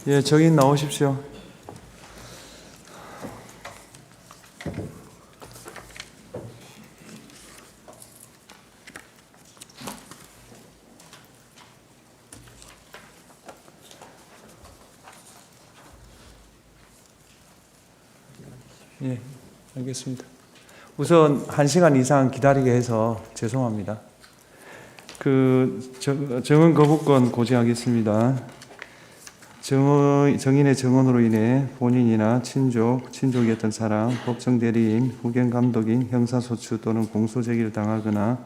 예, 정인 나오십시오. 예, 알겠습니다. 우선 1시간 이상 기다리게 해서 죄송합니다. 정언 거부권 고지하겠습니다. 정인의 정언으로 인해 본인이나 친족이었던 사람, 법정 대리인, 후견 감독인 형사소추 또는 공소제기를 당하거나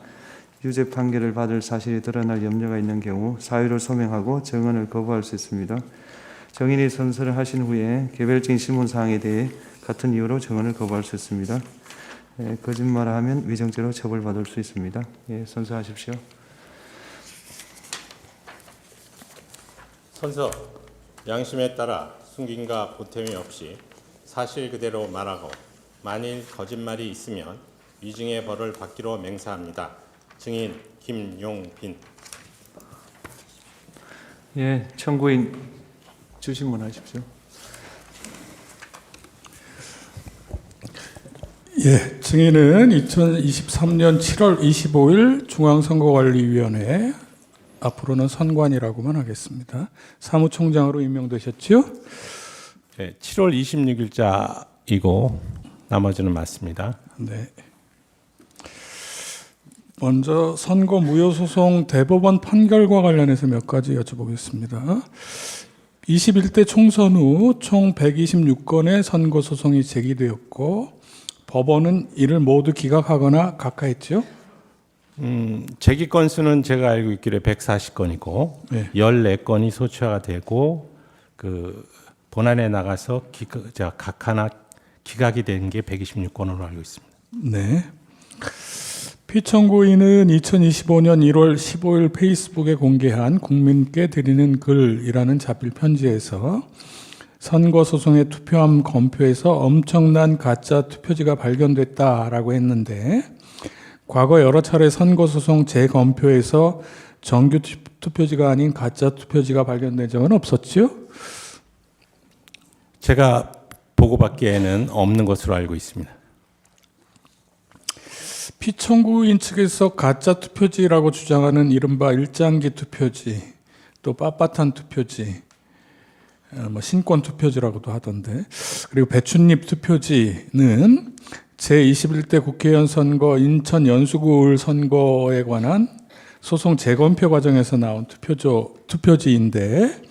유죄 판결을 받을 사실이 드러날 염려가 있는 경우 사유를 소명하고 정언을 거부할 수 있습니다. 정인이 선서를 하신 후에 개별적인 신문사항에 대해 같은 이유로 정언을 거부할 수 있습니다. 거짓말을 하면 위정죄로 처벌받을 수 있습니다. 선서하십시오. 선서, 양심에 따라 숨김과 보탬이 없이 사실 그대로 말하고 만일 거짓말이 있으면 위증의 벌을 받기로 맹세합니다. 증인 김용빈. 예, 청구인 주신문하십시오. 예, 증인은 2023년 7월 25일 중앙선거관리위원회, 앞으로는 선관위라고만 하겠습니다, 사무총장으로 임명되셨죠? 네, 7월 26일자이고 나머지는 맞습니다. 네. 먼저 선거 무효소송 대법원 판결과 관련해서 몇 가지 여쭤보겠습니다. 21대 총선 후 총 126건의 선거소송이 제기되었고 법원은 이를 모두 기각하거나 각하했죠? 제기 건수는 제가 알고 있기로 140건이고 네. 14건이 소추화가 되고 본안에 나가서 각하나 기각이 된 게 126건으로 알고 있습니다. 네. 피청구인은 2025년 1월 15일 페이스북에 공개한 국민께 드리는 글이라는 자필 편지에서 선거소송의 투표함 검표에서 엄청난 가짜 투표지가 발견됐다라고 했는데 과거 여러 차례 선거소송 재검표에서 정규 투표지가 아닌 가짜 투표지가 발견된 적은 없었죠? 제가 보고받기에는 없는 것으로 알고 있습니다. 피청구인 측에서 가짜 투표지라고 주장하는 이른바 일장기 투표지, 또 빳빳한 투표지, 신권 투표지라고도 하던데, 그리고 배춧잎 투표지는 제21대 국회의원 선거 인천 연수구을 선거에 관한 소송 재검표 과정에서 나온 투표지인데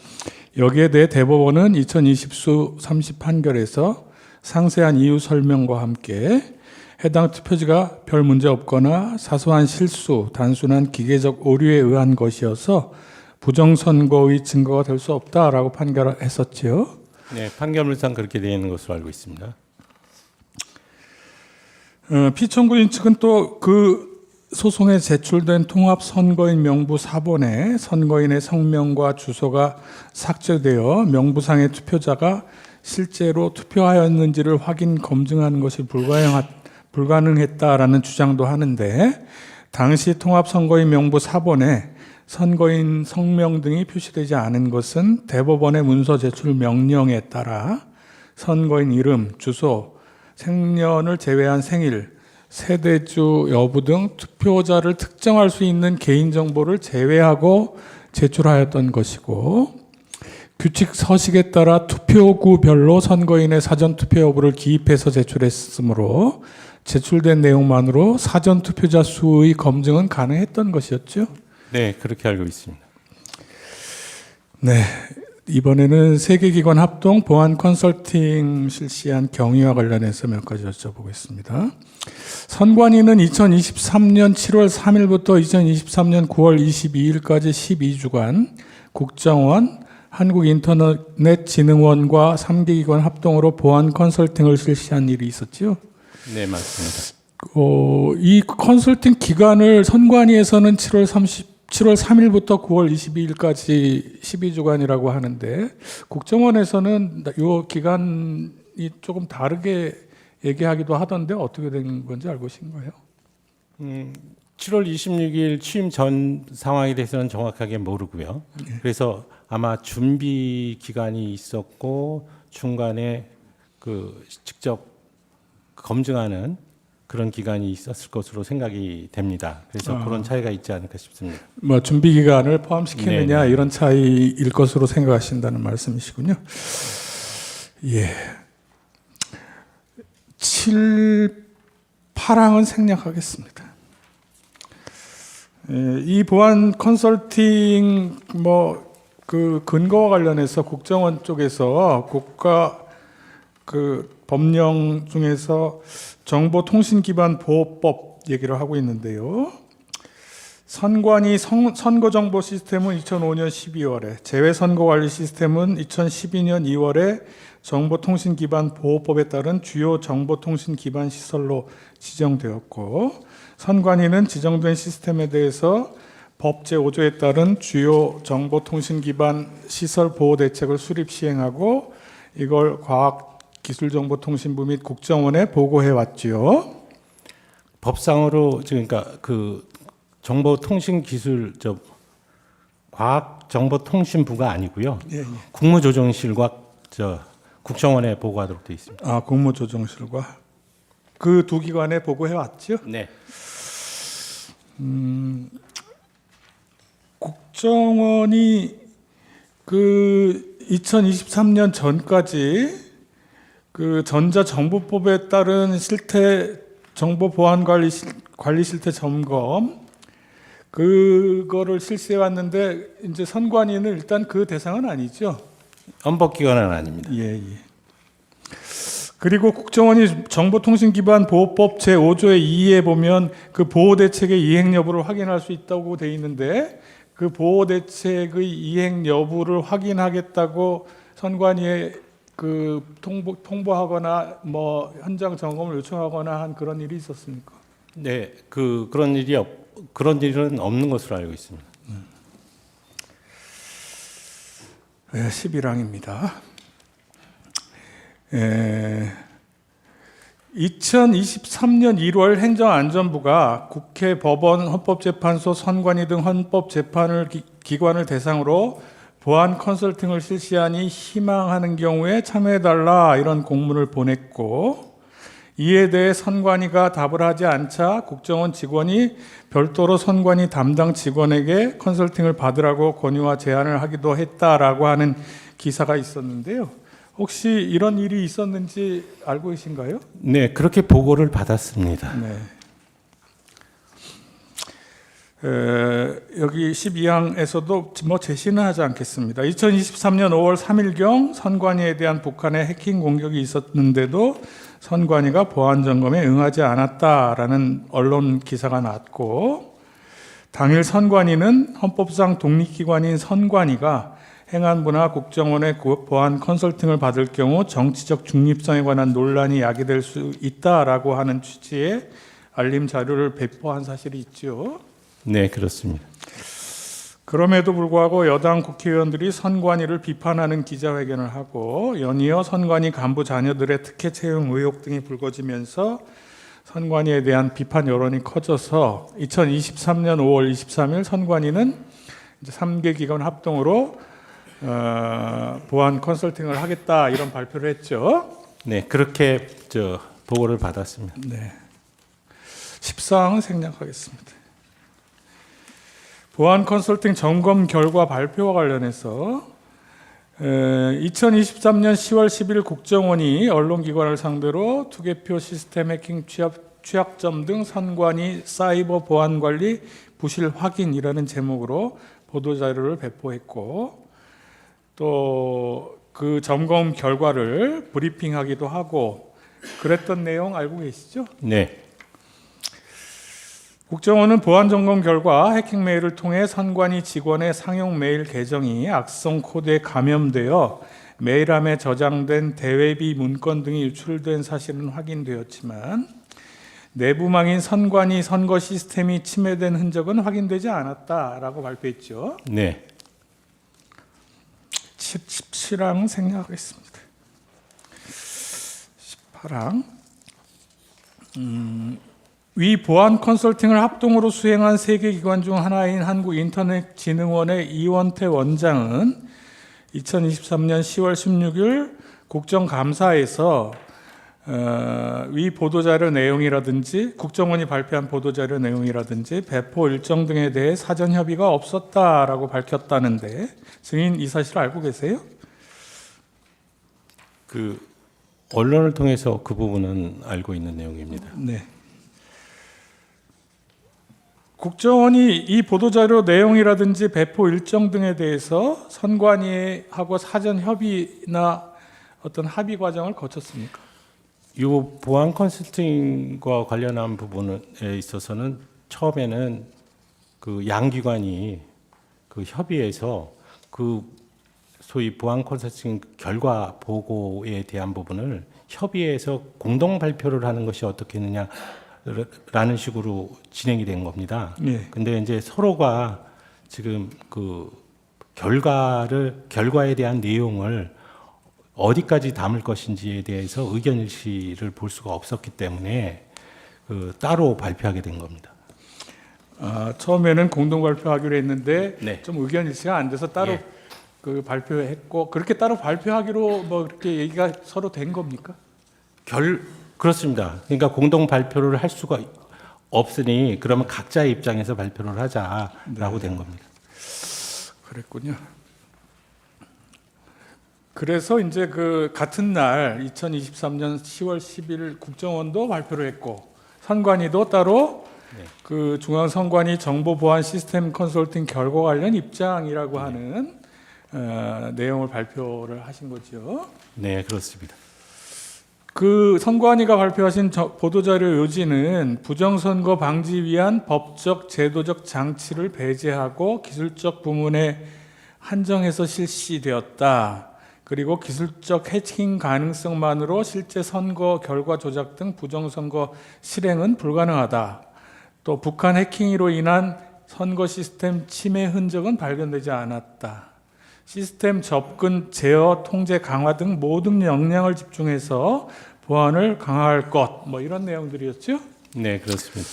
여기에 대해 대법원은 2020수 30 판결에서 상세한 이유 설명과 함께 해당 투표지가 별 문제 없거나 사소한 실수, 단순한 기계적 오류에 의한 것이어서 부정선거의 증거가 될 수 없다라고 판결했었죠. 네, 판결물상 그렇게 되어 있는 것으로 알고 있습니다. 피청구인 측은 또 그 소송에 제출된 통합선거인 명부 4번에 선거인의 성명과 주소가 삭제되어 명부상의 투표자가 실제로 투표하였는지를 확인 검증하는 것이 불가능했다라는 주장도 하는데 당시 통합선거인 명부 4번에 선거인 성명 등이 표시되지 않은 것은 대법원의 문서 제출 명령에 따라 선거인 이름, 주소, 생년을 제외한 생일, 세대주 여부 등 투표자를 특정할 수 있는 개인정보를 제외하고 제출하였던 것이고 규칙 서식에 따라 투표구별로 선거인의 사전투표 여부를 기입해서 제출했으므로 제출된 내용만으로 사전투표자 수의 검증은 가능했던 것이었죠? 네, 그렇게 알고 있습니다. 네, 이번에는 세계기관 합동 보안 컨설팅 실시한 경위와 관련해서 몇 가지 여쭤보겠습니다. 선관위는 2023년 7월 3일부터 2023년 9월 22일까지 12주간 국정원, 한국인터넷진흥원과 3개 기관 합동으로 보안 컨설팅을 실시한 일이 있었죠? 네, 맞습니다. 이 컨설팅 기간을 선관위에서는 7월 3일부터 9월 22일까지 12주간이라고 하는데 국정원에서는 이 기간이 조금 다르게 얘기하기도 하던데 어떻게 된 건지 알고 계신 거예요? 7월 26일 취임 전 상황에 대해서는 정확하게 모르고요. 그래서 아마 준비 기간이 있었고 중간에 그 직접 검증하는 그런 기간이 있었을 것으로 생각이 됩니다. 그래서 그런 차이가 있지 않을까 싶습니다. 뭐 준비 기간을 포함시키느냐 네. 이런 차이일 것으로 생각하신다는 말씀이시군요. 예. 7, 8항은 생략하겠습니다. 예, 이 보안 컨설팅 그 근거와 관련해서 국정원 쪽에서 국가 그 법령 중에서 정보통신기반보호법 얘기를 하고 있는데요. 선관위 선거정보 시스템은 2005년 12월에, 재외선거관리 시스템은 2012년 2월에 정보통신기반보호법에 따른 주요 정보통신기반 시설로 지정되었고, 선관위는 지정된 시스템에 대해서 법 제5조에 따른 주요 정보통신기반 시설 보호 대책을 수립 시행하고 이걸 과학기술정보통신부 및 국정원에 보고해 왔지요. 법상으로 그러니까 그 정보통신기술 과학정보통신부가 아니고요. 예, 예. 국무조정실과 국정원에 보고하도록 되어 있습니다. 아, 국무조정실과 그 두 기관에 보고해 왔죠. 네. 국정원이 그 2023년 전까지 그 전자정보법에 따른 실태 정보 보안 관리 실태 점검 그거를 실시해 왔는데 이제 선관위는 일단 그 대상은 아니죠. 헌법기관은 아닙니다. 예, 예. 그리고 국정원이 정보통신기반보호법 제5조의 2에 보면 그 보호대책의 이행 여부를 확인할 수 있다고 돼 있는데 그 보호대책의 이행 여부를 확인하겠다고 선관위에 그 통보하거나 뭐 현장 점검을 요청하거나 한 그런 일이 있었습니까? 네, 그런 일은 없는 것으로 알고 있습니다. 네, 11항입니다. 2023년 1월 행정안전부가 국회, 법원, 헌법재판소, 선관위 등 헌법재판을 기관을 대상으로 보안 컨설팅을 실시하니 희망하는 경우에 참여해달라 이런 공문을 보냈고 이에 대해 선관위가 답을 하지 않자 국정원 직원이 별도로 선관위 담당 직원에게 컨설팅을 받으라고 권유와 제안을 하기도 했다라고 하는 기사가 있었는데요. 혹시 이런 일이 있었는지 알고 계신가요? 네, 그렇게 보고를 받았습니다. 네. 여기 12항에서도 뭐 제시는 하지 않겠습니다. 2023년 5월 3일경 선관위에 대한 북한의 해킹 공격이 있었는데도 선관위가 보안 점검에 응하지 않았다라는 언론 기사가 났고 당일 선관위는 헌법상 독립기관인 선관위가 행안부나 국정원의 보안 컨설팅을 받을 경우 정치적 중립성에 관한 논란이 야기될 수 있다라고 하는 취지의 알림 자료를 배포한 사실이 있죠. 네, 그렇습니다. 그럼에도 불구하고 여당 국회의원들이 선관위를 비판하는 기자회견을 하고 연이어 선관위 간부 자녀들의 특혜 채용 의혹 등이 불거지면서 선관위에 대한 비판 여론이 커져서 2023년 5월 23일 선관위는 이제 3개 기관 합동으로 보안 컨설팅을 하겠다 이런 발표를 했죠. 네, 그렇게 보고를 받았습니다. 네. 14항은 생략하겠습니다. 보안 컨설팅 점검 결과 발표와 관련해서 2023년 10월 10일 국정원이 언론기관을 상대로 투개표 시스템 해킹 취약점 등 선관위 사이버 보안 관리 부실 확인이라는 제목으로 보도자료를 배포했고 또 그 점검 결과를 브리핑하기도 하고 그랬던 내용 알고 계시죠? 네. 국정원은 보안 점검 결과 해킹 메일을 통해 선관위 직원의 상용 메일 계정이 악성 코드에 감염되어 메일함에 저장된 대외비 문건 등이 유출된 사실은 확인되었지만 내부망인 선관위 선거 시스템이 침해된 흔적은 확인되지 않았다라고 발표했죠. 네. 17항 생략하겠습니다. 18항 위 보안 컨설팅을 합동으로 수행한 세 개 기관 중 하나인 한국인터넷진흥원의 이원태 원장은 2023년 10월 16일 국정감사에서 위 보도자료 내용이라든지 국정원이 발표한 보도자료 내용이라든지 배포 일정 등에 대해 사전 협의가 없었다라고 밝혔다는데 증인 이 사실 알고 계세요? 그 언론을 통해서 그 부분은 알고 있는 내용입니다. 네. 국정원이 이 보도자료 내용이라든지 배포 일정 등에 대해서 선관위하고 사전 협의나 어떤 합의 과정을 거쳤습니까? 이 보안 컨설팅과 관련한 부분에 있어서는 처음에는 그 양기관이 그 협의해서 그 소위 보안 컨설팅 결과 보고에 대한 부분을 협의해서 공동 발표를 하는 것이 어떻겠느냐라는 식으로 진행이 된 겁니다. 예. 근데 이제 서로가 지금 그 결과에 대한 내용을 어디까지 담을 것인지에 대해서 의견 일치를 볼 수가 없었기 때문에 그 따로 발표하게 된 겁니다. 처음에는 공동 발표하기로 했는데 네. 좀 의견 일치가 안 돼서 따로 예. 그 발표했고 그렇게 따로 발표하기로 뭐 그렇게 얘기가 서로 된 겁니까? 그렇습니다. 그러니까 공동 발표를 할 수가 없으니 그러면 각자의 입장에서 발표를 하자라고 된 겁니다. 그랬군요. 그래서 이제 그 같은 날 2023년 10월 10일 국정원도 발표를 했고 선관위도 따로 그 중앙선관위 정보보안 시스템 컨설팅 결과 관련 입장이라고 하는 내용을 발표를 하신 거죠. 네, 그렇습니다. 그 선관위가 발표하신 보도자료 요지는 부정선거 방지 위한 법적 제도적 장치를 배제하고 기술적 부문에 한정해서 실시되었다. 그리고 기술적 해킹 가능성만으로 실제 선거 결과 조작 등 부정선거 실행은 불가능하다. 또 북한 해킹으로 인한 선거 시스템 침해 흔적은 발견되지 않았다. 시스템 접근, 제어, 통제 강화 등 모든 역량을 집중해서 보안을 강화할 것, 뭐 이런 내용들이었죠. 네, 그렇습니다.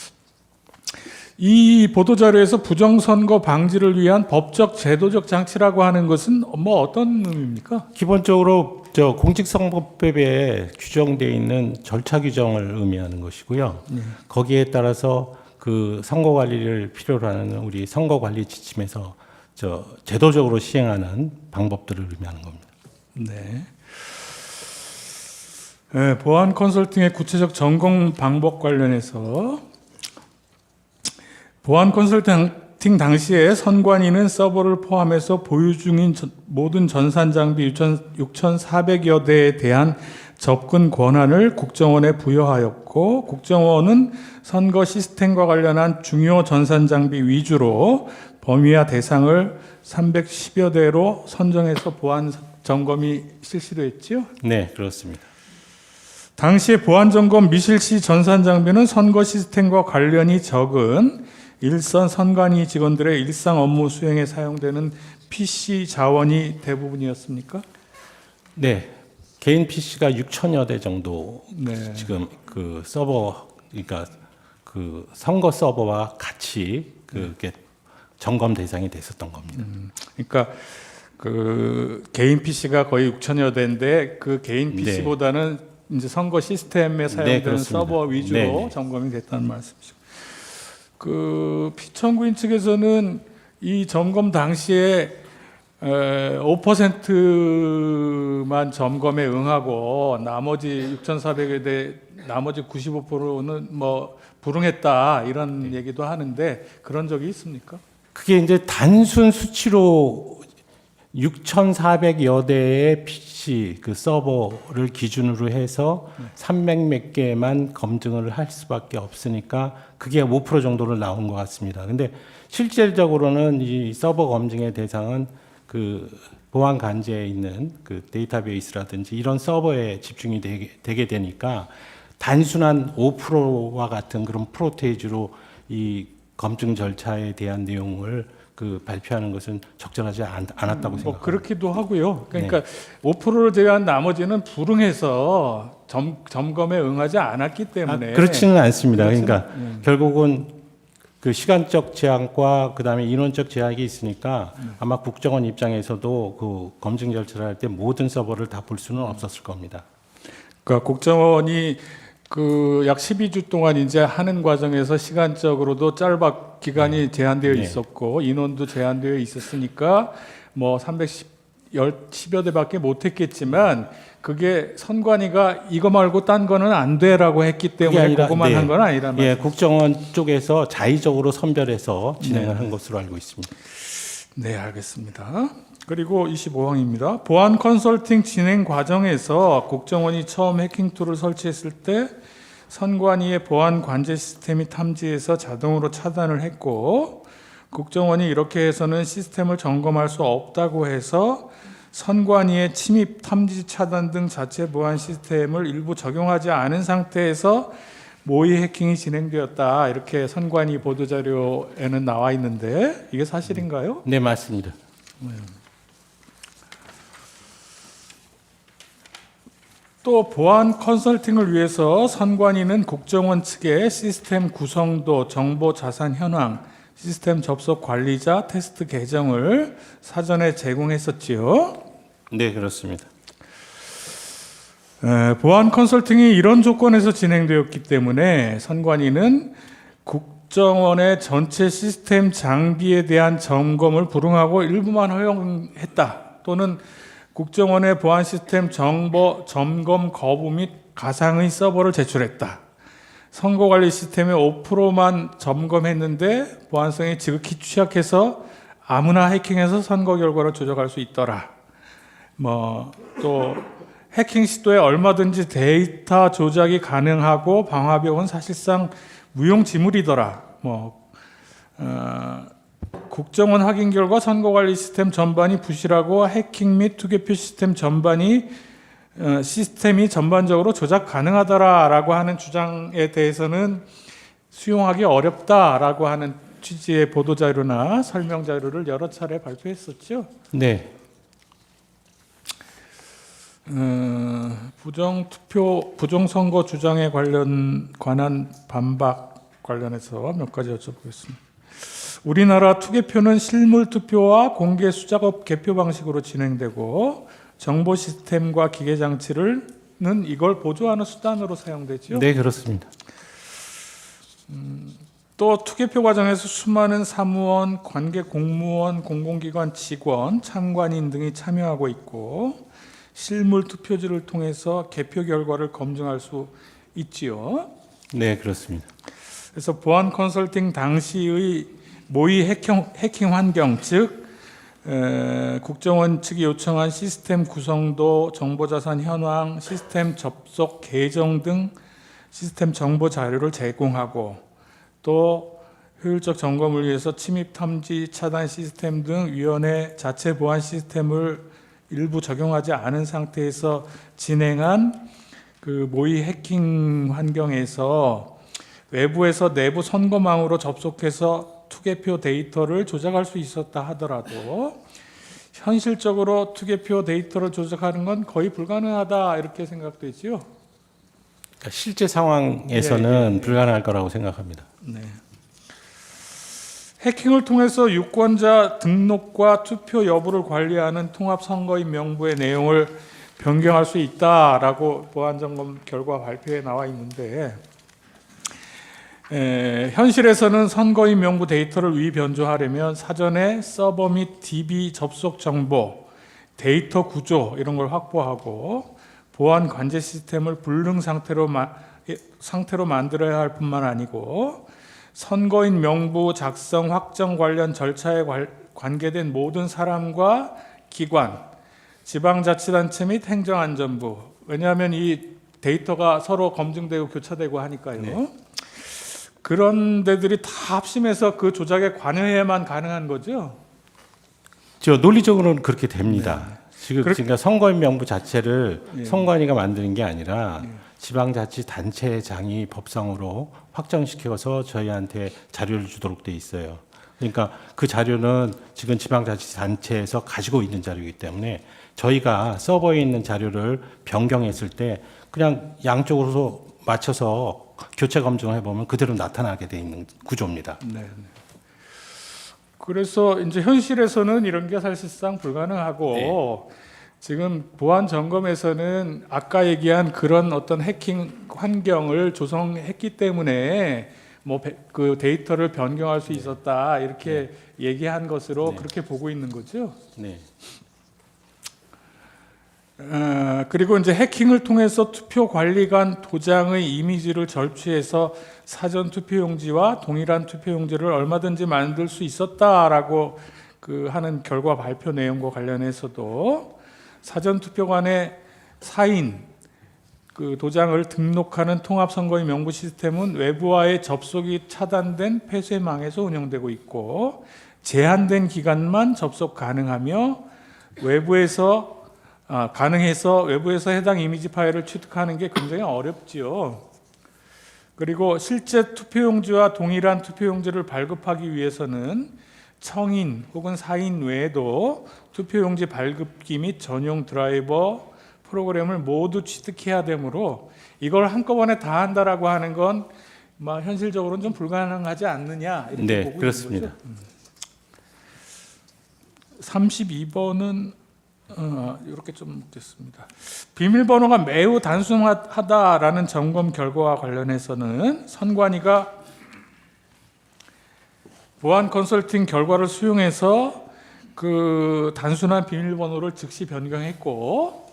이 보도자료에서 부정선거 방지를 위한 법적 제도적 장치라고 하는 것은 뭐 어떤 의미입니까? 기본적으로 공직선거법에 규정되어 있는 절차 규정을 의미하는 것이고요. 거기에 따라서 그 선거 관리를 필요로 하는 우리 선거 관리 지침에서 제도적으로 시행하는 방법들을 의미하는 겁니다. 네. 네, 보안 컨설팅의 구체적 점검 방법 관련해서 보안 컨설팅 당시에 선관위는 서버를 포함해서 보유 중인 모든 전산 장비 6,400여 대에 대한 접근 권한을 국정원에 부여하였고 국정원은 선거 시스템과 관련한 중요 전산 장비 위주로 범위와 대상을 310여 대로 선정해서 보안 점검이 실시됐지요? 네, 그렇습니다. 당시에 보안 점검 미실시 전산 장비는 선거 시스템과 관련이 적은 일선 선관위 직원들의 일상 업무 수행에 사용되는 PC 자원이 대부분이었습니까? 네, 개인 PC가 6천여 대 정도 네. 지금 그 서버, 그러니까 그 선거 서버와 같이 그게 점검 대상이 됐었던 겁니다. 그러니까 그 개인 PC가 거의 6천여 대인데 그 개인 PC보다는 이제 선거 시스템에 사용되는 그렇습니다. 서버 위주로 네. 점검이 점검이 됐다는 말씀이시고, 그 피청구인 측에서는 이 점검 당시에 5%만 점검에 응하고 나머지 6,400여 대 나머지 95%는 뭐 불응했다 이런 얘기도 하는데 그런 적이 있습니까? 그게 이제 단순 수치로 6,400여 대의 PC 그 서버를 기준으로 해서 300몇 개만 검증을 할 수밖에 없으니까 그게 5% 정도로 나온 것 같습니다. 근데 실질적으로는 이 서버 검증의 대상은 그 보안 관제에 있는 그 데이터베이스라든지 이런 서버에 집중이 되게 되니까 단순한 5%와 같은 그런 프로테이지로 이 검증 절차에 대한 내용을 그 발표하는 것은 적절하지 않았다고 뭐 생각합니다. 그렇기도 하고요. 그러니까 5%를 제외한 나머지는 불응해서 점검에 응하지 않았기 때문에 그렇지는 않습니다. 그러니까 결국은 그 시간적 제한과 그다음에 인원적 제약이 있으니까 아마 국정원 입장에서도 그 검증 절차를 할 때 모든 서버를 다 볼 수는 없었을 겁니다. 그러니까 국정원이 그 약 12주 동안 이제 하는 과정에서 시간적으로도 기간이 제한되어 네. 있었고 인원도 제한되어 있었으니까 뭐 310여 대밖에 못했겠지만 그게 선관위가 이거 말고 딴 거는 안 돼라고 했기 때문에 아니라, 그것만 네. 한 건 아니란 말이에요. 예, 국정원 쪽에서 자의적으로 선별해서 진행을 한 것으로 알고 있습니다. 네, 알겠습니다. 그리고 25항입니다. 보안 컨설팅 진행 과정에서 국정원이 처음 해킹 툴을 설치했을 때 선관위의 보안 관제 시스템이 탐지해서 자동으로 차단을 했고 국정원이 이렇게 해서는 시스템을 점검할 수 없다고 해서 선관위의 침입, 탐지, 차단 등 자체 보안 시스템을 일부 적용하지 않은 상태에서 모의 해킹이 진행되었다. 이렇게 선관위 보도자료에는 나와 있는데 이게 사실인가요? 네, 맞습니다. 또 보안 컨설팅을 위해서 선관위는 국정원 측에 시스템 구성도, 정보 자산 현황, 시스템 접속 관리자, 테스트 계정을 사전에 제공했었지요. 네, 그렇습니다. 보안 컨설팅이 이런 조건에서 진행되었기 때문에 선관위는 국정원의 전체 시스템 장비에 대한 점검을 불응하고 일부만 허용했다. 또는 국정원의 보안 시스템 점검 거부 및 가상의 서버를 제출했다. 선거관리 시스템의 5%만 점검했는데 보안성이 지극히 취약해서 아무나 해킹해서 선거 결과를 조작할 수 있더라. 또 해킹 시도에 얼마든지 데이터 조작이 가능하고 방화벽은 사실상 무용지물이더라. 국정원 확인 결과 선거관리 시스템 전반이 부실하고 해킹 및 투개표 시스템이 전반적으로 조작 가능하더라라고 하는 주장에 대해서는 수용하기 어렵다라고 하는 취지의 보도 자료나 설명 자료를 여러 차례 발표했었죠. 네. 부정선거 주장에 관한 반박 관련해서 몇 가지 여쭤보겠습니다. 우리나라 투개표는 실물 투표와 공개 수작업 개표 방식으로 진행되고 정보 시스템과 기계 장치는 이걸 보조하는 수단으로 사용되죠. 네, 그렇습니다. 또 투개표 과정에서 수많은 사무원, 관계 공무원, 공공기관 직원, 참관인 등이 참여하고 있고 실물 투표지를 통해서 개표 결과를 검증할 수 있지요. 네, 그렇습니다. 그래서 보안 컨설팅 당시의 모의 해킹 환경, 즉 국정원 측이 요청한 시스템 구성도, 정보자산 현황, 시스템 접속 계정 등 시스템 정보 자료를 제공하고 또 효율적 점검을 위해서 침입 탐지 차단 시스템 등 위원회 자체 보안 시스템을 일부 적용하지 않은 상태에서 진행한 그 모의 해킹 환경에서 외부에서 내부 선거망으로 접속해서 투개표 데이터를 조작할 수 있었다 하더라도 현실적으로 투개표 데이터를 조작하는 건 거의 불가능하다 이렇게 생각되지요. 그러니까 실제 상황에서는 불가능할 거라고 생각합니다. 네. 해킹을 통해서 유권자 등록과 투표 여부를 관리하는 통합선거인 명부의 내용을 변경할 수 있다라고 보안점검 결과 발표에 나와 있는데 현실에서는 선거인 명부 데이터를 위변조하려면 사전에 서버 및 DB 접속 정보, 데이터 구조 이런 걸 확보하고 보안 관제 시스템을 불능 상태로 만들어야 할 뿐만 아니고 선거인 명부 작성 확정 관련 절차에 관계된 모든 사람과 기관, 지방자치단체 및 행정안전부, 왜냐하면 이 데이터가 서로 검증되고 교차되고 하니까요. 네. 그런 데들이 다 합심해서 그 조작에 관여해야만 가능한 거죠. 논리적으로는 그렇게 됩니다. 지금 선거인 명부 자체를 선관위가 만드는 게 아니라 지방자치단체장이 법상으로 확정시켜서 저희한테 자료를 주도록 돼 있어요. 그러니까 그 자료는 지금 지방자치단체에서 가지고 있는 자료이기 때문에 저희가 서버에 있는 자료를 변경했을 때 그냥 양쪽으로 맞춰서 교체 검증을 해보면 그대로 나타나게 돼 있는 구조입니다. 네. 그래서 이제 현실에서는 이런 게 사실상 불가능하고 지금 보안 점검에서는 아까 얘기한 그런 어떤 해킹 환경을 조성했기 때문에 뭐 그 데이터를 변경할 수 있었다 이렇게 얘기한 것으로 그렇게 보고 있는 거죠. 네. 그리고 이제 해킹을 통해서 투표관리관 도장의 이미지를 절취해서 사전 투표용지와 동일한 투표용지를 얼마든지 만들 수 있었다라고 그 하는 결과 발표 내용과 관련해서도 사전 투표관의 사인 그 도장을 등록하는 통합선거인 명부 시스템은 외부와의 접속이 차단된 폐쇄망에서 운영되고 있고 제한된 기간만 접속 가능하며 가능해서 외부에서 해당 이미지 파일을 취득하는 게 굉장히 어렵지요. 그리고 실제 투표용지와 동일한 투표용지를 발급하기 위해서는 청인 혹은 사인 외에도 투표용지 발급기 및 전용 드라이버 프로그램을 모두 취득해야 되므로 이걸 한꺼번에 다 한다라고 하는 건 현실적으로는 좀 불가능하지 않느냐 이렇게 네, 보고 그렇습니다. 있는 거죠. 32번은 이렇게 좀 됐습니다. 비밀번호가 매우 단순하다라는 점검 결과와 관련해서는 선관위가 보안 컨설팅 결과를 수용해서 그 단순한 비밀번호를 즉시 변경했고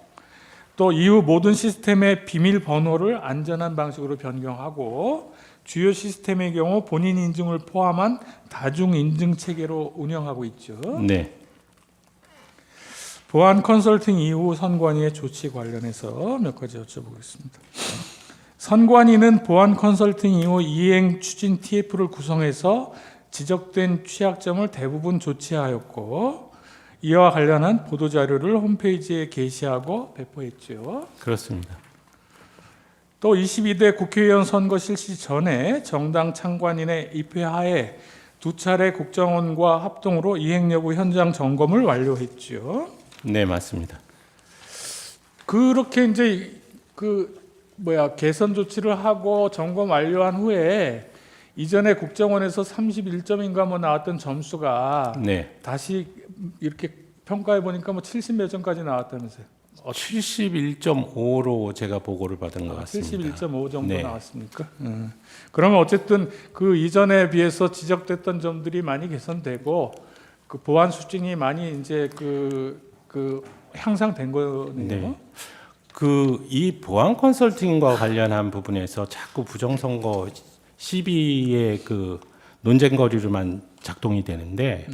또 이후 모든 시스템의 비밀번호를 안전한 방식으로 변경하고 주요 시스템의 경우 본인 인증을 포함한 다중 인증 체계로 운영하고 있죠. 네. 보안 컨설팅 이후 선관위의 조치 관련해서 몇 가지 여쭤보겠습니다. 선관위는 보안 컨설팅 이후 이행 추진 TF를 구성해서 지적된 취약점을 대부분 조치하였고 이와 관련한 보도자료를 홈페이지에 게시하고 배포했죠. 그렇습니다. 또 22대 국회의원 선거 실시 전에 정당 참관인의 입회하에 2차례 국정원과 합동으로 이행 여부 현장 점검을 완료했죠. 네, 맞습니다. 그렇게 이제 개선 조치를 하고 점검 완료한 후에 이전에 국정원에서 31점인가 나왔던 점수가 네. 다시 이렇게 평가해 보니까 70몇 점까지 나왔다면서요. 71.5로 제가 보고를 받은 것 같습니다. 71.5 정도 네. 나왔습니까? 그러면 어쨌든 그 이전에 비해서 지적됐던 점들이 많이 개선되고 그 보안 수준이 많이 이제 그 향상된 거네요. 네. 이 보안 컨설팅과 관련한 부분에서 자꾸 부정선거 시비의 그 논쟁거리로만 작동이 되는데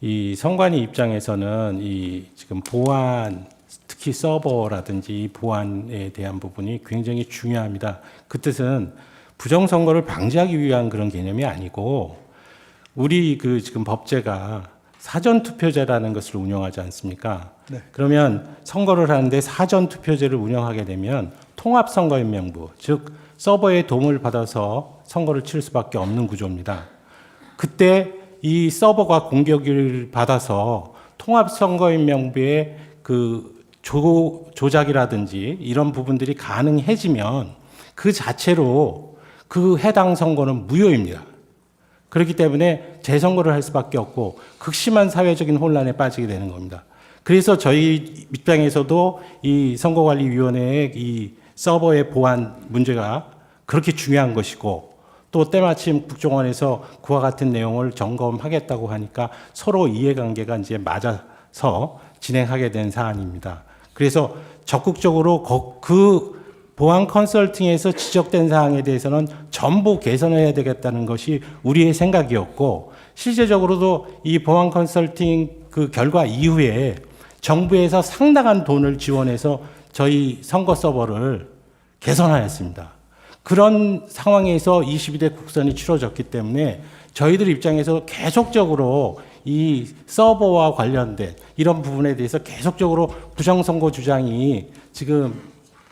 이 선관위 입장에서는 이 지금 보안 특히 서버라든지 보안에 대한 부분이 굉장히 중요합니다. 그 뜻은 부정선거를 방지하기 위한 그런 개념이 아니고 우리 그 지금 법제가 사전투표제라는 것을 운영하지 않습니까? 네. 그러면 선거를 하는데 사전투표제를 운영하게 되면 통합선거인 명부, 즉 서버의 도움을 받아서 선거를 치를 수밖에 없는 구조입니다. 그때 이 서버가 공격을 받아서 통합선거인 명부의 그 조작이라든지 이런 부분들이 가능해지면 그 자체로 그 해당 선거는 무효입니다. 그렇기 때문에 재선거를 할 수밖에 없고 극심한 사회적인 혼란에 빠지게 되는 겁니다. 그래서 저희 입장에서도 이 선거관리위원회의 이 서버의 보안 문제가 그렇게 중요한 것이고 또 때마침 국정원에서 그와 같은 내용을 점검하겠다고 하니까 서로 이해관계가 이제 맞아서 진행하게 된 사안입니다. 그래서 적극적으로 그 보안 컨설팅에서 지적된 사항에 대해서는 전부 개선해야 되겠다는 것이 우리의 생각이었고 실제적으로도 이 보안 컨설팅 그 결과 이후에 정부에서 상당한 돈을 지원해서 저희 선거 서버를 개선하였습니다. 그런 상황에서 22대 국선이 치러졌기 때문에 저희들 입장에서 계속적으로 이 서버와 관련된 이런 부분에 대해서 계속적으로 부정선거 주장이 지금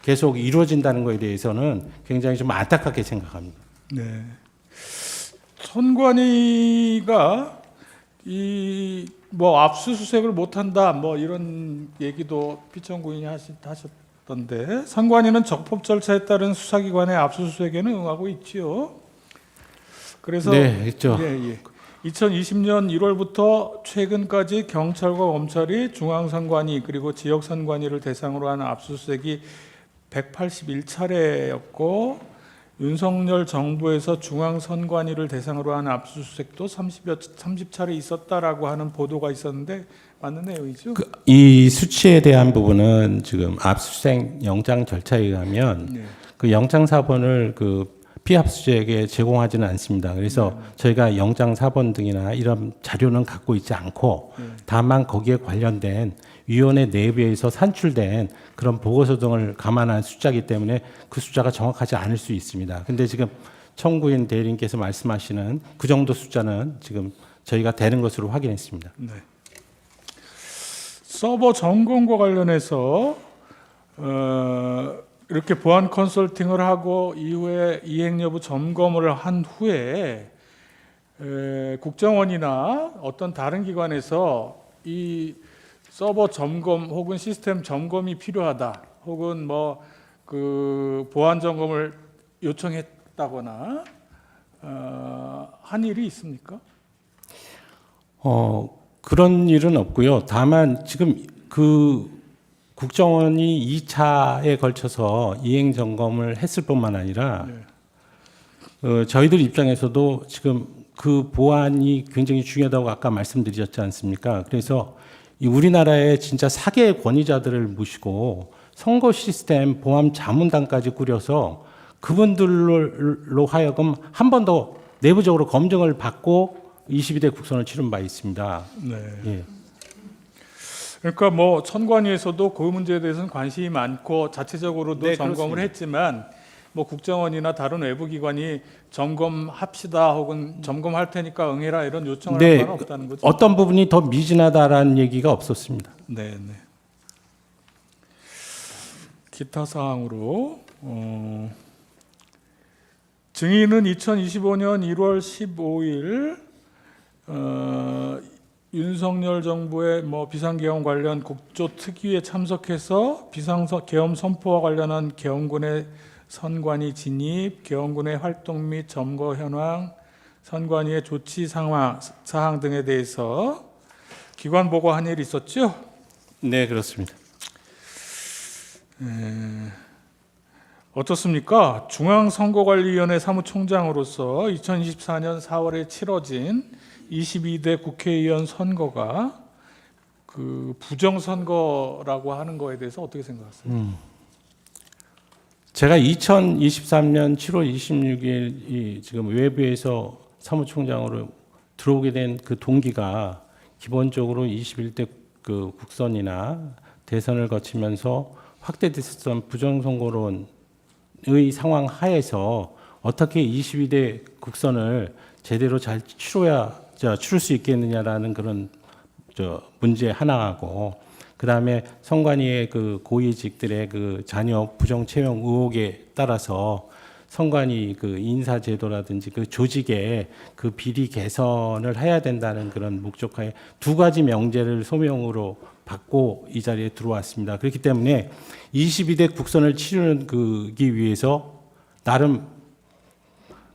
계속 이루어진다는 것에 대해서는 굉장히 좀 안타깝게 생각합니다. 네. 선관위가 이 뭐 압수수색을 못한다 뭐 이런 얘기도 피청구인이 하셨던데 선관위는 적법 절차에 따른 수사기관의 압수수색에는 응하고 있지요. 그래서 네, 있죠. 2020년 1월부터 최근까지 경찰과 검찰이 중앙선관위 그리고 지역선관위를 대상으로 하는 압수수색이 181차례였고 윤석열 정부에서 중앙선관위를 대상으로 하는 압수수색도 30차례 있었다라고 하는 보도가 있었는데 맞는 내용이죠? 이 수치에 대한 부분은 지금 압수수색 영장 절차에 의하면 그 영장 사본을 그 피압수수색에 제공하지는 않습니다. 그래서 저희가 영장 사본 등이나 이런 자료는 갖고 있지 않고 다만 거기에 관련된 위원회 내부에서 산출된 그런 보고서 등을 감안한 숫자이기 때문에 그 숫자가 정확하지 않을 수 있습니다. 근데 지금 청구인 대리인께서 말씀하시는 그 정도 숫자는 지금 저희가 되는 것으로 확인했습니다. 네. 서버 점검과 관련해서 이렇게 보안 컨설팅을 하고 이후에 이행 여부 점검을 한 후에 국정원이나 어떤 다른 기관에서 이 서버 점검 혹은 시스템 점검이 필요하다 혹은 뭐 그 보안 점검을 요청했다거나 한 일이 있습니까? 그런 일은 없고요. 다만 지금 그 국정원이 2차에 걸쳐서 이행 점검을 했을 뿐만 아니라 저희들 입장에서도 지금 그 보안이 굉장히 중요하다고 아까 말씀드렸지 않습니까? 그래서 이 우리나라의 진짜 사개의 권위자들을 모시고 선거 시스템 보안 자문단까지 꾸려서 그분들로 하여금 한 번 더 내부적으로 검증을 받고 22대 국선을 치른 바 있습니다. 네. 예. 그러니까 뭐 선관위에서도 그 문제에 대해서는 관심이 많고 자체적으로도 네, 점검을 그렇습니다. 했지만 뭐 국정원이나 다른 외부 기관이 점검합시다 혹은 점검할 테니까 응해라 이런 요청을 한 네, 바는 없다는 거죠. 어떤 부분이 더 미진하다라는 얘기가 없었습니다. 네, 네. 기타 사항으로 증인은 2025년 1월 15일 윤석열 정부의 뭐 비상계엄 관련 국조 특위에 참석해서 비상계엄 선포와 관련한 계엄군의 선관위 진입, 계엄군의 활동 및 점거 현황, 선관위의 조치 사항 등에 대해서 기관 보고한 일이 있었죠? 네, 그렇습니다. 어떻습니까? 중앙선거관리위원회 사무총장으로서 2024년 4월에 치러진 22대 국회의원 선거가 그 부정선거라고 하는 거에 대해서 어떻게 생각하세요? 제가 2023년 7월 26일 지금 외부에서 사무총장으로 들어오게 된 그 동기가 기본적으로 21대 그 국선이나 대선을 거치면서 확대됐었던 부정선거론의 상황 하에서 어떻게 22대 국선을 제대로 잘 치를 수 있겠느냐라는 그런 문제 하나하고, 그 다음에 선관위의 그 고위직들의 그 자녀 부정 채용 의혹에 따라서 선관위 그 인사제도라든지 그 조직의 그 비리 개선을 해야 된다는 그런 목적하에 두 가지 명제를 소명으로 받고 이 자리에 들어왔습니다. 그렇기 때문에 22대 국선을 치르는 그기 위해서 나름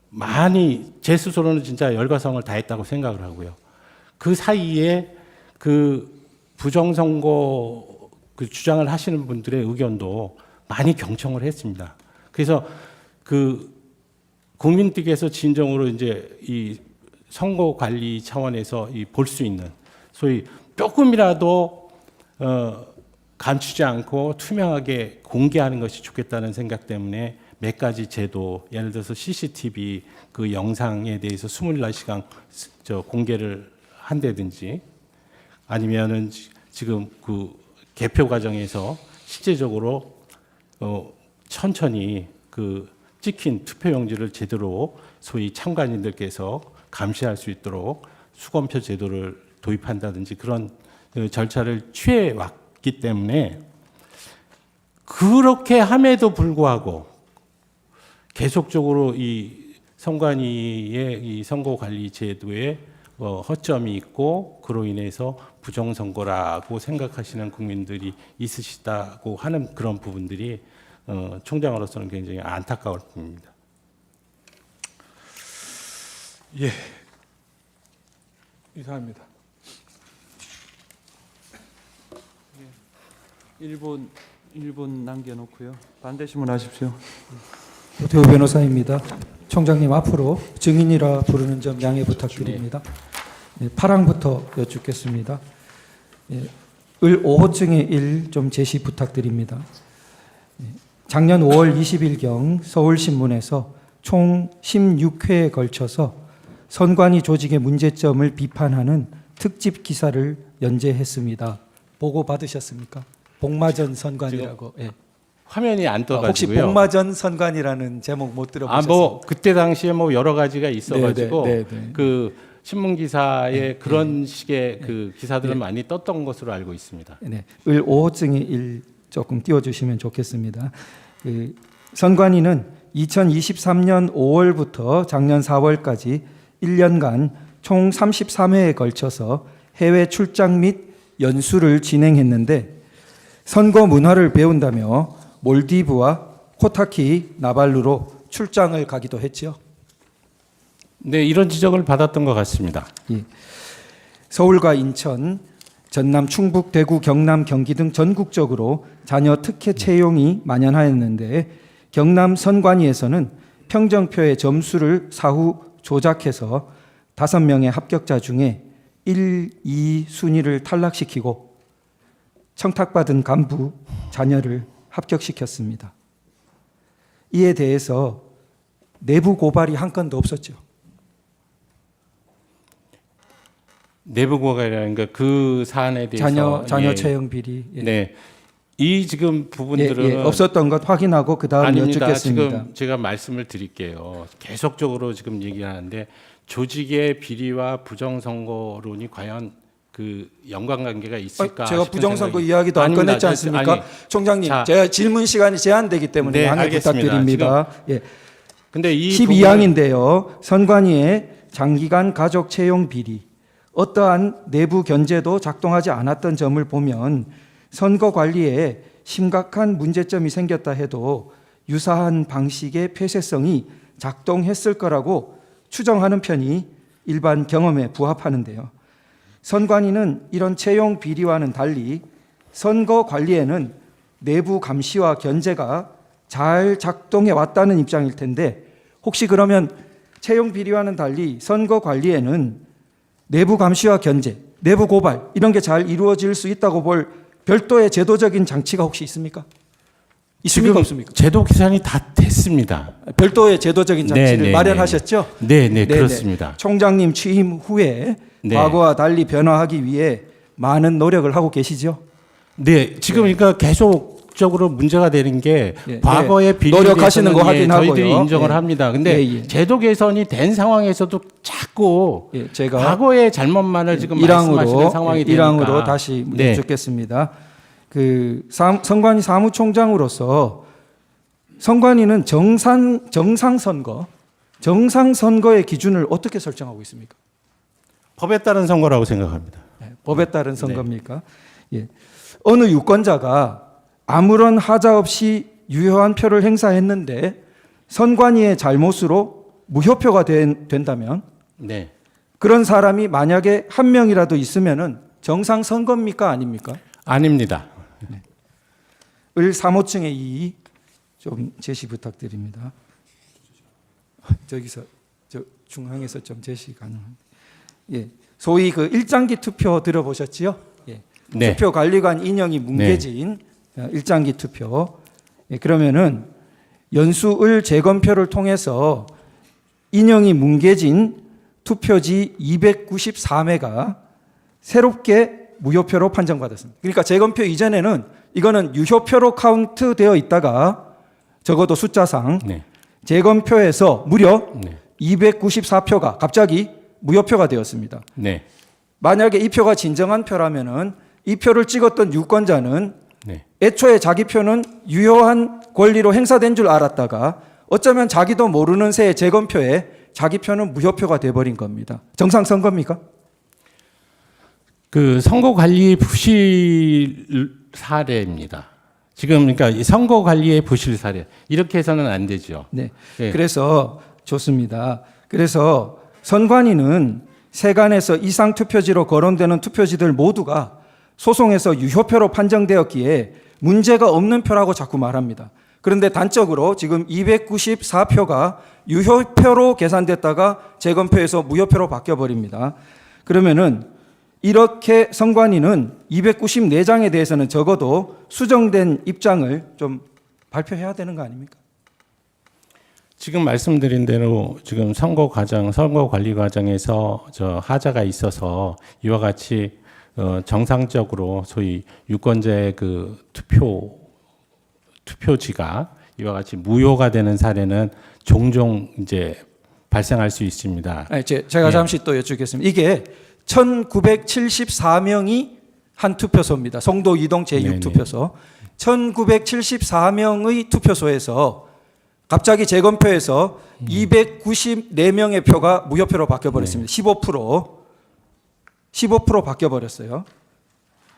많이 제 스스로는 진짜 열과성을 다했다고 생각을 하고요. 그 사이에 그 부정선거 그 주장을 하시는 분들의 의견도 많이 경청을 했습니다. 그래서 그 국민들께서 진정으로 이제 이 선거 관리 차원에서 이 볼 수 있는 소위 조금이라도 감추지 않고 투명하게 공개하는 것이 좋겠다는 생각 때문에 몇 가지 제도, 예를 들어서 CCTV 그 영상에 대해서 24시간 공개를 한다든지, 아니면은 지금 그 개표 과정에서 실제적으로 천천히 그 찍힌 투표용지를 제대로 소위 참관인들께서 감시할 수 있도록 수검표 제도를 도입한다든지 그런 절차를 취해 왔기 때문에, 그렇게 함에도 불구하고 계속적으로 이 선관위의 이 선거관리 제도에 허점이 있고 그로 인해서 부정선거라고 생각하시는 국민들이 있으시다고 하는 그런 부분들이 총장으로서는 굉장히 안타까울 뿐입니다. 예. 이상합니다. 1분 남겨놓고요. 반대 신문하십시오. 오태호 변호사입니다. 총장님 앞으로 증인이라 부르는 점 양해 부탁드립니다. 네, 파랑부터 여쭙겠습니다. 네, 을 5호증의 1 좀 제시 부탁드립니다. 네, 작년 5월 20일경 서울신문에서 총 16회에 걸쳐서 선관위 조직의 문제점을 비판하는 특집 기사를 연재했습니다. 보고 받으셨습니까? 복마전 선관이라고. 예. 화면이 안 혹시 떠가지고요. 복마전 선관이라는 제목 못 들어보셨어요? 뭐 그때 당시에 뭐 여러 가지가 있어가지고 네, 네, 네, 네. 그 신문 기사에 그런 식의 그 기사들은 많이 떴던 것으로 알고 있습니다. 네, 을 5호증의 1 조금 띄워주시면 좋겠습니다. 그 선관위는 2023년 5월부터 작년 4월까지 1년간 총 33회에 걸쳐서 해외 출장 및 연수를 진행했는데 선거 문화를 배운다며 몰디브와 코타키 나발루로 출장을 가기도 했지요. 네, 이런 지적을 받았던 것 같습니다. 예. 서울과 인천, 전남, 충북, 대구, 경남, 경기 등 전국적으로 자녀 특혜 채용이 만연하였는데 경남 선관위에서는 평정표의 점수를 사후 조작해서 5명의 합격자 중에 1, 2 순위를 탈락시키고 청탁받은 간부 자녀를 합격시켰습니다. 이에 대해서 내부 고발이 한 건도 없었죠. 내부 고발이라는 그 사안에 대해서 자녀 채용 비리. 예. 네, 이 지금 부분들은 예, 없었던 것 확인하고 그 다음 아닙니다. 여쭙겠습니다. 지금 제가 말씀을 드릴게요. 계속적으로 지금 얘기하는데 조직의 비리와 부정선거론이 과연 그 연관관계가 있을까? 제가 싶은 부정선거 생각이- 이야기도 안 아닙니다. 꺼냈지 않습니까? 아니, 총장님, 자, 제가 질문 시간이 제한되기 때문에 네, 양해 알겠습니다. 부탁드립니다. 예. 근데 이 12항인데요. 선관위의 장기간 가족 채용 비리, 어떠한 내부 견제도 작동하지 않았던 점을 보면 선거 관리에 심각한 문제점이 생겼다 해도 유사한 방식의 폐쇄성이 작동했을 거라고 추정하는 편이 일반 경험에 부합하는데요. 선관위는 이런 채용 비리와는 달리 선거 관리에는 내부 감시와 견제가 잘 작동해 왔다는 입장일 텐데 혹시 그러면 채용 비리와는 달리 선거 관리에는 내부 감시와 견제, 내부 고발 이런 게 잘 이루어질 수 있다고 볼 별도의 제도적인 장치가 혹시 있습니까? 있습니까? 지금 없습니까? 제도 기산이 다 됐습니다. 별도의 제도적인 장치를 네, 네, 마련하셨죠? 네, 네, 네네. 그렇습니다. 총장님 취임 후에 네. 과거와 달리 변화하기 위해 많은 노력을 하고 계시죠? 네, 지금 그러니까 계속적으로 문제가 되는 게 예, 과거의 예. 비리에 노력하시는 거 대해서는 확인하고요. 저희들이 인정을 예. 합니다. 근데 예, 예. 제도 개선이 된 상황에서도 자꾸 예, 제가 과거의 잘못만을 지금 말씀하시는 상황이 되니까 1항으로 다시 네. 여쭙겠습니다. 그 선관위 사무총장으로서 선관위는 정상선거의 기준을 어떻게 설정하고 있습니까? 법에 따른 선거라고 생각합니다. 네, 법에 따른 선거입니까? 예. 어느 유권자가 아무런 하자 없이 유효한 표를 행사했는데 선관위의 잘못으로 무효표가 된다면 네. 그런 사람이 만약에 한 명이라도 있으면은 정상 선거입니까 아닙니까? 아닙니다. 을 3호층의 2 좀 제시 부탁드립니다. 저기서 저 중앙에서 좀 제시 가능한데. 예. 소위 그 일장기 투표 들어보셨지요? 예. 네. 투표 관리관 인형이 뭉개진 일장기 투표. 예, 그러면은 연수을 재검표를 통해서 인형이 뭉개진 투표지 294매가 새롭게 무효표로 판정받았습니다. 그러니까 재검표 이전에는 이거는 유효표로 카운트되어 있다가 적어도 숫자상 네. 재검표에서 무려 네. 294표가 갑자기 무효표가 되었습니다. 네. 만약에 이 표가 진정한 표라면은 이 표를 찍었던 유권자는 네. 애초에 자기 표는 유효한 권리로 행사된 줄 알았다가 어쩌면 자기도 모르는 새에 재검표에 자기 표는 무효표가 돼버린 겁니다. 정상 선거입니까? 그 선거 관리 부실 사례입니다. 지금 그러니까 이 선거 관리의 부실 사례 이렇게 해서는 안 되죠. 네. 네. 그래서 좋습니다. 그래서 선관위는 세간에서 이상 투표지로 거론되는 투표지들 모두가 소송에서 유효표로 판정되었기에 문제가 없는 표라고 자꾸 말합니다. 그런데 단적으로 지금 294표가 유효표로 계산됐다가 재검표에서 무효표로 바뀌어버립니다. 그러면은 이렇게 선관위는 294장에 대해서는 적어도 수정된 입장을 좀 발표해야 되는 거 아닙니까? 지금 말씀드린 대로 지금 선거 관리 과정에서 하자가 있어서 이와 같이 정상적으로 소위 유권자의 그 투표지가 이와 같이 무효가 되는 사례는 종종 이제 발생할 수 있습니다. 아니, 제가 잠시 또 여쭙겠습니다. 이게 1974명이 한 투표소입니다. 송도 이동 제6투표소. 1974명의 투표소에서 갑자기 재검표에서 294명의 표가 무효표로 바뀌어버렸습니다. 15% 바뀌어버렸어요.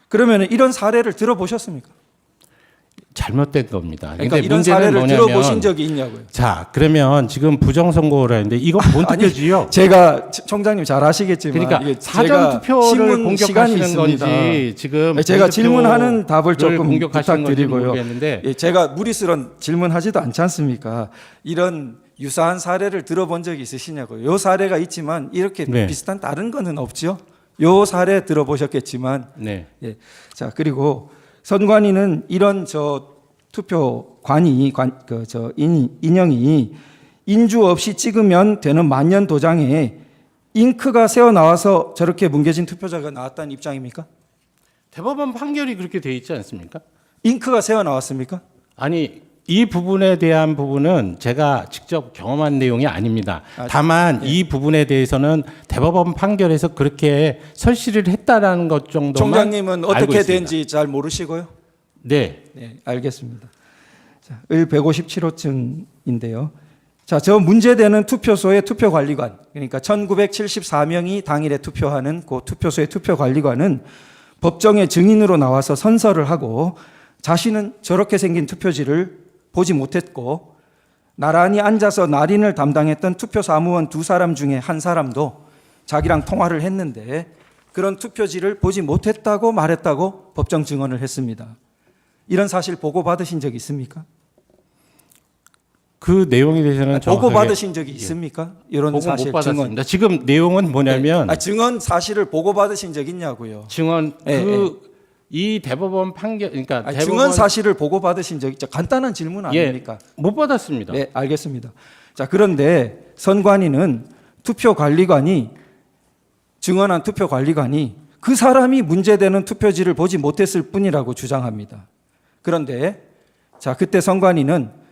그러면 이런 사례를 들어보셨습니까? 잘못된 겁니다. 그러니까 근데 이런 문제는 사례를 뭐냐면, 들어보신 적이 있냐고요. 자, 그러면 지금 부정선거를 하는데 이거 못 아니, 느껴지요? 제가 총장님 잘 아시겠지만 그러니까 이게 사전 제가 투표를 신문 시간이 공격하시는 있습니다. 건지 지금 제가 질문하는 답을 조금 공격하시는 건지 부탁드리고요. 모르겠는데 예, 제가 무리스런 질문하지도 않지 않습니까? 이런 유사한 사례를 들어본 적이 있으시냐고요. 이 사례가 있지만 이렇게 네. 비슷한 다른 거는 없죠. 이 사례 들어보셨겠지만 네. 예. 자, 그리고 선관위는 이런 투표관이 인형이 인주 없이 찍으면 되는 만년 도장에 잉크가 새어 나와서 저렇게 뭉개진 투표자가 나왔다는 입장입니까? 대법원 판결이 그렇게 돼 있지 않습니까? 잉크가 새어 나왔습니까? 아니 이 부분에 대한 부분은 제가 직접 경험한 내용이 아닙니다. 다만 이 부분에 대해서는 대법원 판결에서 그렇게 설치를 했다라는 것 정도만 총장님은 알고 어떻게 있습니다. 된지 잘 모르시고요? 네. 네, 알겠습니다. 자, 을 157호증인데요. 자, 저 문제되는 투표소의 투표관리관, 그러니까 1974명이 당일에 투표하는 그 투표소의 투표관리관은 법정의 증인으로 나와서 선서를 하고 자신은 저렇게 생긴 투표지를 보지 못했고 나란히 앉아서 날인을 담당했던 투표사무원 2사람 중에 한 사람도 자기랑 통화를 했는데 그런 투표지를 보지 못했다고 말했다고 법정 증언을 했습니다. 이런 사실 보고받으신 적 있습니까? 그 내용에 대해서는 보고받으신 적이 있습니까? 이런 보고 사실 못 증언. 받았습니다. 지금 내용은 뭐냐면 증언 사실을 보고받으신 적 있냐고요. 증언 예, 이 대법원 판결 그러니까 대법원 증언 사실을 보고받으신 적 있죠. 간단한 질문 아닙니까? 못 받았습니다. 네, 알겠습니다. 자, 그런데 선관위는 투표관리관이 증언한 투표관리관이 그 사람이 문제되는 투표지를 보지 못했을 뿐이라고 주장합니다. 그런데 자, 그때 선관위는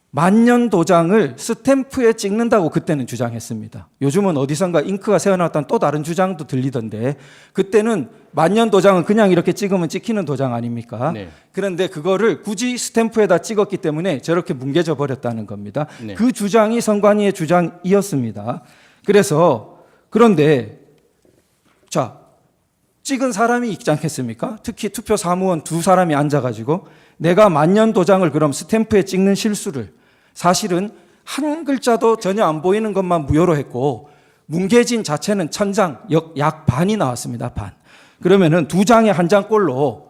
만년 도장을 스탬프에 찍는다고 그때는 주장했습니다. 요즘은 어디선가 잉크가 새어나왔다는 또 다른 주장도 들리던데 그때는 만년 도장은 그냥 이렇게 찍으면 찍히는 도장 아닙니까? 네. 그런데 그거를 굳이 스탬프에다 찍었기 때문에 저렇게 뭉개져 버렸다는 겁니다. 네. 그 주장이 선관위의 주장이었습니다. 그런데 자, 찍은 사람이 있지 않겠습니까? 특히 투표 사무원 2사람이 앉아가지고 내가 만년 도장을 그럼 스탬프에 찍는 실수를 사실은 한 글자도 전혀 안 보이는 것만 무효로 했고 뭉개진 자체는 천장 약 반이 나왔습니다. 반. 그러면은 2장에 1장꼴로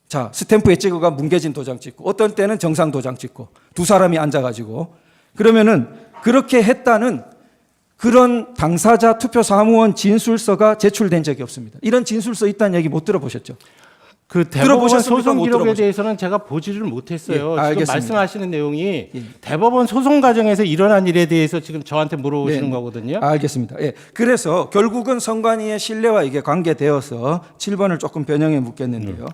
자, 스탬프에 찍어가 뭉개진 도장 찍고 어떤 때는 정상 도장 찍고 2사람이 앉아가지고 그러면은 그렇게 했다는 그런 당사자 투표 사무원 진술서가 제출된 적이 없습니다. 이런 진술서 있다는 얘기 못 들어보셨죠? 그 대법원 들어보셨습니까? 소송 못 기록에 들어보셨- 대해서는 제가 보지를 못했어요. 예, 지금 알겠습니다. 말씀하시는 내용이 예. 대법원 소송 과정에서 일어난 일에 대해서 지금 저한테 물어보시는 네. 거거든요. 알겠습니다. 예. 그래서 결국은 선관위의 신뢰와 이게 관계되어서 7번을 조금 변형해 묻겠는데요.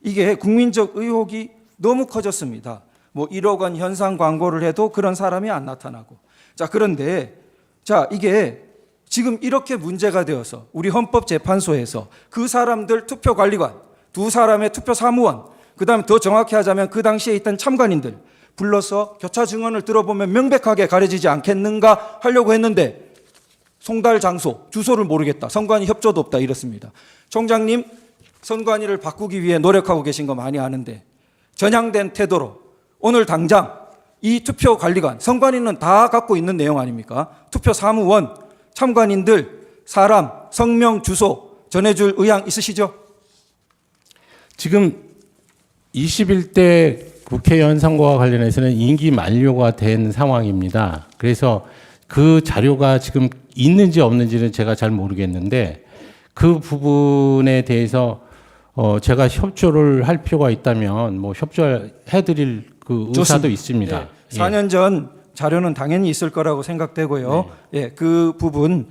이게 국민적 의혹이 너무 커졌습니다. 뭐 1억 원 현상 광고를 해도 그런 사람이 안 나타나고. 자, 그런데 자, 이게 지금 이렇게 문제가 되어서 우리 헌법재판소에서 그 사람들 투표관리관 2사람의 투표사무원, 그 다음에 더 정확히 하자면 그 당시에 있던 참관인들 불러서 교차 증언을 들어보면 명백하게 가려지지 않겠는가 하려고 했는데 송달 장소, 주소를 모르겠다. 선관위 협조도 없다. 이렇습니다. 총장님, 선관위를 바꾸기 위해 노력하고 계신 거 많이 아는데 전향된 태도로 오늘 당장 이 투표관리관, 선관위는 다 갖고 있는 내용 아닙니까? 투표 사무원, 참관인들, 사람, 성명, 주소 전해줄 의향 있으시죠? 지금 21대 국회의원 선거와 관련해서는 임기 만료가 된 상황입니다. 그래서 그 자료가 지금 있는지 없는지는 제가 잘 모르겠는데 그 부분에 대해서 제가 협조를 할 필요가 있다면 뭐 협조해드릴 그 의사도 좋습니다. 있습니다. 예, 4년 전 자료는 당연히 있을 거라고 생각되고요. 예, 그 부분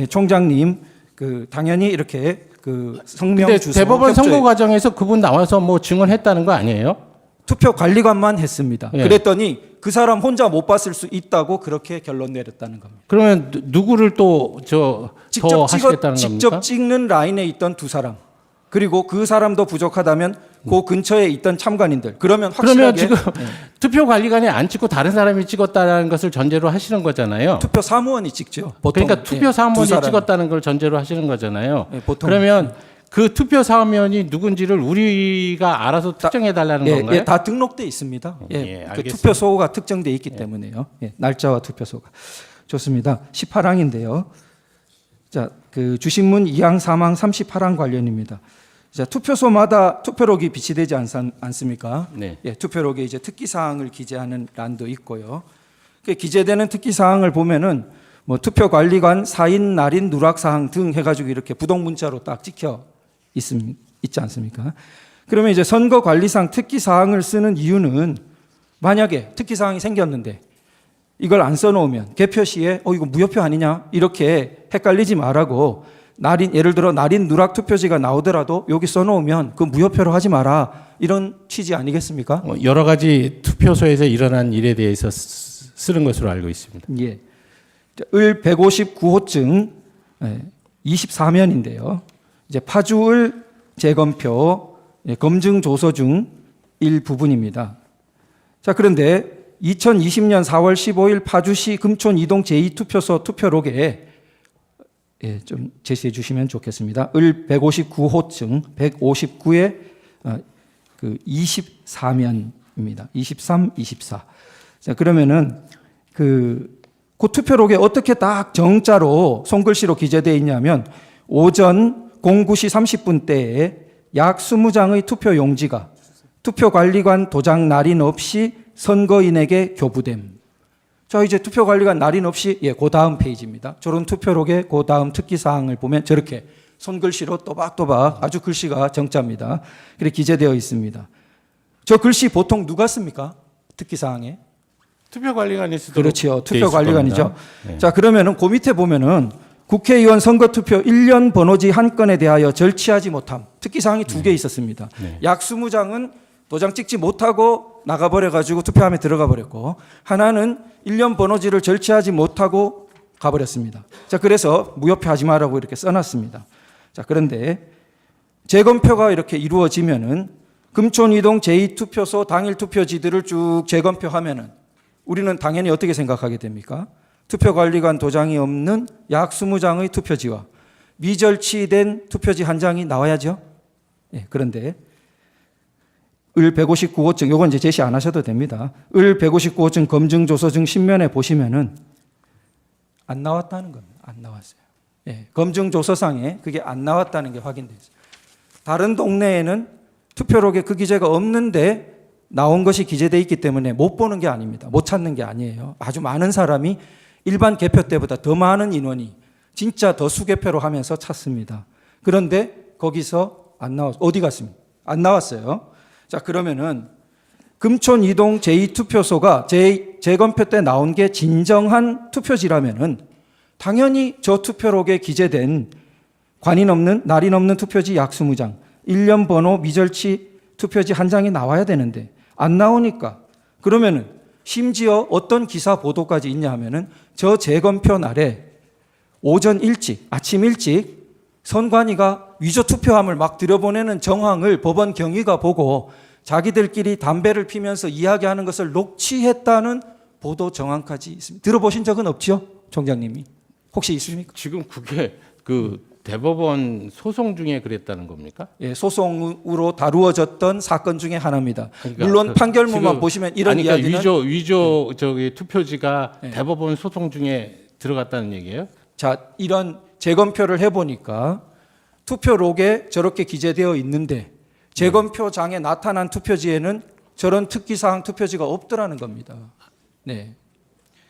총장님 그 당연히 이렇게 그 성명 근데 주소 대법원 협조해- 선거 과정에서 그분 나와서 뭐 증언했다는 거 아니에요? 투표 관리관만 했습니다. 예. 그랬더니 그 사람 혼자 못 봤을 수 있다고 그렇게 결론 내렸다는 겁니다. 그러면 누구를 또 더 하시겠다는 직접 겁니까? 찍는 라인에 있던 두 사람 그리고 그 사람도 부족하다면 그 근처에 있던 참관인들 그러면 그러면 확실하게 지금 투표 관리관이 안 찍고 다른 사람이 찍었다는 것을 전제로 하시는 거잖아요. 투표 사무원이 찍죠. 보통. 그러니까 투표 두 사무원이 사람이. 찍었다는 걸 전제로 하시는 거잖아요. 보통. 그러면 그 투표 사무원이 누군지를 우리가 알아서 특정해 달라는 건가요? 예, 다 등록돼 있습니다. 예, 그 알겠습니다. 투표소가 특정돼 있기 때문에요. 예, 날짜와 투표소가. 좋습니다. 18항인데요. 자, 그 주신문 2항, 3항, 38항 관련입니다. 자, 투표소마다 투표록이 비치되지 않습니까? 네. 예, 투표록에 이제 특기 사항을 기재하는 란도 있고요. 그 기재되는 특기 사항을 보면은 뭐 투표 관리관, 사인, 날인, 누락 사항 등 해가지고 이렇게 부동 문자로 딱 찍혀 있지 않습니까? 그러면 이제 선거관리상 특기 사항을 쓰는 이유는 만약에 특기 사항이 생겼는데 이걸 안 써놓으면 개표 시에 이거 무효표 아니냐 이렇게 헷갈리지 말라고 날인 예를 들어 날인 누락 투표지가 나오더라도 여기 써놓으면 그 무효표로 하지 마라 이런 취지 아니겠습니까? 여러 가지 투표소에서 일어난 일에 대해서 쓰는 것으로 알고 있습니다. 예. 을 159호증 24면인데요. 이제 파주을 재검표 검증 조서 중 일부분입니다. 자, 그런데 2020년 4월 15일 파주시 금촌 이동 제2투표소 투표록에 좀 제시해 주시면 좋겠습니다. 을 159호증 159의 그 24면입니다. 23, 24. 자, 그러면은 그 투표록에 어떻게 딱 정자로 손글씨로 기재되어 있냐면 오전 09시 30분 때에 약 20장의 투표 용지가 투표관리관 도장 날인 없이 선거인에게 교부됨. 자, 이제 투표관리관 날인 없이 그 다음 페이지입니다. 저런 투표록의 그 다음 특기사항을 보면 저렇게 손글씨로 또박또박 아주 글씨가 정자입니다. 그렇게 기재되어 있습니다. 저 글씨 보통 누가 씁니까? 특기사항에? 투표관리관이 쓰도록 그렇죠. 돼 있을 투표관리관이죠. 겁니다. 네. 자, 그러면은 그 밑에 보면은 국회의원 선거투표 1년 번호지 한 건에 대하여 절취하지 못함. 특기사항이 두 개 있었습니다. 네. 약 20장은 도장 찍지 못하고 나가버려가지고 투표함에 들어가 버렸고 하나는 1년 번호지를 절취하지 못하고 가버렸습니다. 자, 그래서 무효표 하지 마라고 이렇게 써놨습니다. 자, 그런데 재검표가 이렇게 이루어지면은 금촌 이동 제2투표소 당일 투표지들을 쭉 재검표하면은 우리는 당연히 어떻게 생각하게 됩니까? 투표관리관 도장이 없는 약 20장의 투표지와 미절치된 투표지 한 장이 나와야죠. 그런데 을 159호증 요건 이제 제시 안 하셔도 됩니다. 을 159호증 검증조서증 신면에 보시면은 안 나왔다는 겁니다. 안 나왔어요. 검증조서상에 그게 안 나왔다는 게 확인됐어요. 다른 동네에는 투표록에 그 기재가 없는데 나온 것이 기재되어 있기 때문에 못 보는 게 아닙니다. 못 찾는 게 아니에요. 아주 많은 사람이 일반 개표 때보다 더 많은 인원이 진짜 더 수개표로 하면서 찾습니다. 그런데 거기서 안 나왔어요. 어디 갔습니까? 안 나왔어요. 자, 그러면은 금촌 이동 제2투표소가 재검표 때 나온 게 진정한 투표지라면은 당연히 저 투표록에 기재된 관인 없는 날인 없는 투표지 약 20장, 1년 번호 미절치 투표지 한 장이 나와야 되는데 안 나오니까 그러면은 심지어 어떤 기사 보도까지 있냐 하면은 저 재검표 날에 오전 일찍 아침 일찍 선관위가 위조 투표함을 막 들여보내는 정황을 법원 경위가 보고 자기들끼리 담배를 피면서 이야기하는 것을 녹취했다는 보도 정황까지 있습니다. 들어보신 적은 없죠, 총장님이? 혹시 있습니까? 지금 그게 그 대법원 소송 중에 그랬다는 겁니까? 예, 소송으로 다루어졌던 사건 중에 하나입니다. 그러니까 물론 판결문만 지금 보시면 이런 아니, 그러니까 이야기는 위조 저기 투표지가 네. 대법원 소송 중에 들어갔다는 얘기예요? 자, 이런 재검표를 해보니까 투표록에 저렇게 기재되어 있는데 재검표장에 나타난 투표지에는 저런 특기사항 투표지가 없더라는 겁니다. 네.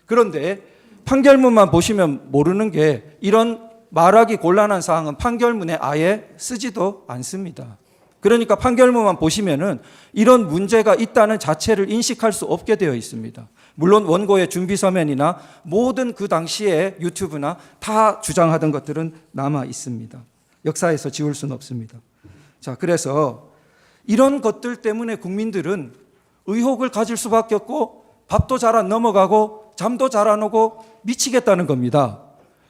그런데 판결문만 보시면 모르는 게 이런 말하기 곤란한 사항은 판결문에 아예 쓰지도 않습니다. 그러니까 판결문만 보시면은 이런 문제가 있다는 자체를 인식할 수 없게 되어 있습니다. 물론 원고의 준비 서면이나 모든 그 당시에 유튜브나 다 주장하던 것들은 남아 있습니다. 역사에서 지울 수는 없습니다. 자, 그래서 이런 것들 때문에 국민들은 의혹을 가질 수밖에 없고 밥도 잘 안 넘어가고 잠도 잘 안 오고 미치겠다는 겁니다.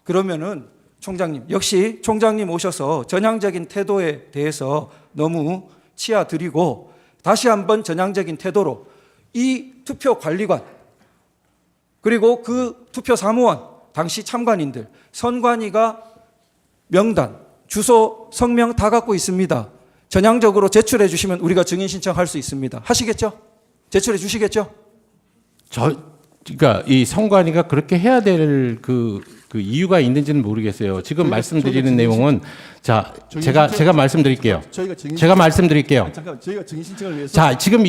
그러면은 총장님, 역시 총장님 오셔서 전향적인 태도에 대해서 너무 치아드리고 다시 한번 전향적인 태도로 이 투표 관리관 그리고 그 투표 사무원, 당시 참관인들, 선관위가 명단, 주소, 성명 다 갖고 있습니다. 전향적으로 제출해 주시면 우리가 증인 신청할 수 있습니다. 하시겠죠? 제출해 주시겠죠? 그러니까 이 선관위가 그렇게 해야 될 그 이유가 있는지는 모르겠어요. 지금 말씀드리는 내용은 자, 제가 말씀드릴게요. 제가 말씀드릴게요. 잠깐 저희가 증인 신청을 위해서 자, 지금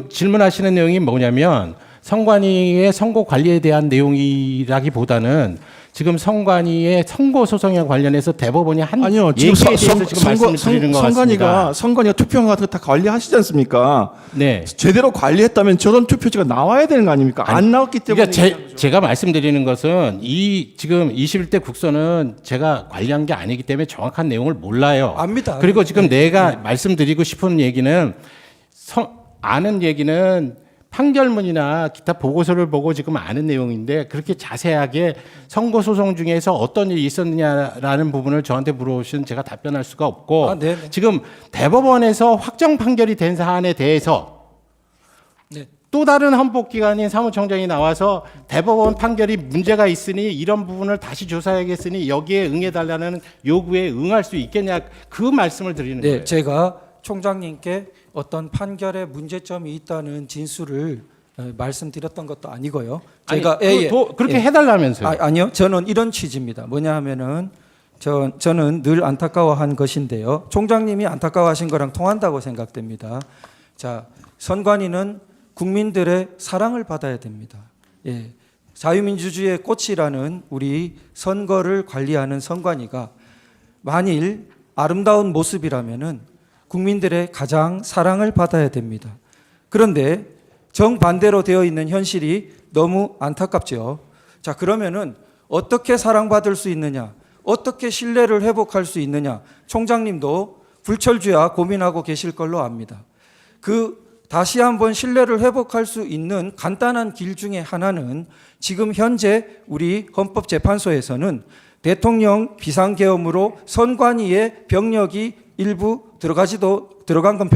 질문하시는 내용이 뭐냐면 선관위의 선거 관리에 대한 내용이라기보다는 지금 선관위의 선거 소송에 관련해서 대법원이 한 아니요 얘기에 지금 대해서 지금 말씀을 드리는 것 같습니다. 선관위가 투표한 같은 거 다 관리하시지 않습니까? 네. 제대로 관리했다면 저런 투표지가 나와야 되는 거 아닙니까? 안 나왔기 때문에 그러니까 제가 말씀드리는 것은 이 지금 21대 국선은 제가 관리한 게 아니기 때문에 정확한 내용을 몰라요. 압니다. 그리고 지금 내가 말씀드리고 싶은 얘기는 아는 얘기는 판결문이나 기타 보고서를 보고 지금 아는 내용인데 그렇게 자세하게 선거 소송 중에서 어떤 일이 있었느냐라는 부분을 저한테 물어보시면 제가 답변할 수가 없고 지금 대법원에서 확정 판결이 된 사안에 대해서 네. 또 다른 헌법기관인 사무총장이 나와서 대법원 판결이 문제가 있으니 이런 부분을 다시 조사하겠으니 여기에 응해달라는 요구에 응할 수 있겠냐 그 말씀을 드리는 거예요. 제가 총장님께 어떤 판결에 문제점이 있다는 진술을 말씀드렸던 것도 아니고요. 제가 그렇게 해달라면서요. 아니요, 저는 이런 취지입니다. 뭐냐 하면은 저는 늘 안타까워한 것인데요. 총장님이 안타까워하신 거랑 통한다고 생각됩니다. 자, 선관위는 국민들의 사랑을 받아야 됩니다. 예, 자유민주주의의 꽃이라는 우리 선거를 관리하는 선관위가 만일 아름다운 모습이라면은 국민들의 가장 사랑을 받아야 됩니다. 그런데 정반대로 되어 있는 현실이 너무 안타깝죠. 자, 그러면은 어떻게 사랑받을 수 있느냐? 어떻게 신뢰를 회복할 수 있느냐? 총장님도 불철주야 고민하고 계실 걸로 압니다. 다시 한번 신뢰를 회복할 수 있는 간단한 길 중에 하나는 지금 현재 우리 헌법재판소에서는 대통령 비상계엄으로 선관위의 병력이 일부 들어간 건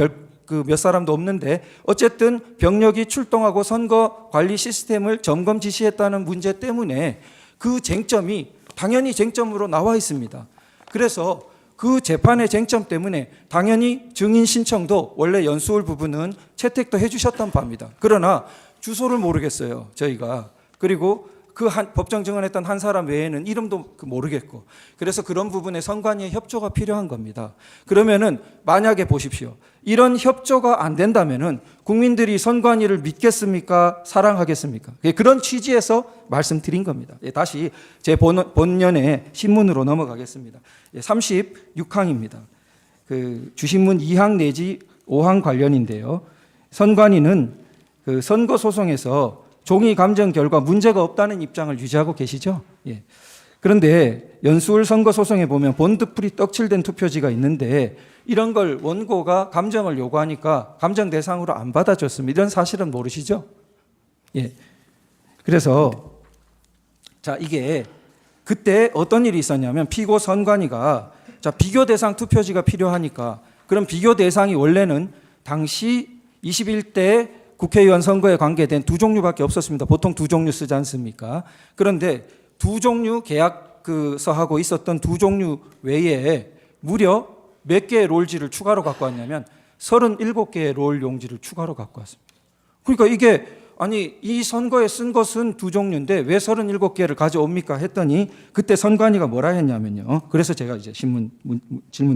몇 사람도 없는데 어쨌든 병력이 출동하고 선거 관리 시스템을 점검 지시했다는 문제 때문에 그 쟁점이 당연히 쟁점으로 나와 있습니다. 그래서 그 재판의 쟁점 때문에 당연히 증인 신청도 원래 연수울 부분은 채택도 해주셨던 바입니다. 그러나 주소를 모르겠어요, 저희가. 그리고 그 법정 증언했던 한 사람 외에는 이름도 모르겠고, 그래서 그런 부분에 선관위의 협조가 필요한 겁니다. 그러면은 만약에 보십시오, 이런 협조가 안 된다면은 국민들이 선관위를 믿겠습니까? 사랑하겠습니까? 그런 취지에서 말씀드린 겁니다. 다시 제 본년의 신문으로 넘어가겠습니다. 36항입니다. 주신문 2항 내지 5항 관련인데요. 선관위는 선거 소송에서 종이 감정 결과 문제가 없다는 입장을 유지하고 계시죠? 예. 그런데 연수울 선거 소송에 보면 본드풀이 떡칠된 투표지가 있는데 이런 걸 원고가 감정을 요구하니까 감정 대상으로 안 받아줬습니다. 이런 사실은 모르시죠? 예. 그래서 자, 이게 그때 어떤 일이 있었냐면 피고 선관위가 비교 대상 투표지가 필요하니까 그럼 비교 대상이 원래는 당시 21대 국회의원 선거에 관계된 두 종류밖에 없었습니다. 보통 두 종류 쓰지 않습니까? 그런데 두 종류 계약서하고 있었던 두 종류 외에 무려 몇 개의 롤지를 추가로 갖고 왔냐면 37개의 롤 용지를 추가로 갖고 왔습니다. 그러니까 이게 아니 이 선거에 쓴 것은 두 종류인데 왜 37개를 가져옵니까 했더니 그때 선관위가 뭐라 했냐면요. 그래서 제가 이제 질문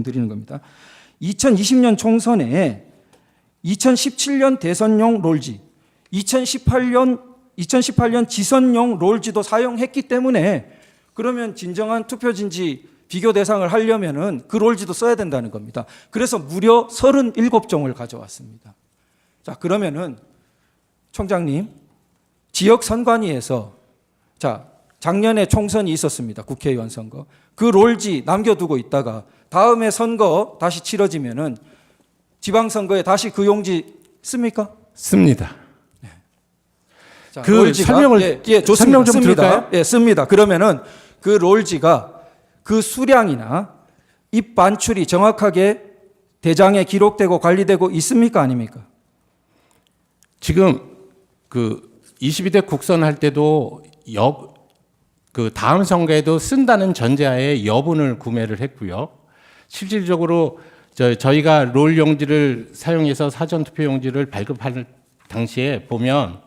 드리는 겁니다. 2020년 총선에 2017년 대선용 롤지, 2018년 지선용 롤지도 사용했기 때문에 그러면 진정한 투표진지 비교 대상을 하려면은 그 롤지도 써야 된다는 겁니다. 그래서 무려 37종을 가져왔습니다. 자, 그러면은 총장님, 지역 선관위에서 자, 작년에 총선이 있었습니다. 국회의원 선거. 그 롤지 남겨두고 있다가 다음에 선거 다시 치러지면은 지방선거에 다시 그 용지 씁니까? 씁니다. 자, 그 롤지가, 설명을 좋습니다. 설명 좀 씁니다. 들을까요? 예, 씁니다. 그러면은 그 롤지가 그 수량이나 입 반출이 정확하게 대장에 기록되고 관리되고 있습니까? 아닙니까? 지금 그 22대 국선 할 때도 그 다음 선거에도 쓴다는 전제하에 여분을 구매를 했고요. 실질적으로 저희가 롤 용지를 사용해서 사전 투표 용지를 발급할 당시에 보면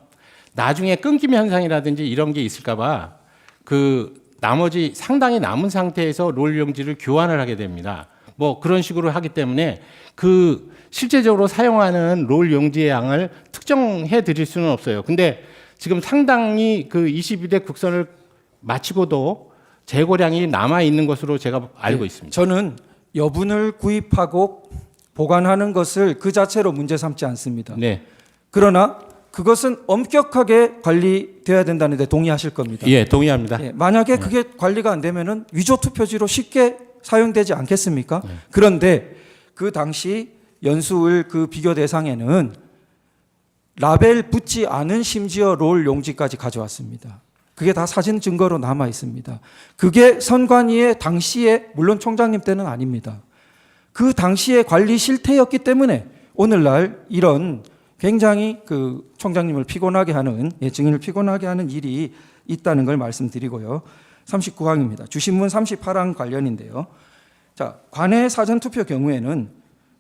나중에 끊김 현상이라든지 이런 게 있을까봐 그 나머지 상당히 남은 상태에서 롤 용지를 교환을 하게 됩니다. 뭐 그런 식으로 하기 때문에 그 실제적으로 사용하는 롤 용지의 양을 특정해 드릴 수는 없어요. 근데 지금 상당히 그 22대 국선을 마치고도 재고량이 남아 있는 것으로 제가 알고 있습니다. 저는 여분을 구입하고 보관하는 것을 그 자체로 문제 삼지 않습니다. 네. 그러나 그것은 엄격하게 관리돼야 된다는 데 동의하실 겁니다. 예, 동의합니다. 예, 만약에 그게 관리가 안 되면은 위조 투표지로 쉽게 사용되지 않겠습니까? 그런데 그 당시 연수을 그 비교 대상에는 라벨 붙지 않은 심지어 롤 용지까지 가져왔습니다. 그게 다 사진 증거로 남아 있습니다. 그게 선관위의 당시에 물론 총장님 때는 아닙니다. 그 당시의 관리 실태였기 때문에 오늘날 이런 굉장히 그 총장님을 피곤하게 하는 증인을 피곤하게 하는 일이 있다는 걸 말씀드리고요. 39항입니다. 주신문 38항 관련인데요. 자, 관외 사전투표 경우에는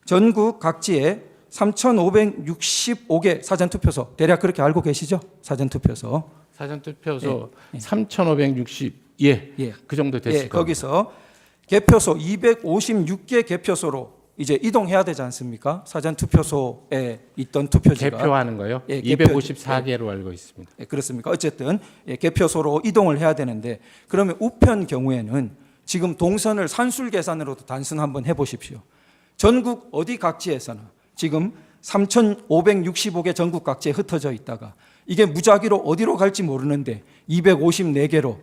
전국 각지에 3,565개 사전투표소 대략 그렇게 알고 계시죠? 사전투표소. 사전투표소 3,560 예, 그 정도 됐을 겁니다. 거기서 개표소 256개 개표소로 이제 이동해야 되지 않습니까? 사전투표소에 있던 투표지가 개표하는 거요? 예, 254개로 알고 있습니다. 그렇습니까? 어쨌든 개표소로 이동을 해야 되는데 그러면 우편 경우에는 지금 동선을 산술 계산으로도 단순 한번 해보십시오. 전국 어디 각지에서나 지금 3,565개 전국 각지에 흩어져 있다가 이게 무작위로 어디로 갈지 모르는데 254개로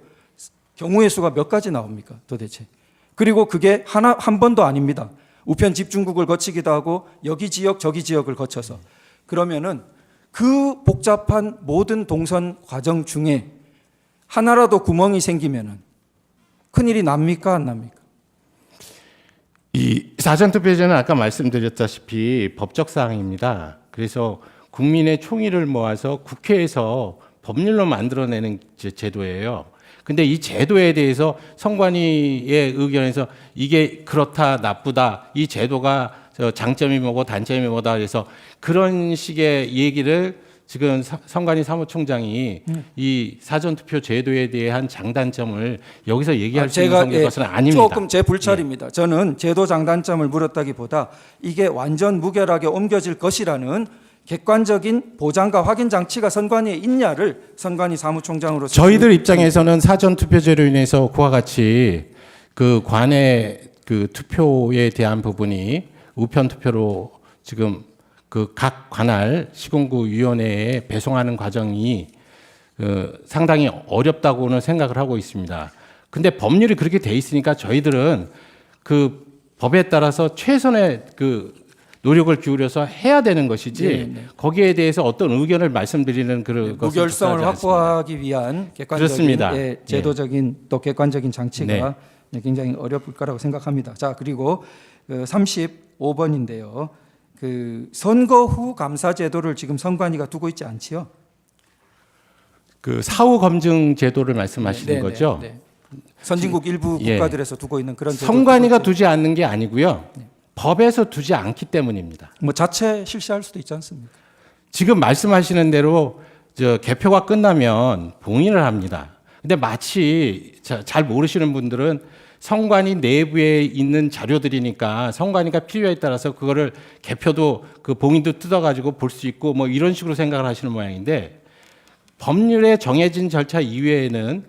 경우의 수가 몇 가지 나옵니까? 도대체. 그리고 그게 한 번도 아닙니다. 우편 집중국을 거치기도 하고 여기 지역 저기 지역을 거쳐서 그러면은 그 복잡한 모든 동선 과정 중에 하나라도 구멍이 생기면은 큰일이 납니까 안 납니까? 이 사전투표제는 아까 말씀드렸다시피 법적 사항입니다. 그래서 국민의 총의를 모아서 국회에서 법률로 만들어내는 제도예요. 근데 이 제도에 대해서 선관위의 의견에서 이게 그렇다 나쁘다 이 제도가 장점이 뭐고 단점이 뭐다 그래서 그런 식의 얘기를 지금 선관위 사무총장이 이 사전투표 제도에 대한 장단점을 여기서 얘기할 수 있는 것은 아닙니다. 조금 제 불찰입니다. 저는 제도 장단점을 물었다기보다 이게 완전 무결하게 옮겨질 것이라는 객관적인 보장과 확인 장치가 선관위에 있냐를 선관위 사무총장으로서 저희들 입장에서는 사전투표제로 인해서 그와 같이 그 관외 그 투표에 대한 부분이 우편 투표로 지금 그 각 관할 시군구 위원회에 배송하는 과정이 상당히 어렵다고는 생각을 하고 있습니다. 근데 법률이 그렇게 돼 있으니까 저희들은 그 법에 따라서 최선의 그 노력을 기울여서 해야 되는 것이지 거기에 대해서 어떤 의견을 말씀드리는 그런 것을 무결성을 확보하기 위한 객관적인 제도적인 또 객관적인 장치가 굉장히 어려울 거라고 생각합니다. 자, 그리고 35번인데요. 그 선거 후 감사 제도를 지금 선관위가 두고 있지 않지요? 그 사후 검증 제도를 말씀하시는 네, 거죠? 네, 네. 선진국 일부 예. 국가들에서 두고 있는 그런 제도. 선관위가 두지 않는 게 아니고요. 법에서 두지 않기 때문입니다. 뭐 자체 실시할 수도 있지 않습니까? 지금 말씀하시는 대로 개표가 끝나면 봉인을 합니다. 근데 마치 잘 모르시는 분들은 선관위 내부에 있는 자료들이니까 선관위가 필요에 따라서 그거를 개표도 그 봉인도 뜯어가지고 볼 수 있고 뭐 이런 식으로 생각을 하시는 모양인데 법률에 정해진 절차 이외에는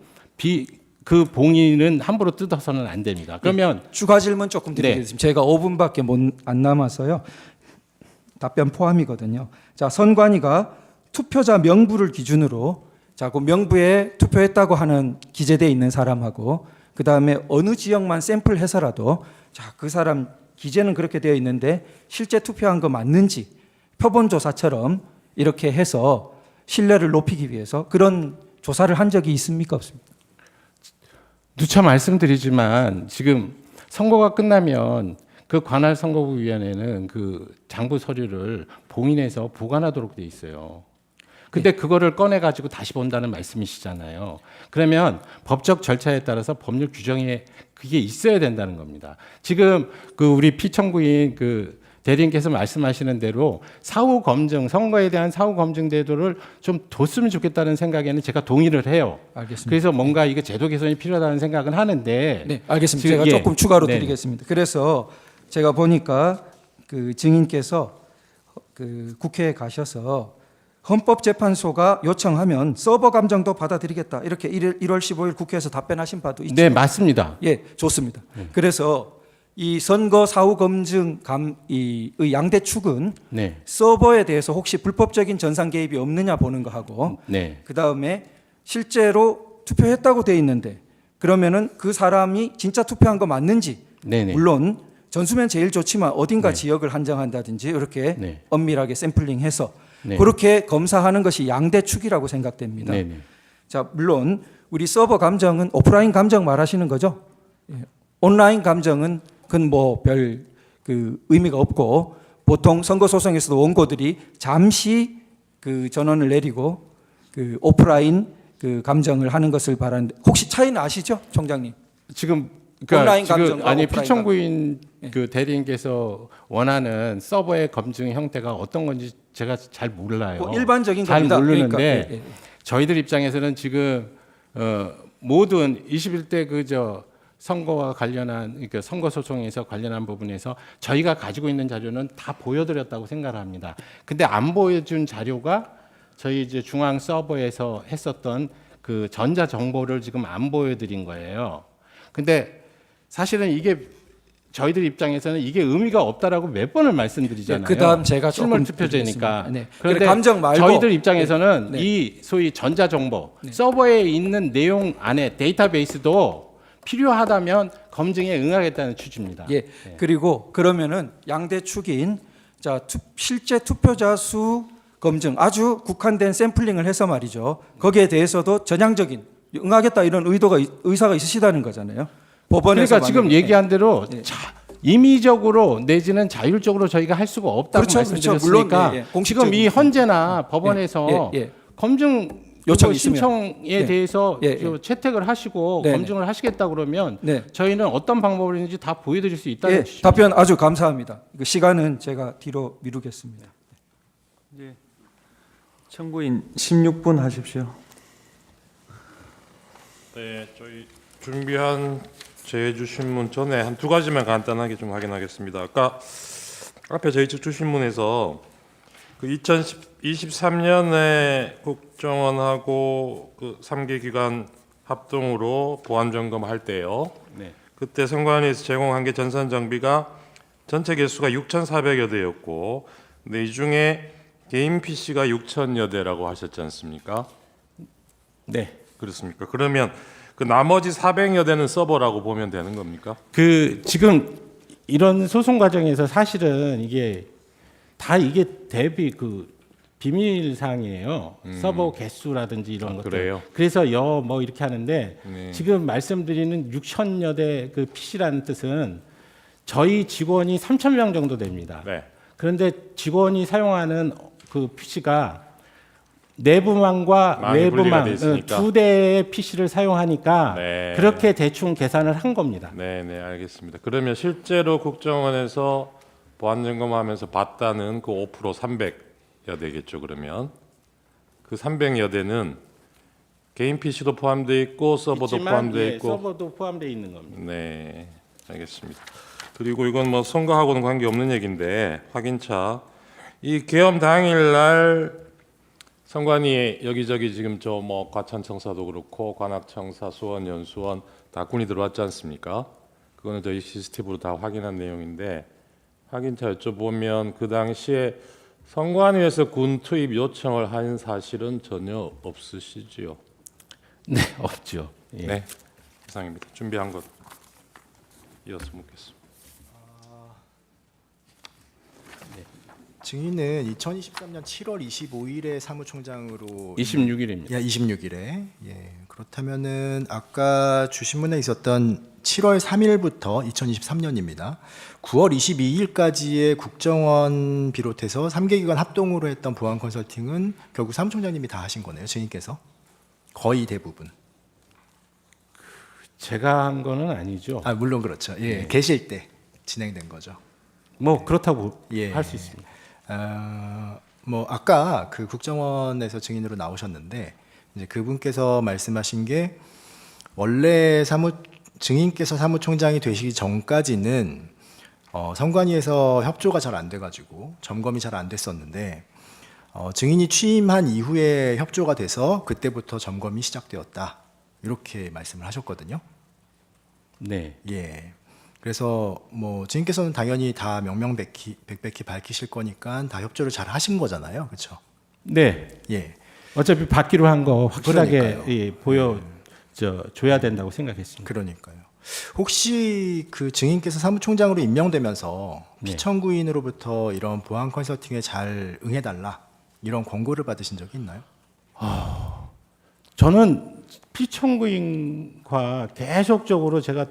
그 봉인은 함부로 뜯어서는 안 됩니다. 그러면 추가 질문 조금 드리겠습니다. 제가 5분밖에 안 남아서요. 답변 포함이거든요. 자, 선관위가 투표자 명부를 기준으로 그 명부에 투표했다고 하는 기재되어 있는 사람하고 그 다음에 어느 지역만 샘플해서라도 그 사람 기재는 그렇게 되어 있는데 실제 투표한 거 맞는지 표본조사처럼 이렇게 해서 신뢰를 높이기 위해서 그런 조사를 한 적이 있습니까? 없습니까? 누차 말씀드리지만 지금 선거가 끝나면 그 관할 선거구위원회는 그 장부 서류를 봉인해서 보관하도록 돼 있어요. 근데 그거를 꺼내 가지고 다시 본다는 말씀이시잖아요. 그러면 법적 절차에 따라서 법률 규정에 그게 있어야 된다는 겁니다. 지금 그 우리 피청구인 그 대리인께서 말씀하시는 대로 사후 검증, 선거에 대한 사후 검증 제도를 좀 뒀으면 좋겠다는 생각에는 제가 동의를 해요. 알겠습니다. 그래서 뭔가 이거 제도 개선이 필요하다는 생각은 하는데. 네, 알겠습니다. 지금, 제가 예. 조금 추가로 네. 드리겠습니다. 그래서 제가 보니까 그 증인께서 그 국회에 가셔서 헌법재판소가 요청하면 서버 감정도 받아들이겠다. 이렇게 1월 15일 국회에서 답변하신 바도 있죠. 네, 맞습니다. 예, 좋습니다. 그래서 이 선거 사후 검증 의 양대 축은 네. 서버에 대해서 혹시 불법적인 전산 개입이 없느냐 보는 거 하고 네. 그 다음에 실제로 투표했다고 돼 있는데 그러면은 그 사람이 진짜 투표한 거 맞는지 네네. 물론 전수면 제일 좋지만 어딘가 네. 지역을 한정한다든지 이렇게 네. 엄밀하게 샘플링해서 네. 그렇게 검사하는 것이 양대 축이라고 생각됩니다. 네네. 자, 물론 우리 서버 감정은 오프라인 감정 말하시는 거죠? 예. 온라인 감정은 그건 뭐 별 그 의미가 없고 보통 선거 소송에서도 원고들이 잠시 그 전원을 내리고 그 오프라인 그 감정을 하는 것을 바라는데 혹시 차이는 아시죠, 총장님? 지금 온라인 지금 감정과 아니 오프라인 피청구인 감정. 그 대리인께서 원하는 서버의 검증 형태가 어떤 건지 제가 잘 몰라요. 뭐 일반적인 잘 겁니다. 모르는데 그러니까, 예. 저희들 입장에서는 지금 모든 21대 그저 선거와 관련한 그러니까 선거 소송에서 관련한 부분에서 저희가 가지고 있는 자료는 다 보여드렸다고 생각을 합니다. 근데 안 보여준 자료가 저희 이제 중앙 서버에서 했었던 그 전자 정보를 지금 안 보여드린 거예요. 근데 사실은 이게 저희들 입장에서는 이게 의미가 없다라고 몇 번을 말씀드리잖아요. 그다음 제가 실물 조금 투표제니까. 드리겠습니다. 네. 그런데 감정 말고 저희들 입장에서는 네. 이 소위 전자 정보 서버에 있는 내용 안에 데이터베이스도 필요하다면 검증에 응하겠다는 취지입니다. 예. 그리고 그러면은 양대 축인 실제 투표자 수 검증 아주 국한된 샘플링을 해서 말이죠. 거기에 대해서도 전향적인 응하겠다 이런 의사가 있으시다는 거잖아요. 법원에서 그러니까 지금 만약에. 얘기한 대로 예. 임의적으로 내지는 자율적으로 저희가 할 수가 없다고 그렇죠, 말씀드렸으니까 물론, 예, 예. 지금 공식적인 이 헌재나 법원에서 예, 예. 검증 요청이 신청에 예. 대해서 예, 저 채택을 하시고 네, 검증을 하시겠다 그러면 네. 저희는 어떤 방법을 있는지 다 보여드릴 수 있다는 예, 취지입니다. 답변 아주 감사합니다. 그 시간은 제가 뒤로 미루겠습니다. 청구인 16분 하십시오. 네, 저희 준비한 제주신문 전에 한 두 가지만 간단하게 좀 확인하겠습니다. 아까 앞에 저희 측 주신문에서 그 2023년에 국정원하고 그 3개 기관 합동으로 보안 점검할 때요. 네. 그때 선관위에서 제공한 게 전산 장비가 전체 개수가 6,400여 대였고, 근데 이 중에 개인 PC가 6,000여 대라고 하셨지 않습니까? 네. 그렇습니까? 그러면 그 나머지 400여 대는 서버라고 보면 되는 겁니까? 그 지금 이런 소송 과정에서 사실은 이게 다 이게 대비 그 비밀 사항이에요. 서버 개수라든지 이런 것들. 그래요? 그래서 뭐 이렇게 하는데 네. 지금 말씀드리는 6,000여 대 그 PC라는 뜻은 저희 직원이 3,000명 정도 됩니다. 네. 그런데 직원이 사용하는 그 PC가 내부망과 망이 분리가 외부망 돼 있으니까. 두 대의 PC를 사용하니까 네. 그렇게 대충 계산을 한 겁니다. 네, 네, 알겠습니다. 그러면 실제로 국정원에서 보안 점검하면서 봤다는 그 5% 300여 대겠죠. 그러면 그 300여 대는 개인 PC도 포함되어 있고 서버도 있지만, 포함되어 예, 있고. 서버도 포함되어 있는 겁니다. 네, 알겠습니다. 그리고 이건 뭐 선거하고는 관계 없는 얘기인데 확인차 이 계엄 당일날 선관위 여기저기 지금 저 뭐 과천청사도 그렇고 관악청사, 수원, 연수원 다 군이 들어왔지 않습니까? 그거는 저희 시스템으로 다 확인한 내용인데 확인차 여쭤보면 그 당시에 선관위에서 군 투입 요청을 한 사실은 전혀 없으시지요? 네, 없죠. 예. 네, 이상입니다. 준비한 것 이어서 묻겠습니다. 증인은 2023년 7월 25일에 사무총장으로 26일입니다. 26일에 그렇다면은 아까 주신문에 있었던 7월 3일부터 2023년입니다. 9월 22일까지의 국정원 비롯해서 3개 기관 합동으로 했던 보안 컨설팅은 결국 사무총장님이 다 하신 거네요, 증인께서. 거의 대부분. 제가 한 거는 아니죠. 아, 물론 그렇죠. 예, 계실 때 진행된 거죠. 뭐 그렇다고 예. 할 수 있습니다. 뭐 아까 그 국정원에서 증인으로 나오셨는데 이제 그분께서 말씀하신 게 원래 증인께서 사무총장이 되시기 전까지는 선관위에서 협조가 잘 안 돼가지고 점검이 잘 안 됐었는데 증인이 취임한 이후에 협조가 돼서 그때부터 점검이 시작되었다 이렇게 말씀을 하셨거든요. 네. 예. 그래서 뭐 증인께서는 당연히 다 명명백백히 밝히실 거니까 다 협조를 잘 하신 거잖아요, 그렇죠? 네. 예. 어차피 받기로 한 거 확실하게 그러니까요. 예, 줘야 된다고 생각했습니다. 그러니까요. 혹시 그 증인께서 사무총장으로 임명되면서 네. 피청구인으로부터 이런 보안 컨설팅에 잘 응해달라 이런 권고를 받으신 적이 있나요? 저는 피청구인과 계속적으로 제가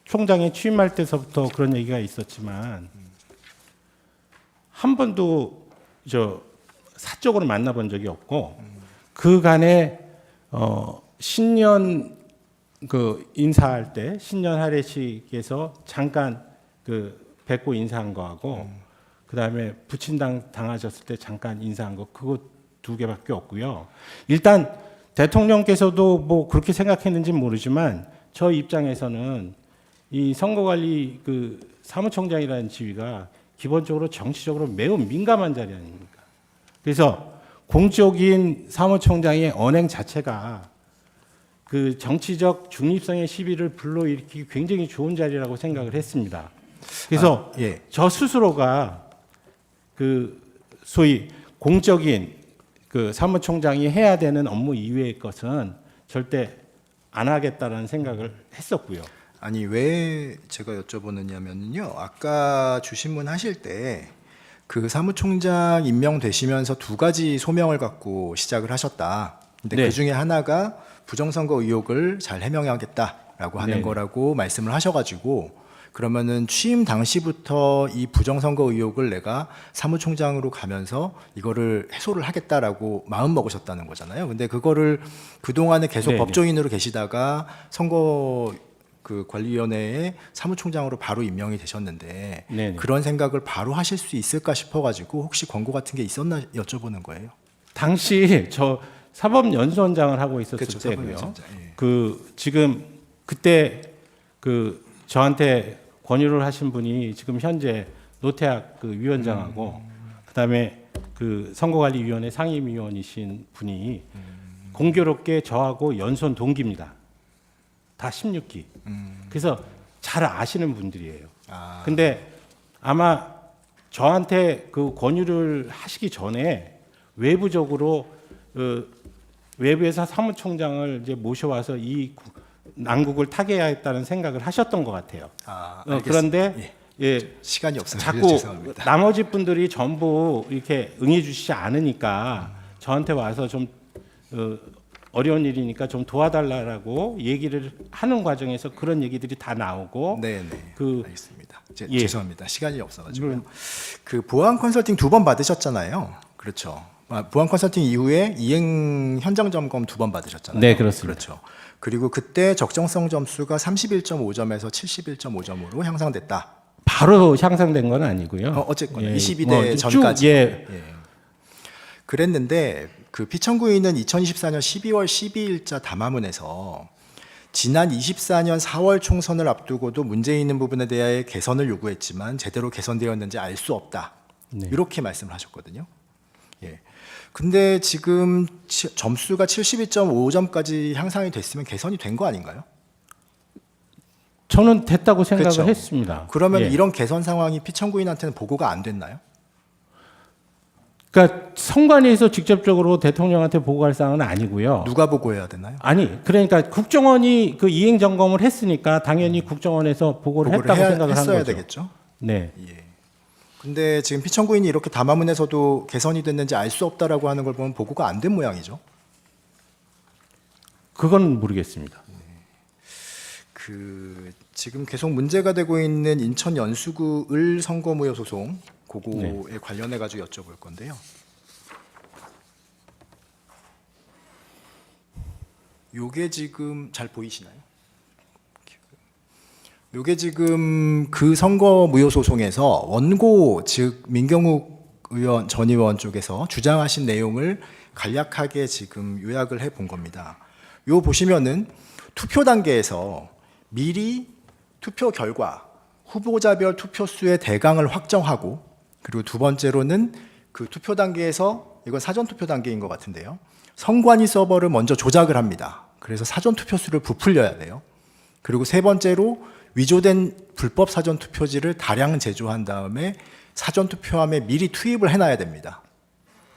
총장에 취임할 때서부터 그런 얘기가 있었지만 한 번도 사적으로 만나본 적이 없고 그간에 신년 그 인사할 때 신년 할애식에서 잠깐 그 뵙고 인사한 거하고 그다음에 부친당 당하셨을 때 잠깐 인사한 거 그거 두 개밖에 없고요. 일단 대통령께서도 뭐 그렇게 생각했는지는 모르지만 저 입장에서는 이 선거관리 그 사무총장이라는 지위가 기본적으로 정치적으로 매우 민감한 자리 아닙니까? 그래서 공적인 사무총장의 언행 자체가 그 정치적 중립성의 시비를 불러일으키기 굉장히 좋은 자리라고 생각을 했습니다. 그래서 예. 저 스스로가 그 소위 공적인 그 사무총장이 해야 되는 업무 이외의 것은 절대 안 하겠다라는 생각을 했었고요. 아니 왜 제가 여쭤보느냐면요. 아까 주신문 하실 때 그 사무총장 임명되시면서 두 가지 소명을 갖고 시작을 하셨다. 근데 네. 그 중에 하나가 부정선거 의혹을 잘 해명하겠다라고 하는 네네. 거라고 말씀을 하셔가지고 그러면은 취임 당시부터 이 부정선거 의혹을 내가 사무총장으로 가면서 이거를 해소를 하겠다라고 마음 먹으셨다는 거잖아요. 근데 그거를 그동안에 계속 네네. 법조인으로 계시다가 선거 그 관리위원회에 사무총장으로 바로 임명이 되셨는데 네네. 그런 생각을 바로 하실 수 있을까 싶어가지고 혹시 권고 같은 게 있었나 여쭤보는 거예요. 당시 저 사법연수원장을 하고 있었을 그렇죠, 때고요. 사법연수원장, 예. 그 지금 그때 그 저한테 권유를 하신 분이 지금 현재 노태학 그 위원장하고 그다음에 그 선거관리위원회 상임위원이신 분이 공교롭게 저하고 연수원 동기입니다. 다 16기. 그래서 잘 아시는 분들이에요. 아, 근데 아마 저한테 그 권유를 하시기 전에 외부적으로 외부에서 사무총장을 이제 모셔와서 이 난국을 타개해야겠다는 생각을 하셨던 것 같아요. 알겠습니다. 그런데 예, 시간이 없어서 자꾸 죄송합니다. 나머지 분들이 전부 이렇게 응해주시지 않으니까 저한테 와서 좀 어려운 일이니까 좀 도와달라고 얘기를 하는 과정에서 그런 얘기들이 다 나오고 네, 알겠습니다. 예. 죄송합니다. 시간이 없어가지고요. 그 보안 컨설팅 2번 받으셨잖아요. 그렇죠. 보안 컨설팅 이후에 이행 현장 점검 2번 받으셨잖아요. 네, 그렇습니다. 그렇죠. 그리고 그때 적정성 점수가 31.5점에서 71.5점으로 향상됐다. 바로 향상된 건 아니고요. 어쨌건 예, 22대 뭐 쭉, 전까지. 예. 그랬는데 그 피청구인은 2024년 12월 12일자 담화문에서 지난 24년 4월 총선을 앞두고도 문제 있는 부분에 대해 개선을 요구했지만 제대로 개선되었는지 알 수 없다. 네. 이렇게 말씀을 하셨거든요. 예. 근데 지금 점수가 72.5점까지 향상이 됐으면 개선이 된 거 아닌가요? 저는 됐다고 생각을 그렇죠. 했습니다. 그러면 예. 이런 개선 상황이 피청구인한테는 보고가 안 됐나요? 그러니까 선관위에서 직접적으로 대통령한테 보고할 사항은 아니고요. 누가 보고해야 되나요? 아니, 그러니까 국정원이 그 이행 점검을 했으니까 당연히 국정원에서 보고를 했다고 생각을 한 했어야 거죠. 되겠죠. 네. 근데 지금 피청구인이 이렇게 담화문에서도 개선이 됐는지 알 수 없다라고 하는 걸 보면 보고가 안 된 모양이죠. 그건 모르겠습니다. 그 지금 계속 문제가 되고 있는 인천 연수구 을 선거무효 소송 그거에 관련해 가지고 여쭤볼 건데요. 요게 지금 잘 보이시나요? 요게 지금 그 선거무효 소송에서 원고 즉 민경욱 의원 전 의원 쪽에서 주장하신 내용을 간략하게 지금 요약을 해 본 겁니다. 요 보시면은 투표 단계에서 미리 투표 결과 후보자별 투표수의 대강을 확정하고 그리고 두 번째로는 그 투표 단계에서 이건 사전 투표 단계인 것 같은데요. 선관위 서버를 먼저 조작을 합니다. 그래서 사전 투표수를 부풀려야 돼요. 그리고 세 번째로 위조된 불법 사전 투표지를 다량 제조한 다음에 사전 투표함에 미리 투입을 해놔야 됩니다.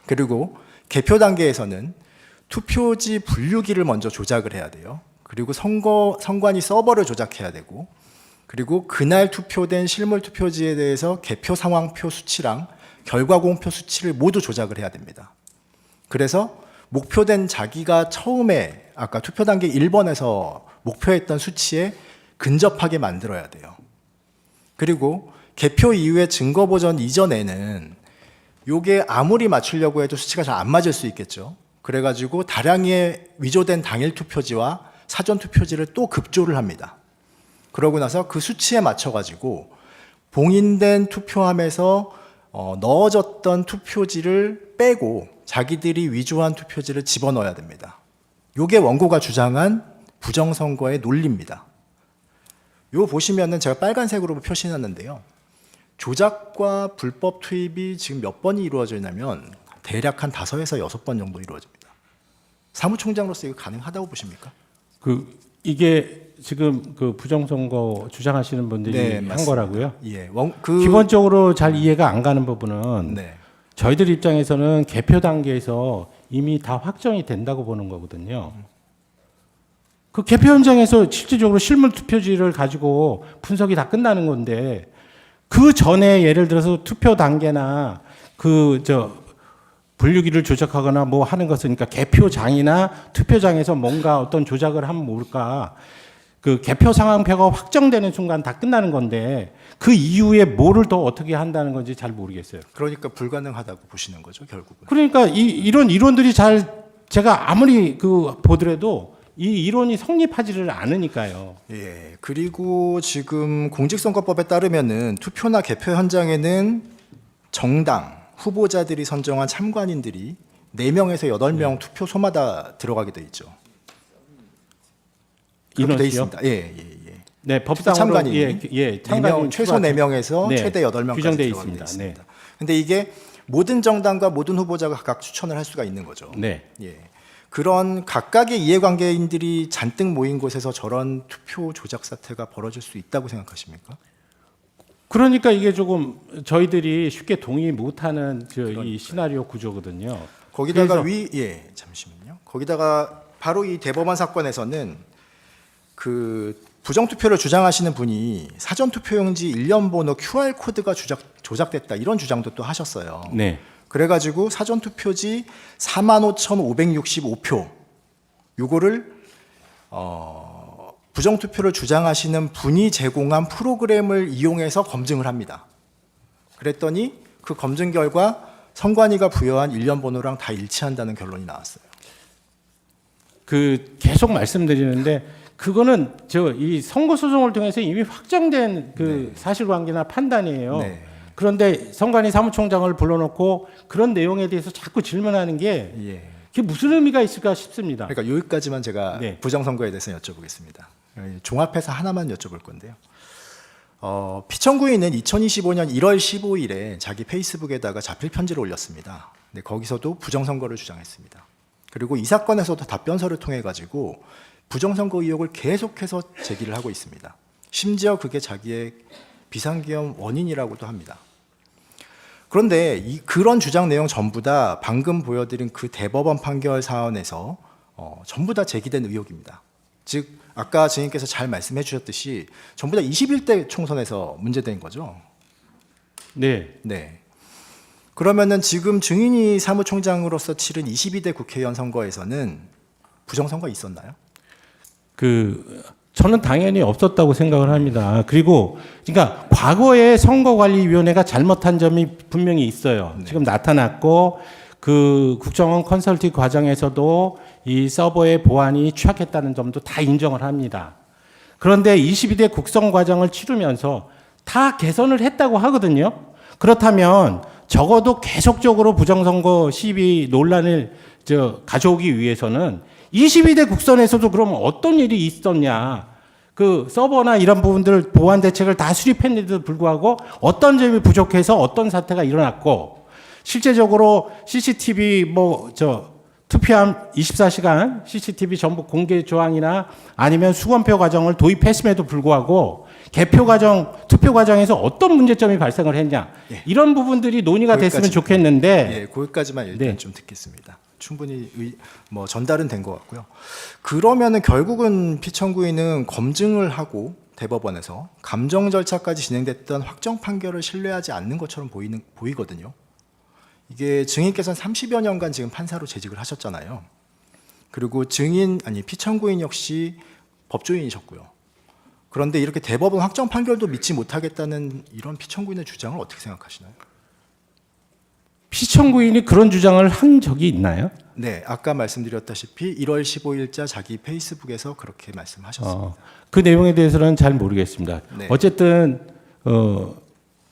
그리고 개표 단계에서는 투표지 분류기를 먼저 조작을 해야 돼요. 그리고 선관위 서버를 조작해야 되고 그리고 그날 투표된 실물 투표지에 대해서 개표 상황표 수치랑 결과 공표 수치를 모두 조작을 해야 됩니다. 그래서 목표된 자기가 처음에 아까 투표 단계 1번에서 목표했던 수치에 근접하게 만들어야 돼요. 그리고 개표 이후에 증거 보전 이전에는 요게 아무리 맞추려고 해도 수치가 잘 안 맞을 수 있겠죠. 그래가지고 다량의 위조된 당일 투표지와 사전 투표지를 또 급조를 합니다. 그러고 나서 그 수치에 맞춰가지고 봉인된 투표함에서 넣어졌던 투표지를 빼고 자기들이 위조한 투표지를 집어넣어야 됩니다. 요게 원고가 주장한 부정선거의 논리입니다. 요 보시면은 제가 빨간색으로 표시해놨는데요. 조작과 불법 투입이 지금 몇 번이 이루어져 있냐면 대략 한 5에서 6번 정도 이루어집니다. 사무총장으로서 이거 가능하다고 보십니까? 이게 지금 그 부정선거 주장하시는 분들이 네, 한 맞습니다. 거라고요? 예. 기본적으로 잘 이해가 안 가는 부분은 네. 저희들 입장에서는 개표 단계에서 이미 다 확정이 된다고 보는 거거든요. 그 개표 현장에서 실질적으로 실물 투표지를 가지고 분석이 다 끝나는 건데 그 전에 예를 들어서 투표 단계나 분류기를 조작하거나 뭐 하는 것은 그러니까 개표장이나 투표장에서 뭔가 어떤 조작을 하면 모를까 그 개표 상황표가 확정되는 순간 다 끝나는 건데 그 이후에 뭐를 더 어떻게 한다는 건지 잘 모르겠어요. 그러니까 불가능하다고 보시는 거죠, 결국은. 그러니까 이런 이론들이 제가 아무리 보더라도 이 이론이 성립하지를 않으니까요. 예. 그리고 지금 공직선거법에 따르면은 투표나 개표 현장에는 정당 후보자들이 선정한 참관인들이 4명에서 8명 투표소마다 들어가게 돼 있죠. 그렇게 돼 인원수요? 있습니다. 예. 네, 법상으로 참관인이 참관인 최소 4명에서 네, 최대 8명까지 규정돼 들어가게 돼 있습니다. 있습니다. 근데 이게 모든 정당과 모든 후보자가 각각 추천을 할 수가 있는 거죠. 네. 예. 그런 각각의 이해관계인들이 잔뜩 모인 곳에서 저런 투표 조작 사태가 벌어질 수 있다고 생각하십니까? 그러니까 이게 조금 저희들이 쉽게 동의 못하는 이 시나리오 구조거든요. 거기다가 그래서- 잠시만요. 거기다가 바로 이 대법원 사건에서는 그 부정투표를 주장하시는 분이 사전투표용지 일련 번호 QR 코드가 조작됐다 이런 주장도 또 하셨어요. 네. 그래가지고 사전투표지 45,565표 요거를 부정투표를 주장하시는 분이 제공한 프로그램을 이용해서 검증을 합니다. 그랬더니 그 검증 결과 선관위가 부여한 일련 번호랑 다 일치한다는 결론이 나왔어요. 그 계속 말씀드리는데 그거는 이 선거 소송을 통해서 이미 확정된 그 사실관계나 판단이에요. 네. 그런데 선관위 사무총장을 불러놓고 그런 내용에 대해서 자꾸 질문하는 게 예. 그게 무슨 의미가 있을까 싶습니다. 그러니까 여기까지만 제가 네. 부정선거에 대해서 여쭤보겠습니다. 종합해서 하나만 여쭤볼 건데요. 피청구인은 2025년 1월 15일에 자기 페이스북에다가 자필 편지를 올렸습니다. 네, 거기서도 부정선거를 주장했습니다. 그리고 이 사건에서도 답변서를 통해 가지고 부정선거 의혹을 계속해서 제기를 하고 있습니다. 심지어 그게 자기의 비상계엄 원인이라고도 합니다. 그런데 그런 주장 내용 전부 다 방금 보여드린 그 대법원 판결 사안에서 전부 다 제기된 의혹입니다. 즉 아까 증인께서 잘 말씀해 주셨듯이 전부 다 21대 총선에서 문제된 거죠. 네. 네. 그러면은 지금 증인이 사무총장으로서 치른 22대 국회의원 선거에서는 부정선거 있었나요? 저는 당연히 없었다고 생각을 합니다. 그리고 그러니까 과거에 선거관리위원회가 잘못한 점이 분명히 있어요. 지금 나타났고 그 국정원 컨설팅 과정에서도 이 서버의 보안이 취약했다는 점도 다 인정을 합니다. 그런데 22대 국선 과정을 치르면서 다 개선을 했다고 하거든요. 그렇다면 적어도 계속적으로 부정선거 시비 논란을 가져오기 위해서는 22대 국선에서도 그러면 어떤 일이 있었냐. 그 서버나 이런 부분들 보안 대책을 다 수립했는데도 불구하고 어떤 점이 부족해서 어떤 사태가 일어났고 실제적으로 CCTV 투표함 24시간 CCTV 전부 공개 조항이나 아니면 수검표 과정을 도입했음에도 불구하고 개표 과정, 투표 과정에서 어떤 문제점이 발생을 했냐. 예. 이런 부분들이 논의가 됐으면 거기까지. 좋겠는데 예, 거기까지만 일단 네. 좀 듣겠습니다. 충분히 전달은 된 것 같고요. 그러면은 결국은 피청구인은 검증을 하고 대법원에서 감정 절차까지 진행됐던 확정 판결을 신뢰하지 않는 것처럼 보이거든요. 이게 증인께서는 30여 년간 지금 판사로 재직을 하셨잖아요. 그리고 피청구인 역시 법조인이셨고요. 그런데 이렇게 대법원 확정 판결도 믿지 못하겠다는 이런 피청구인의 주장을 어떻게 생각하시나요? 피청구인이 그런 주장을 한 적이 있나요? 네, 아까 말씀드렸다시피 1월 15일자 자기 페이스북에서 그렇게 말씀하셨습니다. 그 내용에 대해서는 잘 모르겠습니다. 네. 어쨌든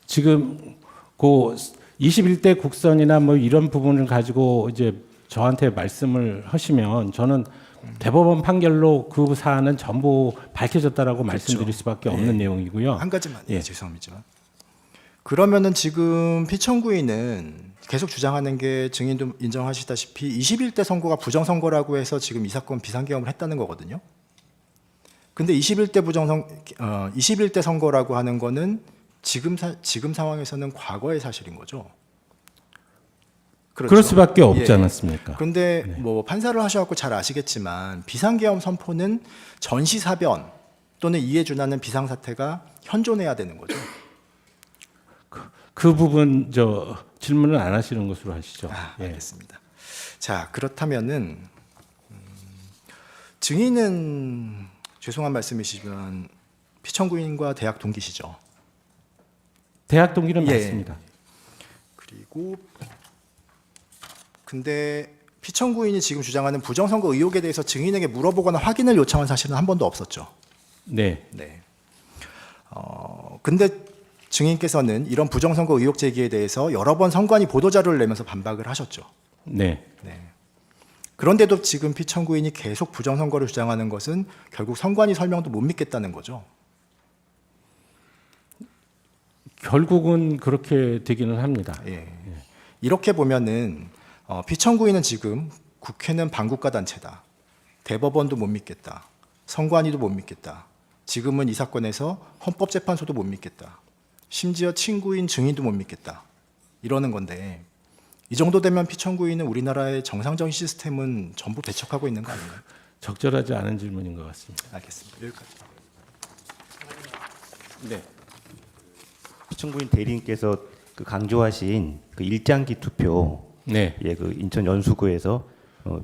지금 그 21대 국선이나 이런 부분을 가지고 이제 저한테 말씀을 하시면 저는 대법원 판결로 그 사안은 전부 밝혀졌다라고 말씀드릴 수밖에 없는 내용이고요. 한 가지만 예. 죄송합니다만. 그러면은 지금 피청구인은 계속 주장하는 게 증인도 인정하시다시피 21대 선거가 부정선거라고 해서 지금 이 사건 비상계엄을 했다는 거거든요. 근데 21대 선거라고 하는 거는 지금 상황에서는 과거의 사실인 거죠. 그렇죠. 그럴 수밖에 없지 예. 않았습니까? 그런데 판사를 하셔갖고 잘 아시겠지만 비상계엄 선포는 전시사변 또는 이에 준하는 비상사태가 현존해야 되는 거죠. 그 부분 질문을 안 하시는 것으로 하시죠. 예. 알겠습니다. 자, 그렇다면은 증인은 죄송한 말씀이시지만 피청구인과 대학 동기시죠. 대학 동기는 예. 맞습니다. 그리고 근데 피청구인이 지금 주장하는 부정선거 의혹에 대해서 증인에게 물어보거나 확인을 요청한 사실은 한 번도 없었죠. 네. 네. 근데 증인께서는 이런 부정선거 의혹 제기에 대해서 여러 번 선관위 보도자료를 내면서 반박을 하셨죠. 네. 네. 그런데도 지금 피청구인이 계속 부정선거를 주장하는 것은 결국 선관위 설명도 못 믿겠다는 거죠. 결국은 그렇게 되기는 합니다. 예. 이렇게 보면은 피청구인은 지금 국회는 반국가 단체다. 대법원도 못 믿겠다. 선관위도 못 믿겠다. 지금은 이 사건에서 헌법재판소도 못 믿겠다. 심지어 친구인 증인도 못 믿겠다. 이러는 건데 이 정도 되면 피청구인은 우리나라의 정상적인 시스템은 전부 배척하고 있는 거 아닌가요? 적절하지 않은 질문인 것 같습니다. 알겠습니다. 여기까지. 네. 피청구인 대리인께서 강조하신 그 일장기 투표, 네. 그 인천 연수구에서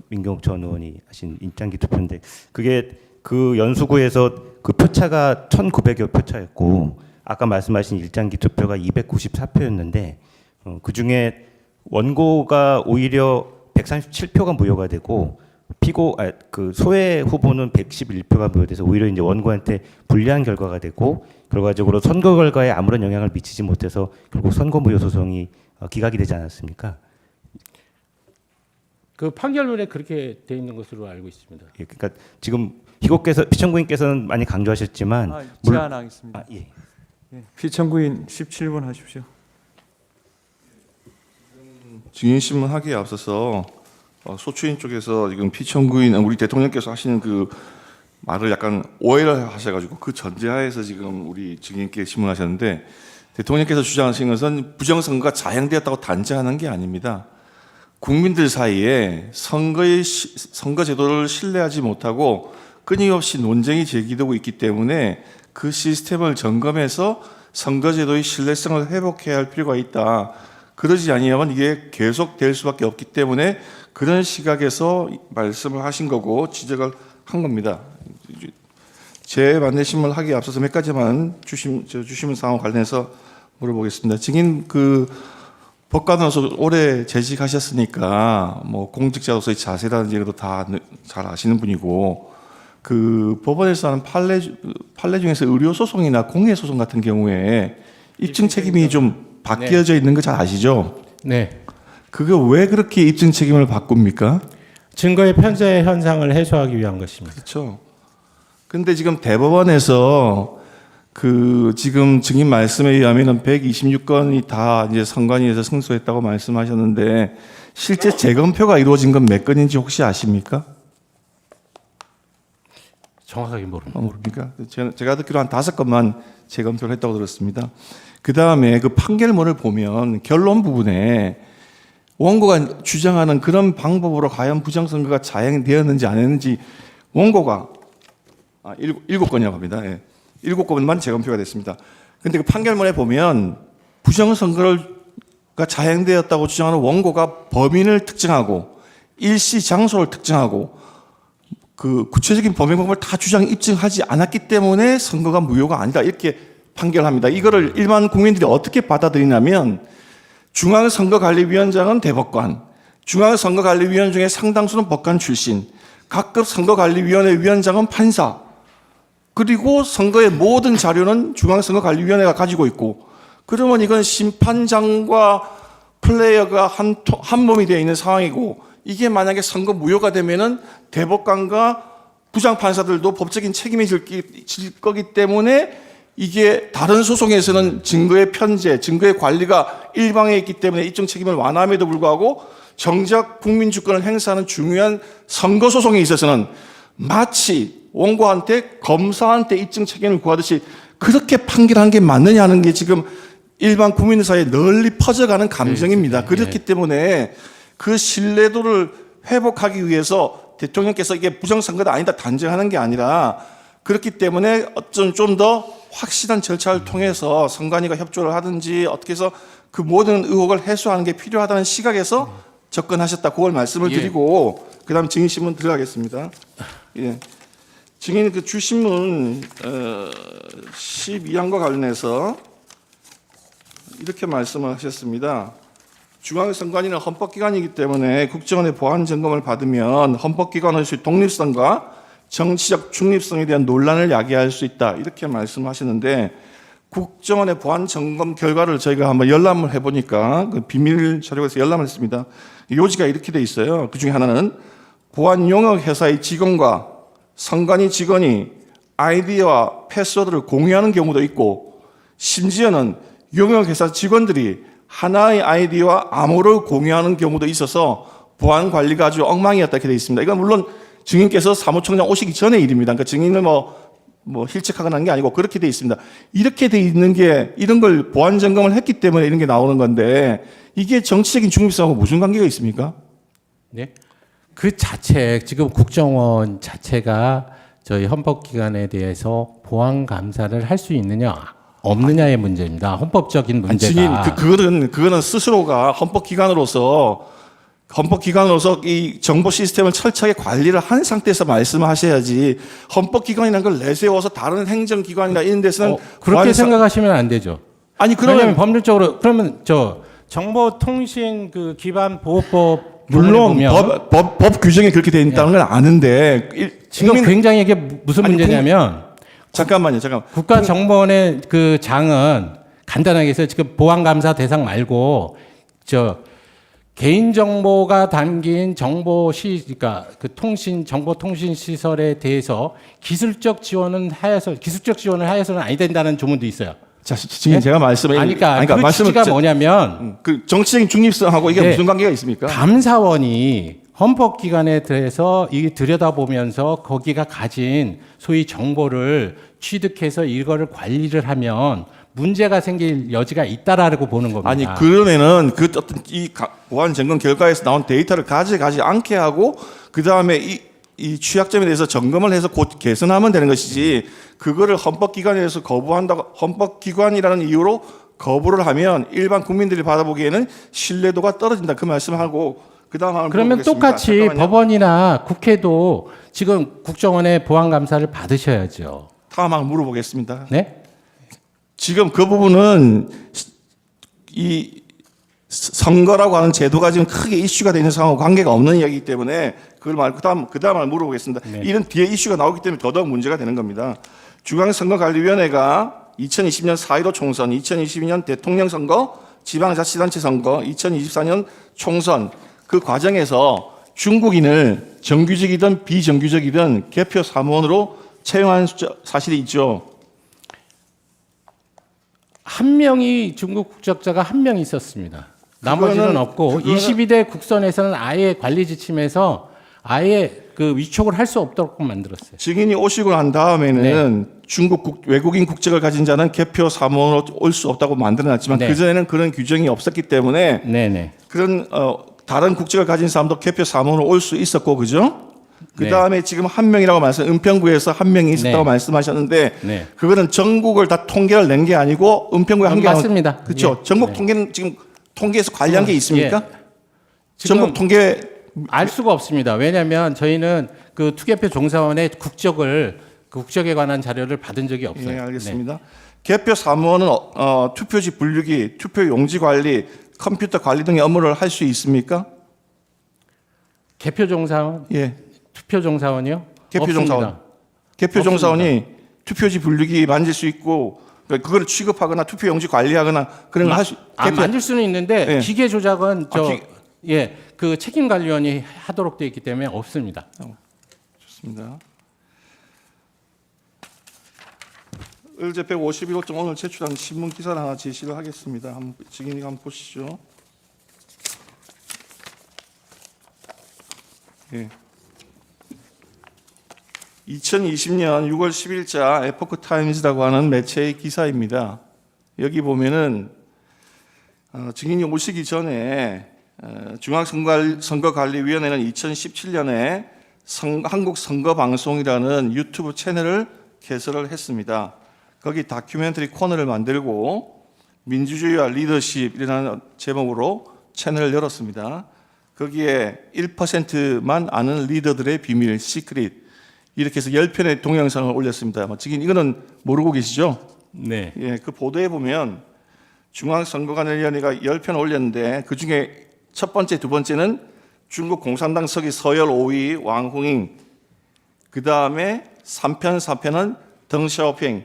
민경욱 전 의원이 하신 인장기 투표인데 그게 그 연수구에서 그 표차가 1,900여 표차였고 아까 말씀하신 일장기 투표가 294표였는데 그 중에 원고가 오히려 137표가 무효가 되고 그 소외 후보는 111표가 무효돼서 오히려 이제 원고한테 불리한 결과가 되고 결과적으로 선거 결과에 아무런 영향을 미치지 못해서 결국 선거 무효 소송이 기각이 되지 않았습니까? 그 판결문에 그렇게 돼 있는 것으로 알고 있습니다. 예, 그러니까 지금 피청구인께서는 많이 강조하셨지만 제안하겠습니다. 예. 피청구인 17분 하십시오. 증인 신문하기에 앞서서 소추인 쪽에서 지금 피청구인 우리 대통령께서 하시는 그 말을 약간 오해를 하셔가지고 그 전제하에서 지금 우리 증인께 신문하셨는데 대통령께서 주장하신 것은 부정선거가 자행되었다고 단정하는 게 아닙니다. 국민들 사이에 선거 제도를 신뢰하지 못하고 끊임없이 논쟁이 제기되고 있기 때문에 그 시스템을 점검해서 선거 제도의 신뢰성을 회복해야 할 필요가 있다. 그러지 아니하면 이게 계속될 수밖에 없기 때문에 그런 시각에서 말씀을 하신 거고 지적을 한 겁니다. 제 만내 신문을 하기에 앞서서 몇 가지만 주시면 사항과 관련해서 물어보겠습니다. 증인 그 법관으로서 오래 재직하셨으니까 뭐 공직자로서의 자세라든지 이것도 다 잘 아시는 분이고 그 법원에서 하는 판례 중에서 의료 소송이나 공해 소송 같은 경우에 입증 책임이 좀 바뀌어져 있는 거 잘 아시죠? 네. 그게 왜 그렇게 입증 책임을 바꿉니까? 증거의 편제 현상을 해소하기 위한 것입니다. 그렇죠. 근데 지금 대법원에서 그 지금 증인 말씀에 의하면은 126건이 다 이제 선관위에서 승소했다고 말씀하셨는데 실제 재검표가 이루어진 건 몇 건인지 혹시 아십니까? 정확하게 모릅니다. 모릅니까? 제가 듣기로 한 5건만 재검표를 했다고 들었습니다. 그 다음에 그 판결문을 보면 결론 부분에 원고가 주장하는 그런 방법으로 과연 부정선거가 자행되었는지 안 했는지 원고가 7건이라고 합니다. 예. 7건만 재검표가 됐습니다. 그런데 그 판결문에 보면 부정선거가 자행되었다고 주장하는 원고가 범인을 특정하고 일시 장소를 특정하고 그 구체적인 범행 방법을 다 입증하지 않았기 때문에 선거가 무효가 아니다 이렇게 판결합니다. 이거를 일반 국민들이 어떻게 받아들이냐면 중앙선거관리위원장은 대법관, 중앙선거관리위원 중에 상당수는 법관 출신, 각급 선거관리위원회 위원장은 판사, 그리고 선거의 모든 자료는 중앙선거관리위원회가 가지고 있고 그러면 이건 심판장과 플레이어가 한 몸이 되어 있는 상황이고 이게 만약에 선거 무효가 되면은 대법관과 부장판사들도 법적인 책임이 질 거기 때문에 이게 다른 소송에서는 증거의 편제, 증거의 관리가 일방에 있기 때문에 입증 책임을 완화함에도 불구하고 정작 국민 주권을 행사하는 중요한 선거 소송에 있어서는 마치 원고한테 검사한테 입증 책임을 구하듯이 그렇게 판결한 게 맞느냐는 게 지금 일반 국민들 사이에 널리 퍼져가는 감정입니다. 그렇기 때문에 그 신뢰도를 회복하기 위해서 대통령께서 이게 부정선거가 아니다 단정하는 게 아니라 그렇기 때문에 어떤 좀 더 확실한 절차를 통해서 선관위가 협조를 하든지 어떻게 해서 그 모든 의혹을 해소하는 게 필요하다는 시각에서 접근하셨다. 그걸 말씀을 드리고 그다음 증인 신문 들어가겠습니다. 예. 증인 그 주신문 12항과 관련해서 이렇게 말씀을 하셨습니다. 중앙선관위는 헌법기관이기 때문에 국정원의 보안 점검을 받으면 헌법기관의 독립성과 정치적 중립성에 대한 논란을 야기할 수 있다. 이렇게 말씀하시는데 국정원의 보안 점검 결과를 저희가 한번 열람을 해보니까 그 비밀 자료에서 열람을 했습니다. 요지가 이렇게 돼 있어요. 그 중에 하나는 보안 용역 회사의 직원과 선관위 직원이 아이디와 패스워드를 공유하는 경우도 있고 심지어는 용역 회사 직원들이 하나의 아이디와 암호를 공유하는 경우도 있어서 보안 관리가 아주 엉망이었다 이렇게 돼 있습니다. 이건 물론 증인께서 사무총장 오시기 전의 일입니다. 그러니까 증인을 뭐 실책하거나 한 게 아니고 그렇게 돼 있습니다. 이렇게 돼 있는 게 이런 걸 보안 점검을 했기 때문에 이런 게 나오는 건데 이게 정치적인 중립성하고 무슨 관계가 있습니까? 네. 그 자체 지금 국정원 자체가 저희 헌법기관에 대해서 보안 감사를 할 수 있느냐 없느냐의 문제입니다. 헌법적인 문제가. 증인 그거는 스스로가 헌법기관으로서 헌법기관으로서 이 정보 시스템을 철저하게 관리를 한 상태에서 말씀하셔야지 헌법기관이라는 걸 내세워서 다른 행정기관이나 이런 데서는 그렇게 완성- 생각하시면 안 되죠. 아니 왜냐하면 그러면 법률적으로 그러면 저 정보통신 그 기반 보호법 물론 보면 법 규정에 그렇게 돼 있다는 건 아는데 지금 굉장히 이게 무슨 아니, 문제냐면 잠깐만 국가정보원의 그 장은 간단하게 해서 지금 보안감사 대상 말고 저 개인정보가 담긴 그러니까 그 정보통신 시설에 대해서 기술적 지원을 하여서는 아니 된다는 조문도 있어요. 자, 지금 제가 말씀을 그러니까 그 취지가 뭐냐면 그 정치적인 중립성하고 이게 네. 무슨 관계가 있습니까? 감사원이 헌법기관에 대해서 이 들여다보면서 거기가 가진 소위 정보를 취득해서 이거를 관리를 하면 문제가 생길 여지가 있다라고 보는 겁니다. 아니 그러면은 그 어떤 이 보안 점검 결과에서 나온 데이터를 가져가지 않게 하고 그 다음에 이 취약점에 대해서 점검을 해서 곧 개선하면 되는 것이지 그거를 헌법기관에서 거부한다고 헌법기관이라는 이유로 거부를 하면 일반 국민들이 받아보기에는 신뢰도가 떨어진다 그 말씀하고 그 다음 그러면 똑같이 법원이나 국회도 지금 국정원의 보안감사를 받으셔야죠. 다음 한번 물어보겠습니다. 네? 지금 그 부분은 이 선거라고 하는 제도가 지금 크게 이슈가 되는 상황과 관계가 없는 이야기이기 때문에 그걸 말고 그다음을 물어보겠습니다. 네. 이런 뒤에 이슈가 나오기 때문에 더더욱 문제가 되는 겁니다. 중앙선거관리위원회가 2020년 4.15 총선, 2022년 대통령 선거, 지방자치단체 선거, 2024년 총선 그 과정에서 중국인을 정규직이든 비정규직이든 개표 사무원으로 채용한 사실이 있죠. 한 명이 중국 국적자가 한 명 있었습니다. 나머지는 없고 22대 국선에서는 아예 관리 지침에서 아예 그 위촉을 할 수 없도록 만들었어요. 증인이 오시고 난 다음에는 외국인 국적을 가진 자는 개표 사무원으로 올 수 없다고 만들어놨지만 네. 그전에는 그런 규정이 없었기 때문에 네네. 그런 다른 국적을 가진 사람도 개표 사무원으로 올 수 있었고 그죠? 그 다음에 지금 한 명이라고 은평구에서 한 명이 있었다고 네. 말씀하셨는데 네. 그거는 전국을 다 통계를 낸 게 아니고 은평구에 한 개. 맞습니다. 그렇죠. 예. 전국 네. 통계는 지금 통계에서 관리한 게 있습니까? 지금 전국 통계 알 수가 없습니다. 왜냐하면 저희는 그 투개표 종사원의 국적에 관한 자료를 받은 적이 없어요. 예, 알겠습니다. 개표 사무원은 투표지 분류기, 투표 용지 관리, 컴퓨터 관리 등의 업무를 할 수 있습니까? 개표 종사원, 예. 투표 종사원이요? 개표 없습니다. 종사원. 개표 종사원이 투표지 분류기 만질 수 있고 그거를 취급하거나 투표 용지 관리하거나 그런 걸 할 수. 만질 수는 있는데 예. 기계 조작은 그 책임관리원이 하도록 되어 있기 때문에 없습니다. 좋습니다. 을제 151호점 오늘 제출한 신문 기사를 하나 제시를 하겠습니다. 증인이 한번 보시죠. 예. 2020년 6월 10일자 에포크 타임즈라고 하는 매체의 기사입니다. 여기 보면은 증인이 오시기 전에 중앙선거관리위원회는 2017년에 한국선거방송이라는 유튜브 채널을 개설을 했습니다. 거기 다큐멘터리 코너를 만들고 민주주의와 리더십이라는 제목으로 채널을 열었습니다. 거기에 1%만 아는 리더들의 비밀, 시크릿 이렇게 해서 10편의 동영상을 올렸습니다. 지금 이거는 모르고 계시죠? 네. 예, 그 보도에 보면 중앙선거관리위원회가 10편 올렸는데 그중에 첫 번째, 두 번째는 중국 공산당 서기 서열 5위 왕홍잉, 그 다음에 3편, 4편은 덩샤오핑,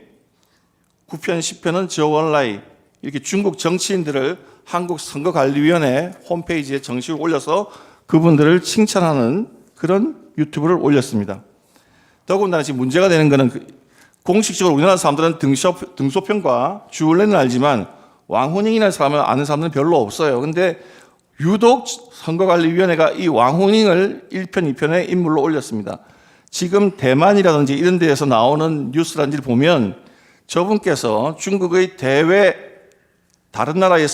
9편, 10편은 저원라이 이렇게 중국 정치인들을 한국선거관리위원회 홈페이지에 정식으로 올려서 그분들을 칭찬하는 그런 유튜브를 올렸습니다. 더군다나 지금 문제가 되는 것은 공식적으로 우리나라 사람들은 등소평과 주얼렌은 알지만 왕훈잉이라는 사람을 아는 사람들은 별로 없어요. 근데 유독 선거관리위원회가 이 왕훈잉을 1편, 2편의 인물로 올렸습니다. 지금 대만이라든지 이런 데에서 나오는 뉴스라든지를 보면 저분께서 중국의 다른 나라의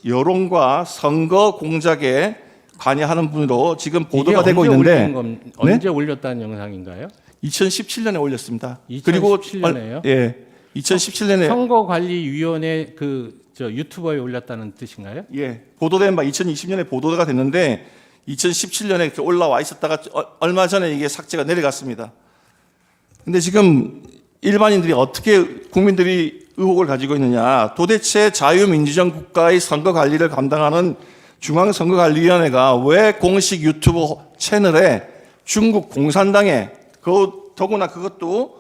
여론과 선거 공작에 관여하는 분으로 지금 보도가 되고 있는데 언제 올렸다는 영상인가요? 2017년에 올렸습니다. 2017년에요? 예, 2017년에 선거관리위원회 유튜버에 올렸다는 뜻인가요? 예, 보도된 바 2020년에 보도가 됐는데 2017년에 이렇게 올라와 있었다가 얼마 전에 이게 삭제가 내려갔습니다. 근데 지금 일반인들이 어떻게 국민들이 의혹을 가지고 있느냐. 도대체 자유민주주의 국가의 선거 관리를 감당하는 중앙선거관리위원회가 왜 공식 유튜브 채널에 중국 공산당의 더구나 그것도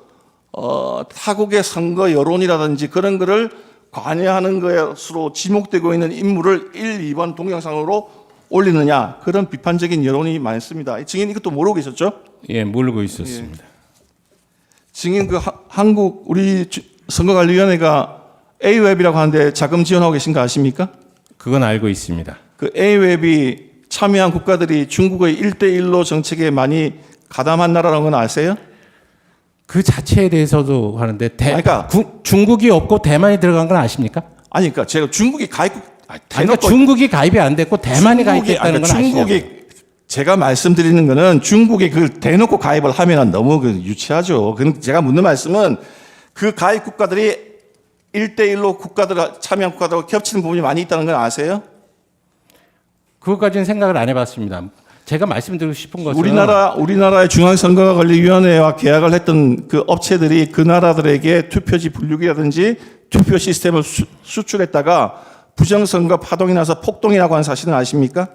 타국의 선거 여론이라든지 그런 거를 관여하는 것으로 지목되고 있는 인물을 1, 2번 동영상으로 올리느냐. 그런 비판적인 여론이 많습니다. 증인 이것도 모르고 계셨죠? 예, 모르고 있었습니다. 증인 한국 우리 선거관리위원회가 A웹이라고 하는데 자금 지원하고 계신 거 아십니까? 그건 알고 있습니다. 그 A웹이 참여한 국가들이 중국의 1대1로 정책에 많이 가담한 나라라는 건 아세요? 그 자체에 대해서도 하는데 그러니까 중국이 없고 대만이 들어간 건 아십니까? 아니 그러니까 제가 중국이 가입국 그러니까 중국이 가입이 안 됐고 대만이 가입됐다는 건 아시죠? 제가 말씀드리는 거는 중국이 그걸 대놓고 가입을 하면 너무 유치하죠. 제가 묻는 말씀은 그 가입 국가들이 1대1로 참여한 국가들하고 겹치는 부분이 많이 있다는 건 아세요? 그것까지는 생각을 안 해봤습니다. 제가 말씀드리고 싶은 것은 우리나라의 중앙선거관리위원회와 계약을 했던 그 업체들이 그 나라들에게 투표지 분류기라든지 투표 시스템을 수출했다가 부정선거 파동이 나서 폭동이라고 하는 사실은 아십니까?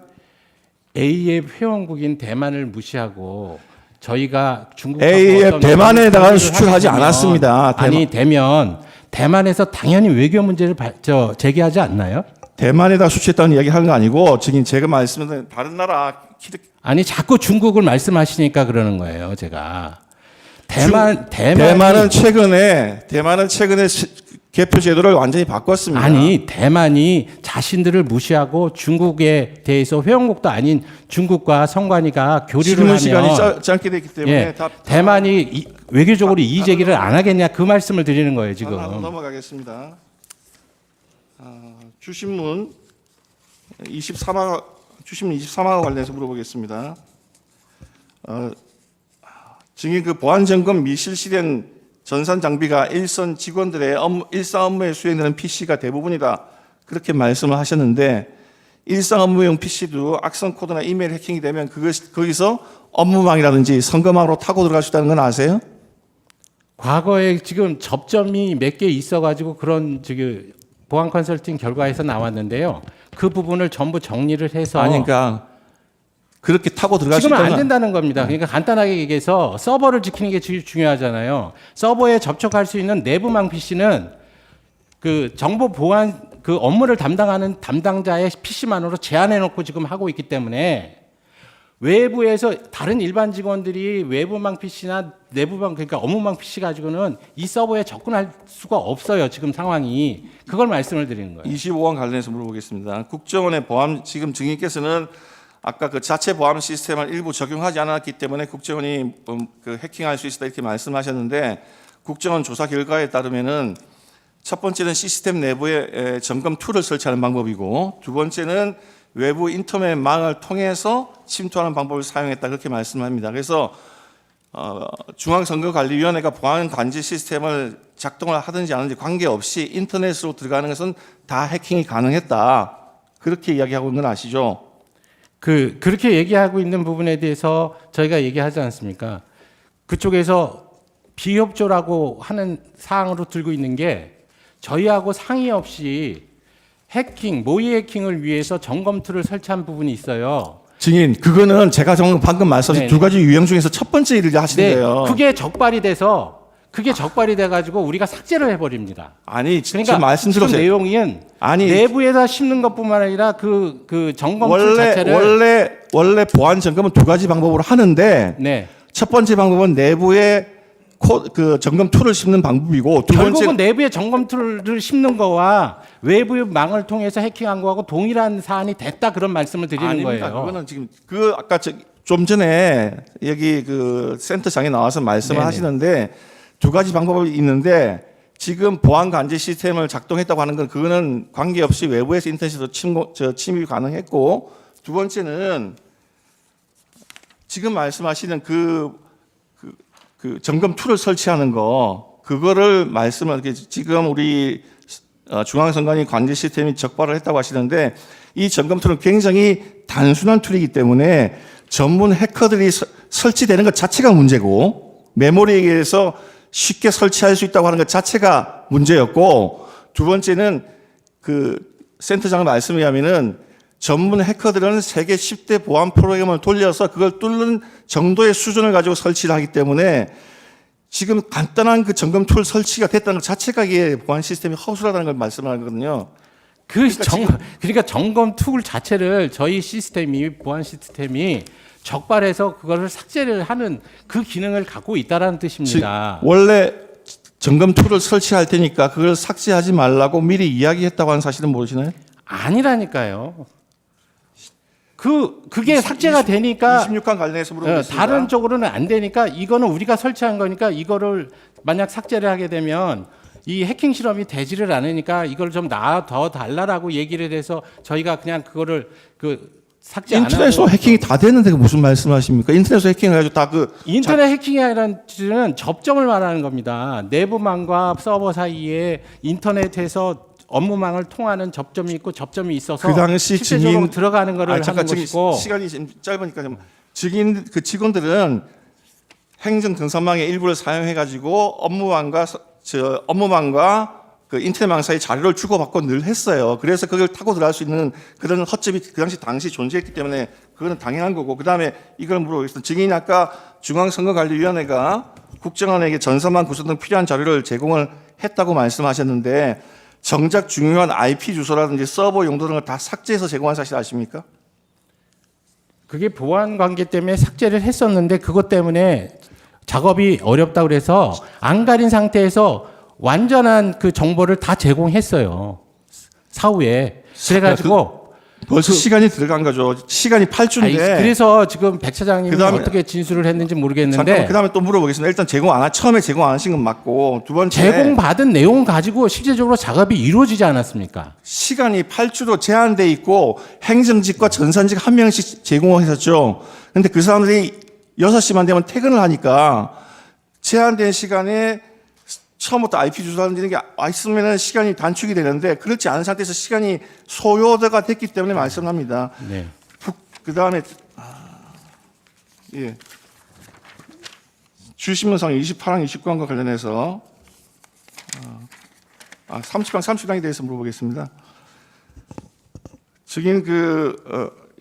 A의 회원국인 대만을 무시하고 저희가 중국하고 A의 대만에다가 교류를 수출하지 하게 되면 않았습니다. 되면 대만에서 당연히 외교 문제를 제기하지 않나요? 대만에다 수출했다는 이야기 하는 거 아니고 지금 제가 말씀드린 다른 나라 아니 자꾸 중국을 말씀하시니까 그러는 거예요. 제가 대만은 최근에 개표 제도를 완전히 바꿨습니다. 아니 대만이 자신들을 무시하고 중국에 대해서 회원국도 아닌 중국과 선관위가 교류를 하면 시간이 짧게 됐기 때문에 대만이 외교적으로 이의 제기를 안 하겠냐 그 말씀을 드리는 거예요 지금. 넘어가겠습니다. 주신문 23화와 관련해서 물어보겠습니다. 증인 보안 점검 미실시된 전산 장비가 일선 직원들의 일상 업무에 수행되는 PC가 대부분이다. 그렇게 말씀을 하셨는데 일상 업무용 PC도 악성 코드나 이메일 해킹이 되면 거기서 업무망이라든지 선거망으로 타고 들어갈 수 있다는 건 아세요? 과거에 지금 접점이 몇 개 있어가지고 그런 보안 컨설팅 결과에서 나왔는데요. 그 부분을 전부 정리를 해서 그러니까 그렇게 타고 들어갈 수 지금은 있다는 안 된다는 겁니다. 그러니까 간단하게 얘기해서 서버를 지키는 게 중요하잖아요. 서버에 접촉할 수 있는 내부망 PC는 그 정보 보안 그 업무를 담당하는 담당자의 PC만으로 제한해놓고 지금 하고 있기 때문에 외부에서 다른 일반 직원들이 외부망 PC나 내부망 그러니까 업무망 PC 가지고는 이 서버에 접근할 수가 없어요. 지금 상황이. 그걸 말씀을 드리는 거예요. 25원 관련해서 물어보겠습니다. 국정원의 보안 지금 증인께서는 아까 그 자체 보안 시스템을 일부 적용하지 않았기 때문에 국정원이 해킹할 수 있다 이렇게 말씀하셨는데 국정원 조사 결과에 따르면은 첫 번째는 시스템 내부에 점검 툴을 설치하는 방법이고 두 번째는 외부 인터넷 망을 통해서 침투하는 방법을 사용했다 그렇게 말씀합니다. 그래서 중앙선거관리위원회가 보안 관제 시스템을 작동을 하든지 안 하든지 관계없이 인터넷으로 들어가는 것은 다 해킹이 가능했다. 그렇게 이야기하고 있는 건 아시죠? 그렇게 얘기하고 있는 부분에 대해서 저희가 얘기하지 않습니까? 그쪽에서 비협조라고 하는 사항으로 들고 있는 게 저희하고 상의 없이 모의 해킹을 위해서 점검 툴을 설치한 부분이 있어요. 증인, 그거는 제가 방금 말씀하신 두 가지 유형 중에서 첫 번째 일을 하시는데요. 그게 적발이 돼가지고 우리가 삭제를 해버립니다. 아니, 그러니까 말씀 들으세요. 내용은 내부에다 심는 것뿐만 아니라 그 점검 툴 자체를 원래 보안 점검은 두 가지 방법으로 하는데 첫 번째 방법은 내부에 그 점검 툴을 심는 방법이고 두 번째 결국은 내부에 점검 툴을 심는 거와 외부 망을 통해서 해킹한 거하고 동일한 사안이 됐다 그런 말씀을 드리는 아닙니다. 거예요. 그거는 지금 아까 좀 전에 여기 그 센터장에 나와서 말씀을 하시는데 두 가지 방법이 있는데 지금 보안 관제 시스템을 작동했다고 하는 건 그거는 관계없이 외부에서 인터넷으로 침입이 가능했고 두 번째는 지금 말씀하시는 그 점검 툴을 설치하는 거 그거를 지금 우리 중앙선관위 관제 시스템이 적발을 했다고 하시는데 이 점검 툴은 굉장히 단순한 툴이기 때문에 전문 해커들이 설치되는 것 자체가 문제고 메모리에 의해서 쉽게 설치할 수 있다고 하는 것 자체가 문제였고 두 번째는 그 센터장 말씀에 의하면은 전문 해커들은 세계 10대 보안 프로그램을 돌려서 그걸 뚫는 정도의 수준을 가지고 설치를 하기 때문에 지금 간단한 그 점검 툴 설치가 됐다는 것 자체가 이게 보안 시스템이 허술하다는 걸 말씀하거든요. 그러니까 점검 툴 자체를 저희 시스템이 보안 시스템이 적발해서 그거를 삭제를 하는 그 기능을 갖고 있다라는 뜻입니다. 원래 점검 툴을 설치할 테니까 그걸 삭제하지 말라고 미리 이야기했다고 하는 사실은 모르시나요? 아니라니까요. 그게 삭제가 되니까 26강 관련해서 물어보겠습니다. 다른 쪽으로는 안 되니까 이거는 우리가 설치한 거니까 이거를 만약 삭제를 하게 되면 이 해킹 실험이 되지를 않으니까 이걸 좀 더 달라라고 얘기를 해서 저희가 그냥 그거를 삭제 안 하고 인터넷으로 해킹이 다 됐는데 무슨 말씀하십니까? 인터넷으로 해킹해가지고 다 인터넷 해킹이라는 는 접점을 말하는 겁니다. 내부망과 서버 사이에 인터넷에서 업무망을 통하는 접점이 있고 접점이 있어서 그 당시 실제적으로 들어가는 거를 하는 것이고 시간이 지금 짧으니까 좀 증인 그 직원들은 행정 등산망의 일부를 사용해가지고 업무망과 그 인터넷망 사이 자료를 주고받고 늘 했어요. 그래서 그걸 타고 들어갈 수 있는 그런 허점이 그 당시 존재했기 때문에 그거는 당연한 거고 그 다음에 이걸 물어보겠습니다. 증인이 아까 중앙선거관리위원회가 국정원에게 전산망 구성 등 필요한 자료를 제공을 했다고 말씀하셨는데 정작 중요한 IP 주소라든지 서버 용도 등을 다 삭제해서 제공한 사실 아십니까? 그게 보안 관계 때문에 삭제를 했었는데 그것 때문에 작업이 어렵다고 그래서 안 가린 상태에서 완전한 그 정보를 다 제공했어요. 사후에. 그래가지고 벌써 시간이 들어간 거죠. 시간이 8주인데. 그래서 지금 백 차장님이 그다음에- 어떻게 진술을 했는지 모르겠는데 잠깐만 그다음에 또 물어보겠습니다. 일단 처음에 제공 안 하신 건 맞고 두 번째 제공받은 내용 가지고 실제적으로 작업이 이루어지지 않았습니까? 시간이 8주로 제한돼 있고 행정직과 전산직 한 명씩 제공을 했었죠. 근데 그 사람들이 6시만 되면 퇴근을 하니까 제한된 시간에 처음부터 IP 주소라는 게 있으면 시간이 단축이 되는데 그렇지 않은 상태에서 시간이 소요가 됐기 때문에 말씀합니다. 네. 그 다음에 예. 주신문상 28항 29항과 관련해서 30항 30항에 대해서 물어보겠습니다. 증인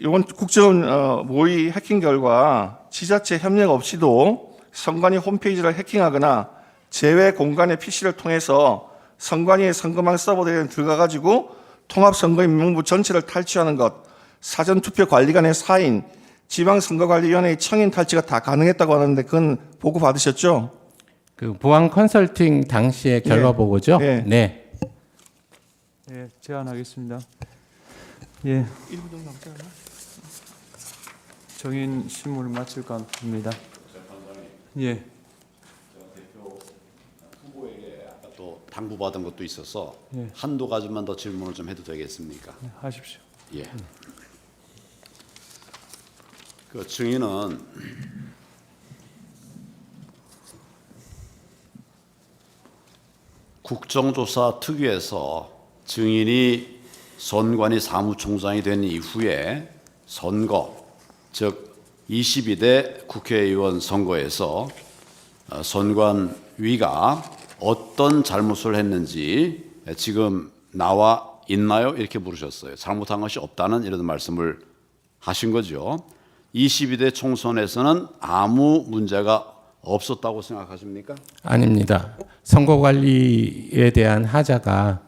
이번 국정원 모의 해킹 결과 지자체 협력 없이도 선관위 홈페이지를 해킹하거나 제외 공간의 PC를 통해서 선관위의 선거망 서버들에 들어가가지고 통합선거인 명부 전체를 탈취하는 것, 사전투표관리관의 사인, 지방선거관리위원회의 청인 탈취가 다 가능했다고 하는데 그건 보고 받으셨죠? 그 보안 컨설팅 당시의 결과 네. 보고죠? 네. 네. 예, 제안하겠습니다. 예. 정인 신문을 마칠까 합니다. 예. 또 당부받은 것도 있어서 예. 한두 가지만 더 질문을 좀 해도 되겠습니까? 하십시오. 예. 그 증인은 국정조사 특위에서 증인이 선관위 사무총장이 된 이후에 선거, 즉 22대 국회의원 선거에서 선관위가 어떤 잘못을 했는지 지금 나와 있나요? 이렇게 물으셨어요. 잘못한 것이 없다는 이런 말씀을 하신 거죠. 22대 총선에서는 아무 문제가 없었다고 생각하십니까? 아닙니다. 선거 관리에 대한 하자가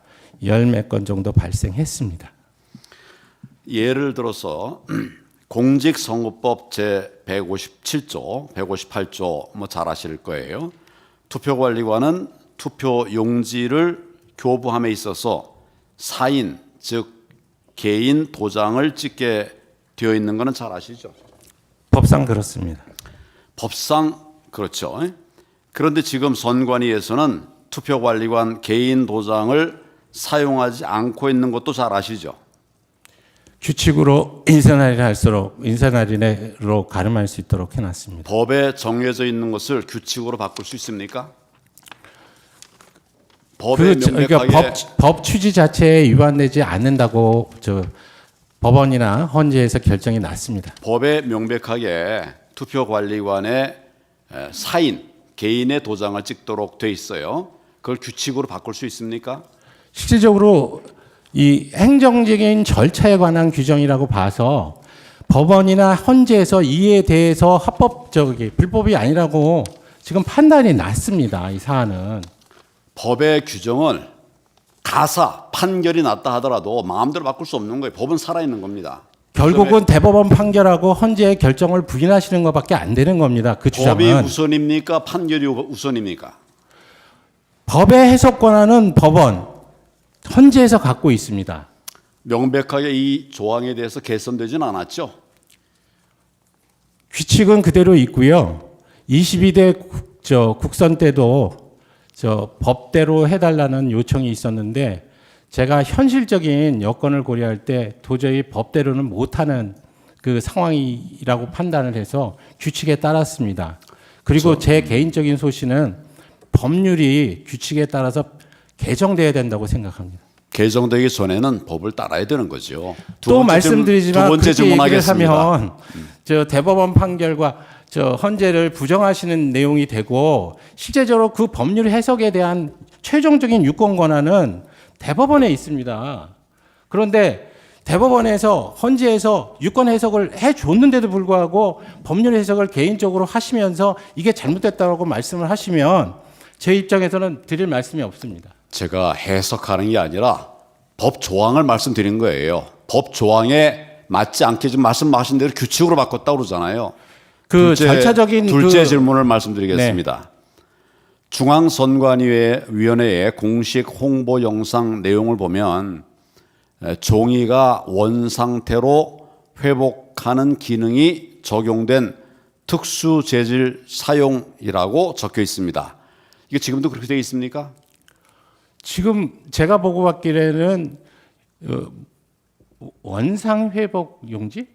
열 몇 건 정도 발생했습니다. 예를 들어서 공직선거법 제 157조, 158조 뭐 잘 아실 거예요. 투표관리관은 투표 용지를 교부함에 있어서 사인, 즉 개인 도장을 찍게 되어 있는 거는 잘 아시죠? 법상 그렇습니다. 법상 그렇죠. 그런데 지금 선관위에서는 투표관리관 개인 도장을 사용하지 않고 있는 것도 잘 아시죠? 규칙으로 인사날인으로 가름할 수 있도록 해놨습니다. 법에 정해져 있는 것을 규칙으로 바꿀 수 있습니까? 법에 명백하게 법 취지 자체에 위반되지 않는다고 법원이나 헌재에서 결정이 났습니다. 법에 명백하게 투표관리관의 사인 개인의 도장을 찍도록 돼 있어요. 그걸 규칙으로 바꿀 수 있습니까? 실질적으로 이 행정적인 절차에 관한 규정이라고 봐서 법원이나 헌재에서 이에 대해서 불법이 아니라고 지금 판단이 났습니다. 이 사안은. 법의 규정을 가사 판결이 났다 하더라도 마음대로 바꿀 수 없는 거예요. 법은 살아있는 겁니다. 결국은 대법원 판결하고 헌재의 결정을 부인하시는 것밖에 안 되는 겁니다. 그 주장은. 법이 우선입니까? 판결이 우선입니까? 법의 해석 권한은 법원, 헌재에서 갖고 있습니다. 명백하게 이 조항에 대해서 개선되지는 않았죠. 규칙은 그대로 있고요. 22대 국선 때도 법대로 해달라는 요청이 있었는데 제가 현실적인 여건을 고려할 때 도저히 법대로는 못하는 그 상황이라고 판단을 해서 규칙에 따랐습니다. 그리고 제 개인적인 소신은 법률이 규칙에 따라서 개정돼야 된다고 생각합니다. 개정되기 전에는 법을 따라야 되는 거죠. 또 말씀드리지만 두 번째 그렇게 얘기를 질문하겠습니다. 하면 대법원 판결과 헌재를 부정하시는 내용이 되고 실제적으로 그 법률 해석에 대한 최종적인 유권 권한은 대법원에 있습니다. 그런데 대법원에서 헌재에서 유권 해석을 해줬는데도 불구하고 법률 해석을 개인적으로 하시면서 이게 잘못됐다고 말씀을 하시면 제 입장에서는 드릴 말씀이 없습니다. 제가 해석하는 게 아니라 법 조항을 말씀드린 거예요. 법 조항에 맞지 않게 지금 말씀하신 대로 규칙으로 바꿨다고 그러잖아요. 절차적인 둘째 질문을 말씀드리겠습니다. 중앙선관위원회의 공식 홍보 영상 내용을 보면 종이가 원 상태로 회복하는 기능이 적용된 특수 재질 사용이라고 적혀 있습니다. 이게 지금도 그렇게 되어 있습니까? 지금 제가 보고 봤기에는 원상 회복 용지?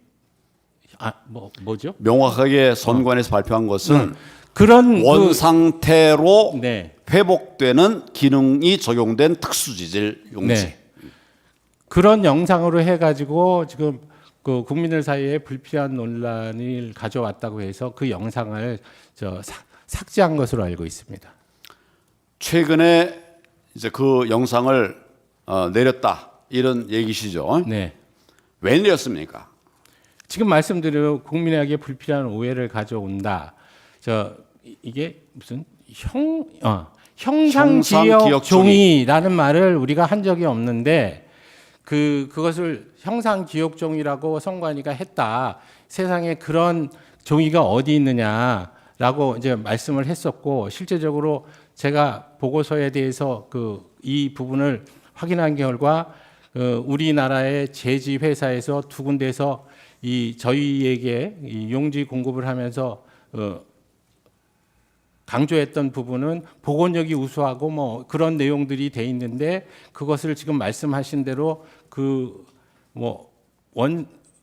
뭐죠? 명확하게 선관에서 발표한 것은 그런 원 상태로 네. 회복되는 기능이 적용된 특수 재질 용지. 네. 그런 영상으로 해가지고 지금 그 국민들 사이에 불필요한 논란을 가져왔다고 해서 그 영상을 삭제한 것으로 알고 있습니다. 최근에 이제 그 영상을 내렸다 이런 얘기시죠? 네. 왜 내렸습니까? 지금 말씀드린 국민에게 불필요한 오해를 가져온다. 이게 무슨 형상기억 종이라는 말을 우리가 한 적이 없는데 그것을 형상기억종이라고 선관위가 했다. 세상에 그런 종이가 어디 있느냐라고 이제 말씀을 했었고 실제적으로 제가 보고서에 대해서 이 부분을 확인한 결과 우리나라의 제지 회사에서 두 군데서 저희에게 이 용지 공급을 하면서 강조했던 부분은 복원력이 우수하고 그런 내용들이 돼 있는데 그것을 지금 말씀하신 대로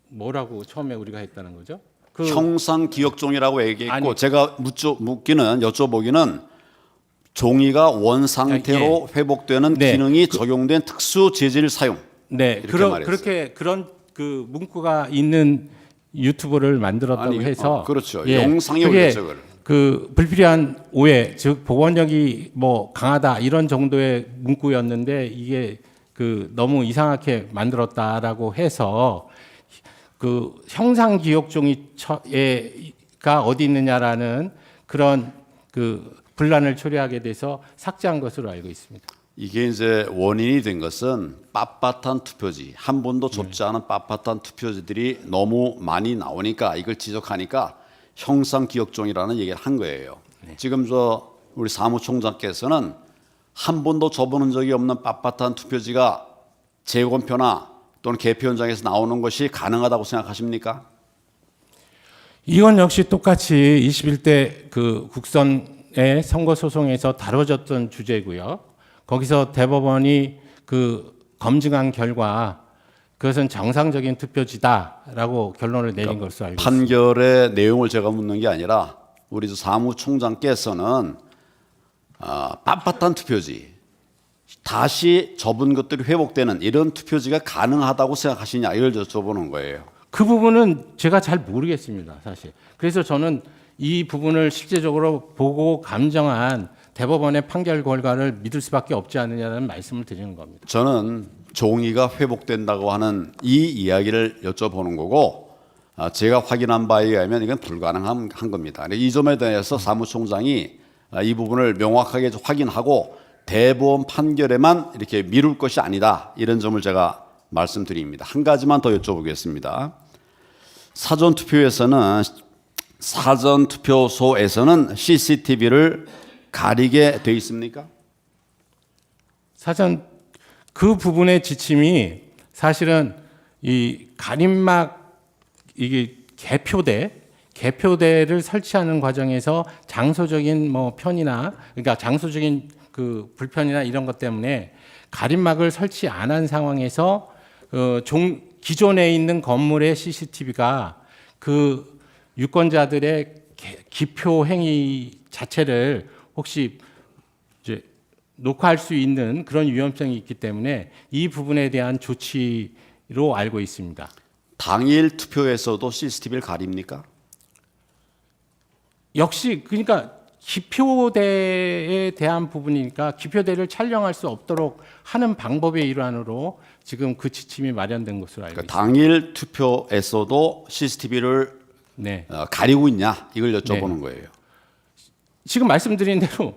뭐라고 처음에 우리가 했다는 거죠? 형상기억종이라고 얘기했고 제가 여쭤보기는 종이가 원 상태로 회복되는 네. 기능이 적용된 특수 재질 사용. 네, 그렇게 그런 문구가 있는 유튜브를 만들었다고 해서 그렇죠. 영상이 올렸죠. 불필요한 오해, 즉 복원력이 강하다 이런 정도의 문구였는데 이게 너무 이상하게 만들었다라고 해서 형상기억종이가 어디 있느냐라는 그런 분란을 초래하게 돼서 삭제한 것으로 알고 있습니다. 이게 이제 원인이 된 것은 빳빳한 투표지, 한 번도 접지 않은 빳빳한 투표지들이 너무 많이 나오니까 이걸 지적하니까 형상기억종이라는 얘기를 한 거예요. 지금 우리 사무총장께서는 한 번도 접어본 적이 없는 빳빳한 투표지가 재검표나 또는 개표 현장에서 나오는 것이 가능하다고 생각하십니까? 이건 역시 똑같이 21대 국선의 선거 소송에서 다뤄졌던 주제고요. 거기서 대법원이 검증한 결과 그것은 정상적인 투표지다라고 결론을 내린 것으로 알고 있습니다. 판결의 내용을 제가 묻는 게 아니라 우리 사무총장께서는 빳빳한 투표지, 다시 접은 것들이 회복되는 이런 투표지가 가능하다고 생각하시냐 이걸 여쭤보는 거예요. 그 부분은 제가 잘 모르겠습니다, 사실. 그래서 저는 이 부분을 실제적으로 보고 감정한 대법원의 판결 결과를 믿을 수밖에 없지 않느냐는 말씀을 드리는 겁니다. 저는 종이가 회복된다고 하는 이 이야기를 여쭤보는 거고 제가 확인한 바에 의하면 이건 불가능한 겁니다. 이 점에 대해서 사무총장이 이 부분을 명확하게 확인하고 대법원 판결에만 이렇게 미룰 것이 아니다 이런 점을 제가 말씀드립니다. 한 가지만 더 여쭤보겠습니다. 사전투표소에서는 CCTV를 가리게 돼 있습니까? 사전 그 부분의 지침이 사실은 이 가림막 이게 개표대를 설치하는 과정에서 장소적인 뭐 편이나 그러니까 장소적인 그 불편이나 이런 것 때문에 가림막을 설치 안 한 상황에서 기존에 있는 건물의 CCTV가 그 유권자들의 기표 행위 자체를 혹시 이제 녹화할 수 있는 그런 위험성이 있기 때문에 이 부분에 대한 조치로 알고 있습니다. 당일 투표에서도 CCTV를 가립니까? 역시 그러니까 기표대에 대한 부분이니까 기표대를 촬영할 수 없도록 하는 방법의 일환으로 지금 그 지침이 마련된 것으로 알고 있습니다. 당일 투표에서도 CCTV를 네. 가리고 있냐 이걸 여쭤보는 거예요. 지금 말씀드린 대로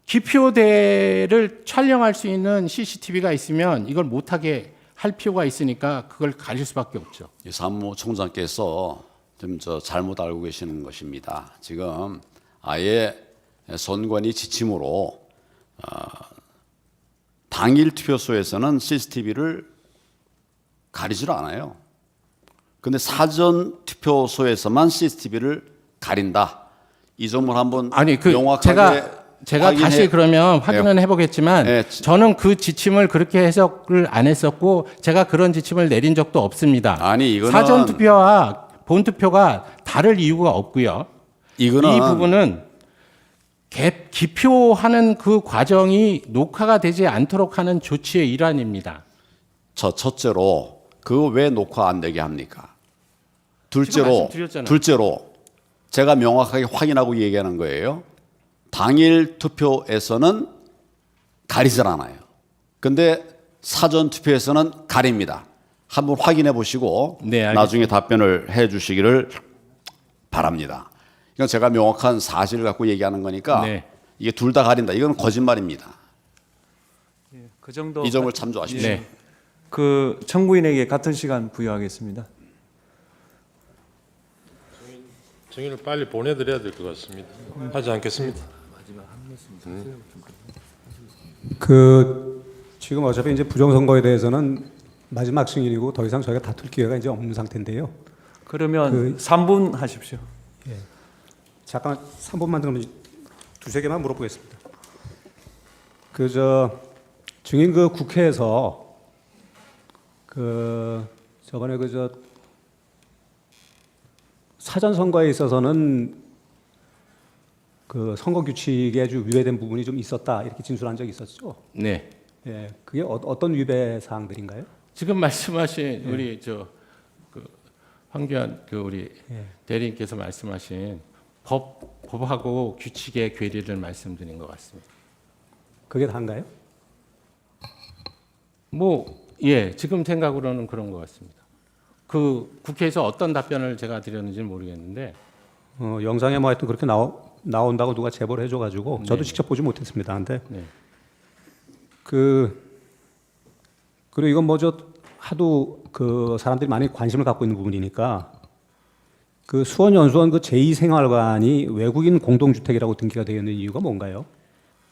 기표대를 촬영할 수 있는 CCTV가 있으면 이걸 못하게 할 필요가 있으니까 그걸 가릴 수밖에 없죠. 이 사무총장께서 좀 잘못 알고 계시는 것입니다. 지금 아예 선관위 지침으로 당일 투표소에서는 CCTV를 가리질 않아요. 근데 사전 투표소에서만 CCTV를 가린다. 이 점을 한번 명확하게 제가 다시 그러면 확인은 해보겠지만 저는 그 지침을 그렇게 해석을 안 했었고 제가 그런 지침을 내린 적도 없습니다. 아니 이거는 사전 투표와 본 투표가 다를 이유가 없고요. 이 부분은 기표하는 그 과정이 녹화가 되지 않도록 하는 조치의 일환입니다. 첫째로 그거 왜 녹화 안 되게 합니까? 둘째로 제가 명확하게 확인하고 얘기하는 거예요. 당일 투표에서는 가리질 않아요. 근데 사전 투표에서는 가립니다. 한번 확인해 보시고 나중에 답변을 해 주시기를 바랍니다. 이건 제가 명확한 사실을 갖고 얘기하는 거니까 이게 둘 다 가린다. 이건 거짓말입니다. 그 정도 이 점을 참조하십시오. 그 청구인에게 같은 시간 부여하겠습니다. 증인을 빨리 보내드려야 될 것 같습니다. 하지 않겠습니다. 지금 어차피 이제 부정선거에 대해서는 마지막 승인이고 더 이상 저희가 다툴 기회가 이제 없는 상태인데요. 그러면 3분 하십시오. 잠깐 3분만 그러면 두세 개만 물어보겠습니다. 증인 국회에서 저번에 사전 선거에 있어서는 선거 규칙에 아주 위배된 부분이 좀 있었다 이렇게 진술한 적이 있었죠. 네. 예, 그게 어떤 위배 사항들인가요? 지금 말씀하신 우리 황교안 우리 대리인께서 말씀하신 법하고 규칙의 괴리를 말씀드린 것 같습니다. 그게 다인가요? 지금 생각으로는 그런 것 같습니다. 국회에서 어떤 답변을 제가 드렸는지는 모르겠는데 영상에 하여튼 그렇게 나온다고 누가 제보를 해줘가지고 저도 직접 보지 못했습니다. 근데 그리고 이건 하도 사람들이 많이 관심을 갖고 있는 부분이니까 수원 연수원 제2생활관이 외국인 공동주택이라고 등기가 되어 있는 이유가 뭔가요?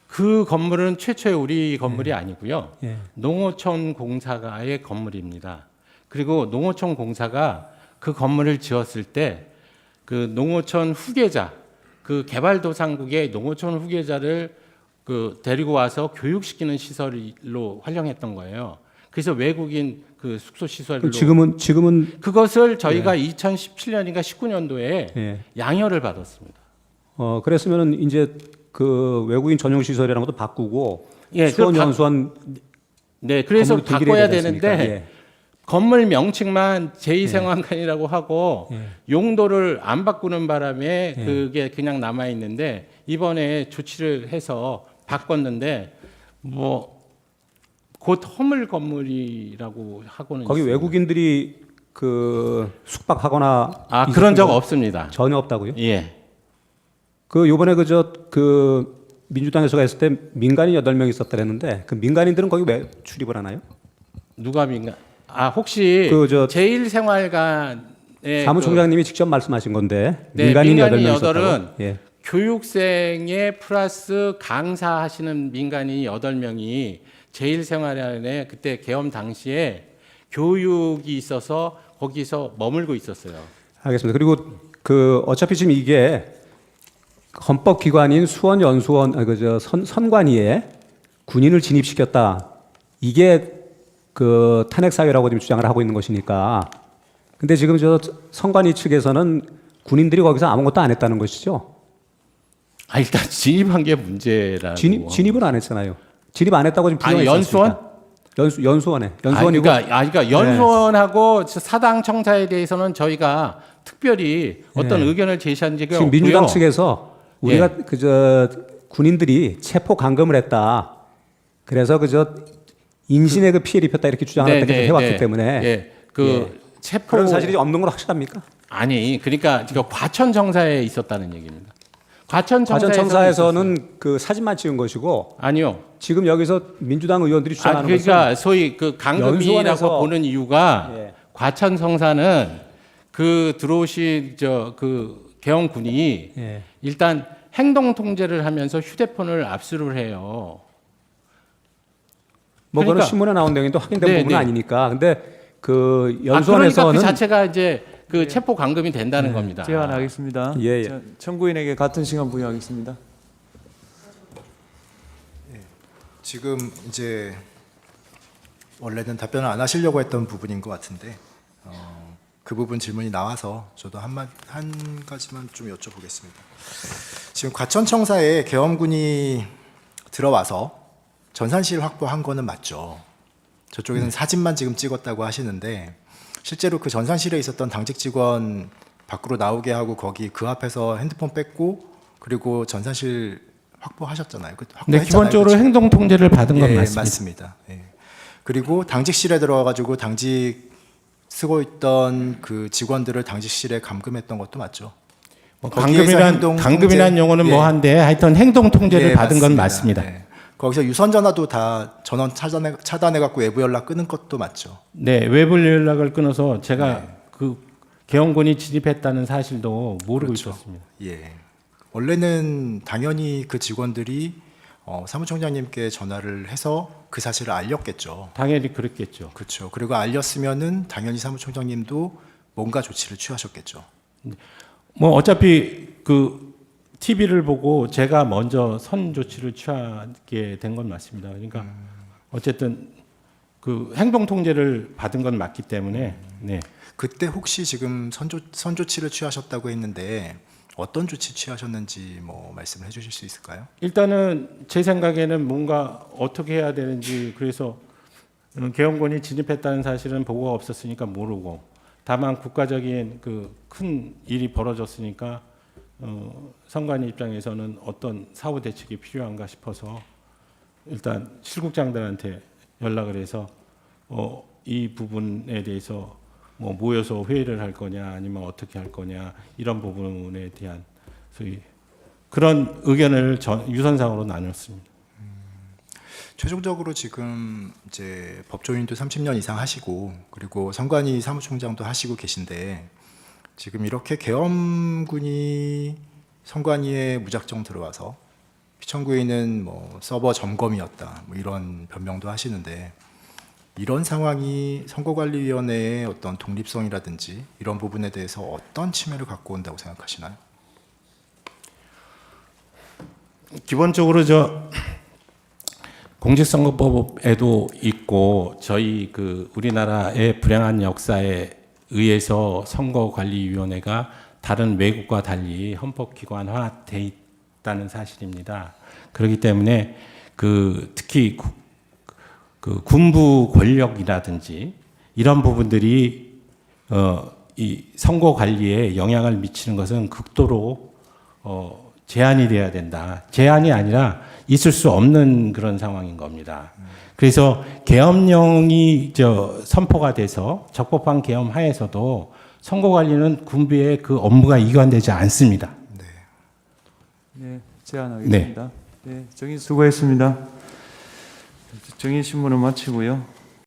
그 건물은 최초의 우리 건물이 아니고요. 농어촌 공사가의 건물입니다. 그리고 농어촌 공사가 그 건물을 지었을 때 농어촌 후계자, 개발도상국의 농어촌 후계자를 데리고 와서 교육시키는 시설로 활용했던 거예요. 그래서 외국인 숙소 시설로 지금은 그것을 저희가 2017년인가 19년도에 양해를 받았습니다. 그랬으면은 이제 외국인 전용 시설이라는 것도 바꾸고 예, 수원 그 바- 연수원 네, 그래서 건물이 두 개나 바꿔야 되지 않습니까? 되는데 예. 건물 명칭만 제2생활관이라고 하고 예. 용도를 안 바꾸는 바람에 예. 그게 그냥 남아 있는데 이번에 조치를 해서 바꿨는데 뭐 곧 허물 건물이라고 하고는 거기 있어요. 외국인들이 그 숙박하거나 아 그런 적 있었던 거 없습니다. 전혀 없다고요? 예. 그 요번에 그 민주당에서 했을 때 민간인 8명 있었다 그랬는데 그 민간인들은 거기 왜 출입을 하나요? 누가 민간? 아 혹시 그 제1생활관에 사무총장님이 직접 말씀하신 건데 네, 민간인이 민간인 8명 여덟은 있었다고. 예. 교육생에 플러스 강사하시는 민간인이 8명이 제1생활관에 그때 계엄 당시에 교육이 있어서 거기서 머물고 있었어요. 알겠습니다. 그리고 그 어차피 지금 이게 헌법기관인 수원연수원 선관위에 군인을 진입시켰다. 이게 그 탄핵사유라고 지금 주장을 하고 있는 것이니까. 근데 지금 저 선관위 측에서는 군인들이 거기서 아무것도 안 했다는 것이죠. 아 일단 진입한 게 문제라고. 진입은 안 했잖아요. 진입 안 했다고 지금 아니, 부정했지 연수원? 않습니까? 연수원에. 연수원이고. 그러니까 연수원하고 사당 청사에 대해서는 저희가 특별히 어떤 네. 의견을 제시한 적이 지금 없고요. 민주당 측에서 우리가 군인들이 체포 감금을 했다. 그래서 인신에 그 피해를 입혔다 이렇게 주장을 해왔기 때문에 체포 그런 사실이 없는 건 확실합니까? 아니 그러니까 지금 과천 청사에 있었다는 얘기입니다. 과천 청사에서는 그 사진만 찍은 것이고 아니요. 지금 여기서 민주당 의원들이 주장하는 그러니까 것은 소위 그 강금이라고 연수원에서- 보는 이유가 예. 과천 청사는 그 들어오신 그 계엄군이 예. 일단 행동 통제를 하면서 휴대폰을 압수를 해요. 뭐 그거는 그러니까- 신문에 나온 내용인데 확인된 네, 부분은 네. 아니니까. 근데 그 그러니까 연수원에서는 그 자체가 이제 그 체포 감금이 된다는 겁니다. 제안하겠습니다. 예, 예. 자, 청구인에게 같은 시간 부여하겠습니다. 지금 이제 원래는 답변을 안 하시려고 했던 부분인 것 같은데 그 부분 질문이 나와서 저도 한 가지만 좀 여쭤보겠습니다. 지금 과천청사에 계엄군이 들어와서 전산실 확보한 거는 맞죠? 저쪽에서는 사진만 지금 찍었다고 하시는데 실제로 그 전산실에 있었던 당직 직원 밖으로 나오게 하고 거기 그 앞에서 핸드폰 뺐고 그리고 전산실 확보하셨잖아요. 네, 확보했잖아요. 기본적으로 그렇죠? 행동 통제를 받은 건 예, 맞습니다. 맞습니다. 예. 그리고 당직실에 들어가가지고 당직 쓰고 있던 그 직원들을 당직실에 감금했던 것도 맞죠. 거기에서 행동 감금이란 통제- 용어는 예. 뭐한데 하여튼 행동 통제를 예, 받은 건 맞습니다. 예. 거기서 유선 전화도 다 전원 차단해 갖고 외부 연락 끊은 것도 맞죠. 네, 외부 연락을 끊어서 제가 그 계엄군이 진입했다는 사실도 모르고 그렇죠. 있었습니다. 예. 원래는 당연히 그 직원들이 사무총장님께 전화를 해서 그 사실을 알렸겠죠. 당연히 그랬겠죠. 그렇죠. 그리고 알렸으면은 당연히 사무총장님도 뭔가 조치를 취하셨겠죠. 뭐 어차피 그 TV를 보고 제가 먼저 선 조치를 취하게 된 건 맞습니다. 그러니까 어쨌든 그 행동 통제를 받은 건 맞기 때문에 네. 그때 혹시 지금 선 조치를 취하셨다고 했는데 어떤 조치 취하셨는지 뭐 말씀을 해주실 수 있을까요? 일단은 제 생각에는 뭔가 어떻게 해야 되는지 그래서 계엄군이 진입했다는 사실은 보고가 없었으니까 모르고 다만 국가적인 그 큰 일이 벌어졌으니까 선관위 입장에서는 어떤 사후 대책이 필요한가 싶어서 일단 실국장들한테 연락을 해서 이 부분에 대해서 뭐 모여서 회의를 할 거냐 아니면 어떻게 할 거냐 이런 부분에 대한 소위 그런 의견을 유선상으로 나눴습니다. 최종적으로 지금 이제 법조인도 30년 이상 하시고 그리고 선관위 사무총장도 하시고 계신데 지금 이렇게 계엄군이 선관위에 무작정 들어와서 피청구인은 뭐 서버 점검이었다 뭐 이런 변명도 하시는데 이런 상황이 선거관리위원회의 어떤 독립성이라든지 이런 부분에 대해서 어떤 침해를 갖고 온다고 생각하시나요? 기본적으로 공직선거법에도 있고 저희 그 우리나라의 불행한 역사에 의해서 선거관리위원회가 다른 외국과 달리 헌법기관화돼 있다는 사실입니다. 그렇기 때문에 특히 그 군부 권력이라든지 이런 부분들이 이 선거 관리에 영향을 미치는 것은 극도로 제한이 돼야 된다. 제한이 아니라 있을 수 없는 그런 상황인 겁니다. 그래서 계엄령이 선포가 돼서 적법한 계엄 하에서도 선거 관리는 군부의 그 업무가 이관되지 않습니다. 네, 제안하겠습니다. 네, 정의 수고했습니다. 정의 신문을 마치고요.